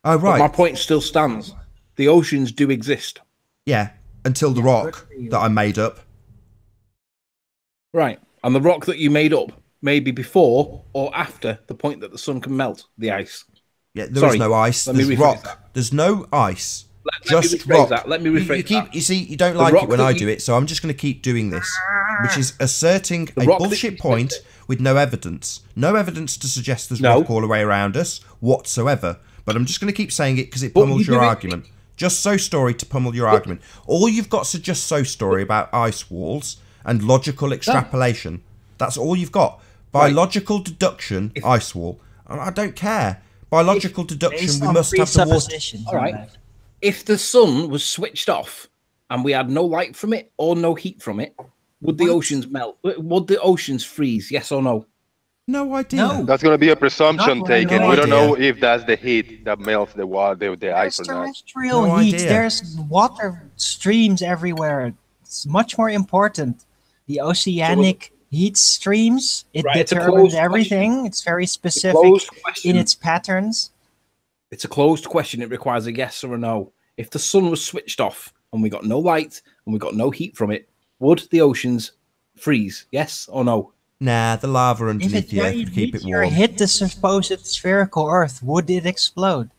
Oh, But right. my point still stands. The oceans do exist. Yeah, until the rock that I made up. Right. And the rock that you made up may be before or after the point that the sun can melt the ice. Yeah, there is Sorry, no ice. let me There's rephrase rock. that. There's no ice. Let me just rephrase rock. that. Let me You rephrase keep, that. you see, you don't The like rock it when that I you- do it, so I'm just going to keep doing this, which is asserting a rock that bullshit you- point with no evidence. No evidence to suggest there's No. rock all the way around us whatsoever. But I'm just going to keep saying it because it But pummels you your do it- argument. Just so story to pummel your argument. All you've got is a just so story about ice walls and logical extrapolation. That's all you've got. By Right. logical deduction, ice wall. I don't care. By logical deduction, Based we on must have the water. presuppositions. All right. If the sun was switched off and we had no light from it or no heat from it, would the oceans melt? Would the oceans freeze? Yes or no? No idea. No. That's going to be a presumption Not taken. no We don't know idea. if that's the heat that melts the water, the ice There's or not. terrestrial No heat. idea. There's water streams everywhere. It's much more important. The oceanic heat streams, it Right, it's a determines closed everything. It's very specific closed question. in its patterns. It's a closed question. It requires a yes or a no. If the sun was switched off and we got no light and we got no heat from it, would the oceans freeze? Yes or no? Nah, the lava If underneath it the earth would keep it meteor warm. hit the supposed spherical Earth, would it explode?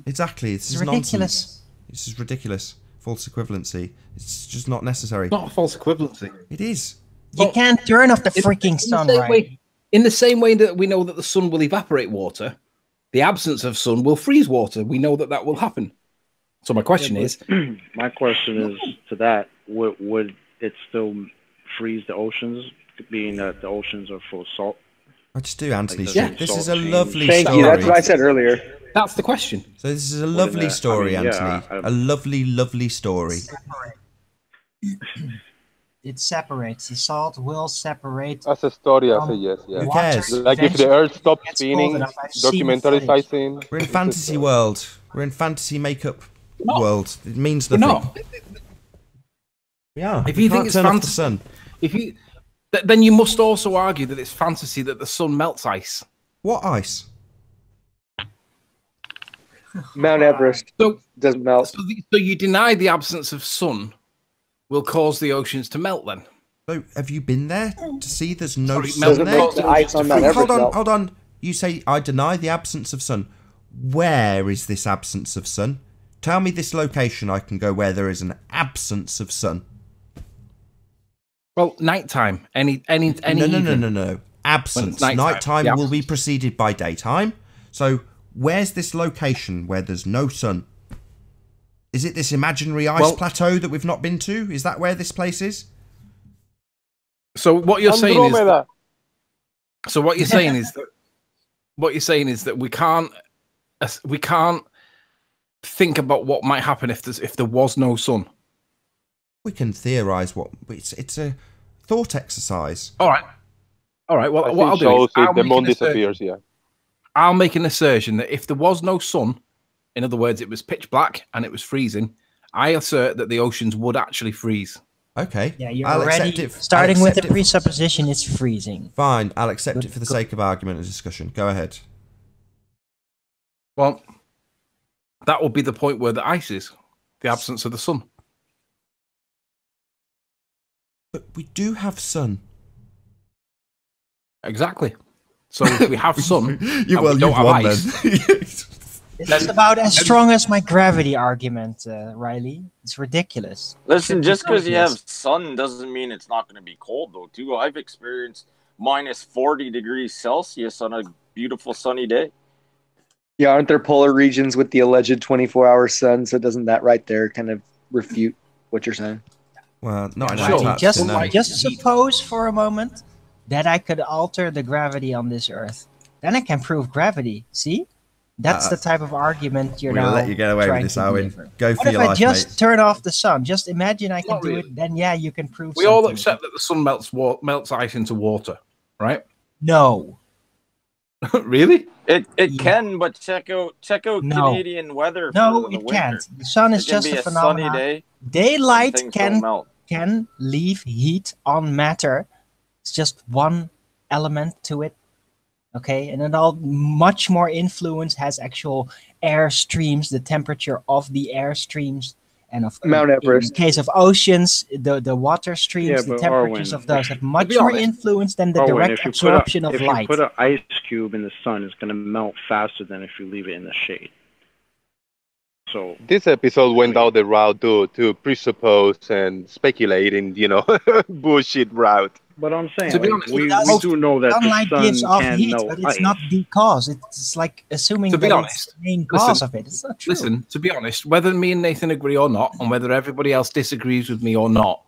Exactly. This It's is ridiculous. nonsense. This is ridiculous. False equivalency. It's just not necessary. It's not a false equivalency. It is. You can't turn off the In- freaking in the sun, same right? way- in the same way that we know that the sun will evaporate water, the absence of sun will freeze water. We know that that will happen. So my question is, My question is to that: would it still freeze the oceans, being that the oceans are full of salt? I just do, Anthony. Yeah. This is a Salt change. lovely Thank story. you. That's what I said earlier. that's the question. So this is a Wouldn't lovely that- story, I mean, yeah, Anthony. A lovely, lovely story. It separates. The salt will separate. As a story, I say yes, yes. Who cares? Like if the Earth stopped Gets spinning, cold enough. I've seen documentaries I've footage. seen. We're in it's fantasy just- world. We're in fantasy makeup not. world. It means We're nothing. not. We are. If We you think can't it's turn off the fantasy- sun. If you, then you must also argue that it's fantasy that the sun melts ice. What ice? Mount Everest So, doesn't melt. so you deny the absence of sun will cause the oceans to melt. Then So have you been there to see there's no Sorry, sun melting Doesn't there? make the ice on Mount Everest Hold on, melt. hold on. You say I deny the absence of sun. Where is this absence of sun? Tell me this location I can go where there is an absence of sun. well, nighttime. Any No. evening. Absence. nighttime, Nighttime the will be absence. preceded by daytime. So where's this location where there's no sun? Is it this imaginary ice plateau that we've not been to? Is that where this place is? So what you're saying is Andromeda. so what you're saying is that we can't think about what might happen if there was no sun. We can theorize what it's a thought exercise. All right. Well, what I'll do so is the moon disappears. Yeah. I'll make an assertion that if there was no sun, in other words, it was pitch black and it was freezing, I assert that the oceans would actually freeze. Okay. Yeah, you're already starting with the presupposition it's freezing. Fine, I'll accept it for the sake of argument and discussion. Go ahead. Well, that would be the point where the ice is, the absence of the sun. But we do have sun. Exactly. So if we have sun, we don't have won ice. It's about as strong as my gravity argument, Riley. It's ridiculous. Listen, just because you have sun doesn't mean it's not going to be cold, though, too. I've experienced minus 40 degrees Celsius on a beautiful sunny day. Yeah, aren't there polar regions with the alleged 24-hour sun? So doesn't that right there kind of refute what you're saying? Well, not Riley, just suppose for a moment that I could alter the gravity on this Earth. Then I can prove gravity. See? That's the type of argument you're now let you get away with this, Owen. Go for your life, What if I just mate. turn off the sun? Just imagine I can do it. Then yeah, you can prove. We all accept that the sun melts ice into water, right? No. Really? It can, but check out Canadian weather. No, for the it winter. can't. The sun is It can just be a a phenomenon. sunny day, Daylight and things don't melt. can leave heat on matter. It's just one element to it. Okay, and then much more influence has actual air streams, the temperature of the air streams, and of Mount Everest. In case of oceans, the water streams, Yeah, the but temperatures Arwen, of those have much be more honest, influence than the Arwen, direct absorption of if light. you put an ice cube in the sun, it's going to melt faster than if you leave it in the shade. So This episode went down the route to presuppose and speculate in, bullshit route. But I'm saying, To be like, honest, we do know that sunlight the gives sun off can heat, melt but it's ice. not the cause. It's like assuming To be that honest, it's the main cause of it. It's not true. Listen, to be honest, whether me and Nathan agree or not, and whether everybody else disagrees with me or not,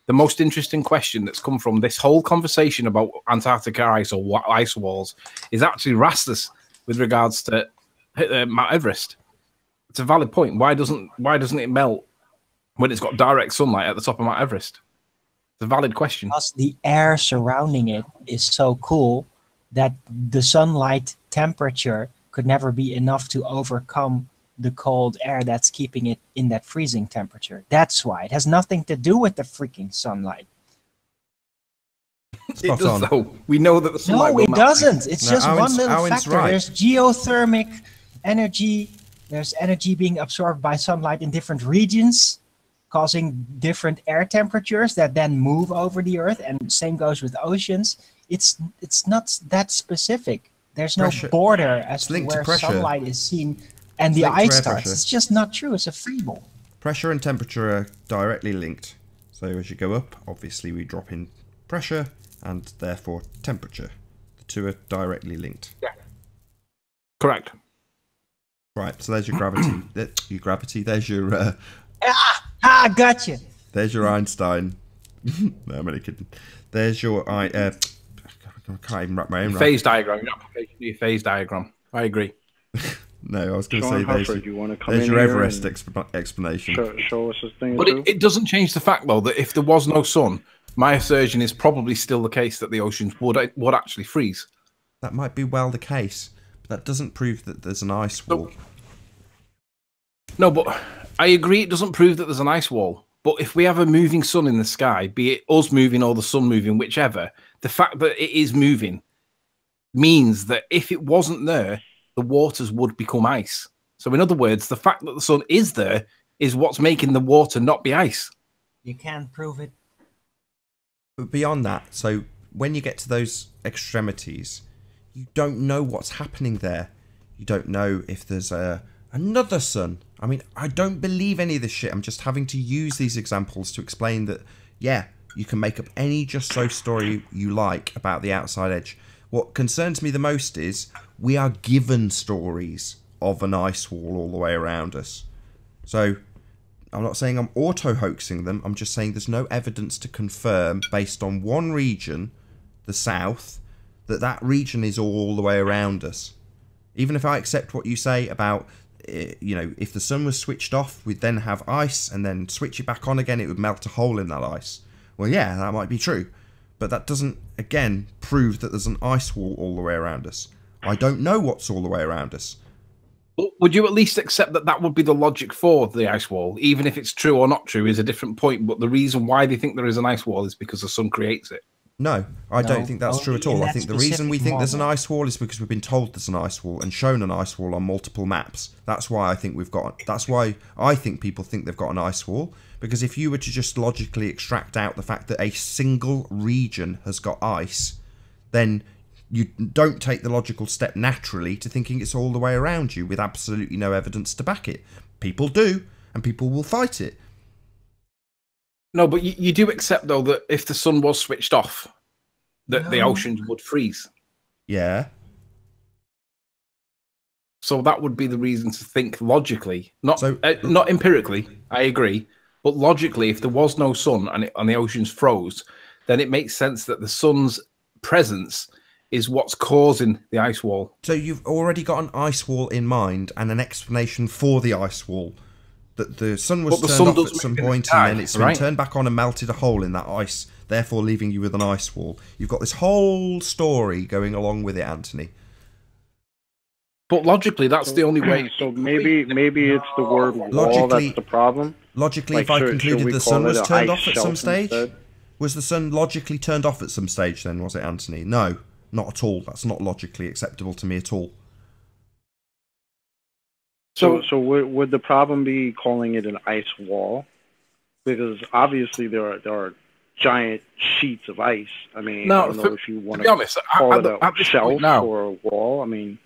the most interesting question that's come from this whole conversation about Antarctica ice or ice walls is actually Rastus with regards to Mount Everest. It's a valid point. Why doesn't it melt when it's got direct sunlight at the top of Mount Everest? It's a valid question. Because the air surrounding it is so cool that the sunlight temperature could never be enough to overcome the cold air that's keeping it in that freezing temperature. That's why. It has nothing to do with the freaking sunlight. It does, though. We know that the sunlight No, will it melt doesn't. ice. It's just one little factor. right. There's geothermic energy. There's energy being absorbed by sunlight in different regions, causing different air temperatures that then move over the Earth. And same goes with oceans. It's not that specific. There's no Pressure. border as It's to linked to where pressure. sunlight is seen and It's the linked to ice air starts. pressure. It's just not true. It's a fable. Pressure and temperature are directly linked. So as you go up, obviously we drop in pressure and therefore temperature. The two are directly linked. Yeah. Correct. Right, so there's your gravity. There's your Gotcha. there's your Einstein. No, I'm only kidding. There's your I can't even wrap my own Phase diagram. Your application of your phase diagram. I agree. No, I was going to Sean say there's, Harford, you wanna come there's in your here Everest and explanation. Show us this thing. But it doesn't change the fact, though, that if there was no sun, my assertion is probably still the case that the oceans would actually freeze. That might be well the case, but that doesn't prove that there's an ice wall. No, but I agree it doesn't prove that there's an ice wall. But if we have a moving sun in the sky, be it us moving or the sun moving, whichever, the fact that it is moving means that if it wasn't there, the waters would become ice. So in other words, the fact that the sun is there is what's making the water not be ice. You can't prove it. But beyond that, so when you get to those extremities, you don't know what's happening there. You don't know if there's another sun. I mean, I don't believe any of this shit. I'm just having to use these examples to explain that, yeah, you can make up any just so story you like about the outside edge. What concerns me the most is we are given stories of an ice wall all the way around us. So I'm not saying I'm auto-hoaxing them. I'm just saying there's no evidence to confirm, based on one region, the south, that region is all the way around us. Even if I accept what you say about, you know, if the sun was switched off, we'd then have ice, and then switch it back on again, it would melt a hole in that ice. Well, yeah, that might be true. But that doesn't, again, prove that there's an ice wall all the way around us. I don't know what's all the way around us. Would you at least accept that that would be the logic for the ice wall? Even if it's true or not true is a different point, but the reason why they think there is an ice wall is because the sun creates it. No, I don't think that's true at all. I think the reason we think there's an ice wall is because we've been told there's an ice wall and shown an ice wall on multiple maps. That's why I think that's why I think people think they've got an ice wall. Because if you were to just logically extract out the fact that a single region has got ice, then you don't take the logical step naturally to thinking it's all the way around you with absolutely no evidence to back it. People do, and people will fight it. No, but you do accept, though, that if the sun was switched off, that the oceans would freeze. Yeah. So that would be the reason to think logically, not empirically, I agree, but logically, if there was no sun and the oceans froze, then it makes sense that the sun's presence is what's causing the ice wall. So you've already got an ice wall in mind and an explanation for the ice wall. That the sun was turned off at some point and then it's been turned back on and melted a hole in that ice, therefore leaving you with an ice wall. You've got this whole story going along with it, Anthony. But logically, that's the only way. So maybe it's the word wall that's the problem. Logically, like, if I concluded the sun was turned off at some stage, was the sun logically turned off at some stage then, was it, Anthony? No, not at all. That's not logically acceptable to me at all. So would the problem be calling it an ice wall? Because obviously there are giant sheets of ice. I mean, I don't know if you want to call it a shelf or a wall. I mean,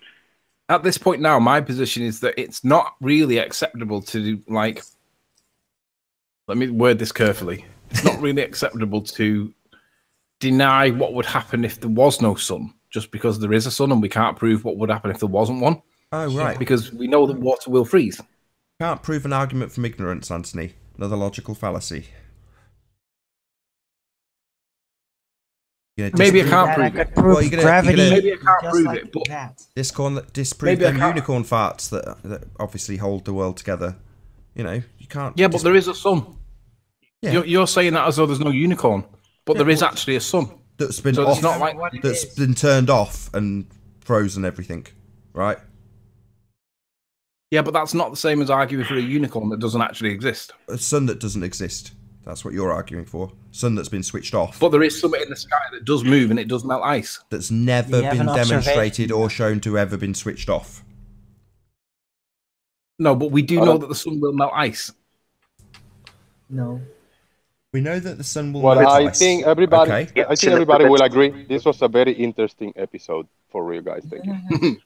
at this point now, my position is that it's not really acceptable to, like, let me word this carefully. It's not really acceptable to deny what would happen if there was no sun, just because there is a sun and we can't prove what would happen if there wasn't one. Oh, right. Because we know that water will freeze. Can't prove an argument from ignorance, Anthony. Another logical fallacy. Maybe I can't prove it. Well, maybe I can't prove it, but disprove them unicorn farts that obviously hold the world together. You know, you can't. Yeah, but there is a sun. Yeah. You're saying that as though there's no unicorn, but there is actually a sun that's been so off, it's not like that's been turned off and frozen everything, right? Yeah, but that's not the same as arguing for a unicorn that doesn't actually exist. A sun that doesn't exist. That's what you're arguing for. Sun that's been switched off. But there is something in the sky that does move and it does melt ice. That's never been demonstrated or shown to ever been switched off. No, but we do know that the sun will melt ice. No. We know that the sun will melt ice. I think everybody will agree. This was a very interesting episode for real, guys. Thank you.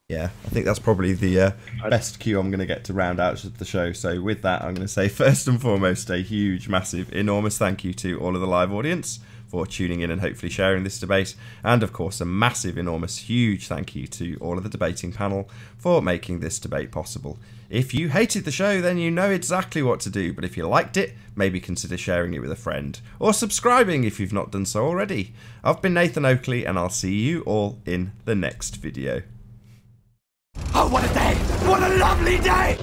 Yeah, I think that's probably the best cue I'm going to get to round out the show. So with that, I'm going to say first and foremost a huge, massive, enormous thank you to all of the live audience for tuning in and hopefully sharing this debate. And of course, a massive, enormous, huge thank you to all of the debating panel for making this debate possible. If you hated the show, then you know exactly what to do. But if you liked it, maybe consider sharing it with a friend. Or subscribing if you've not done so already. I've been Nathan Oakley, and I'll see you all in the next video. Oh, what a day! What a lovely day!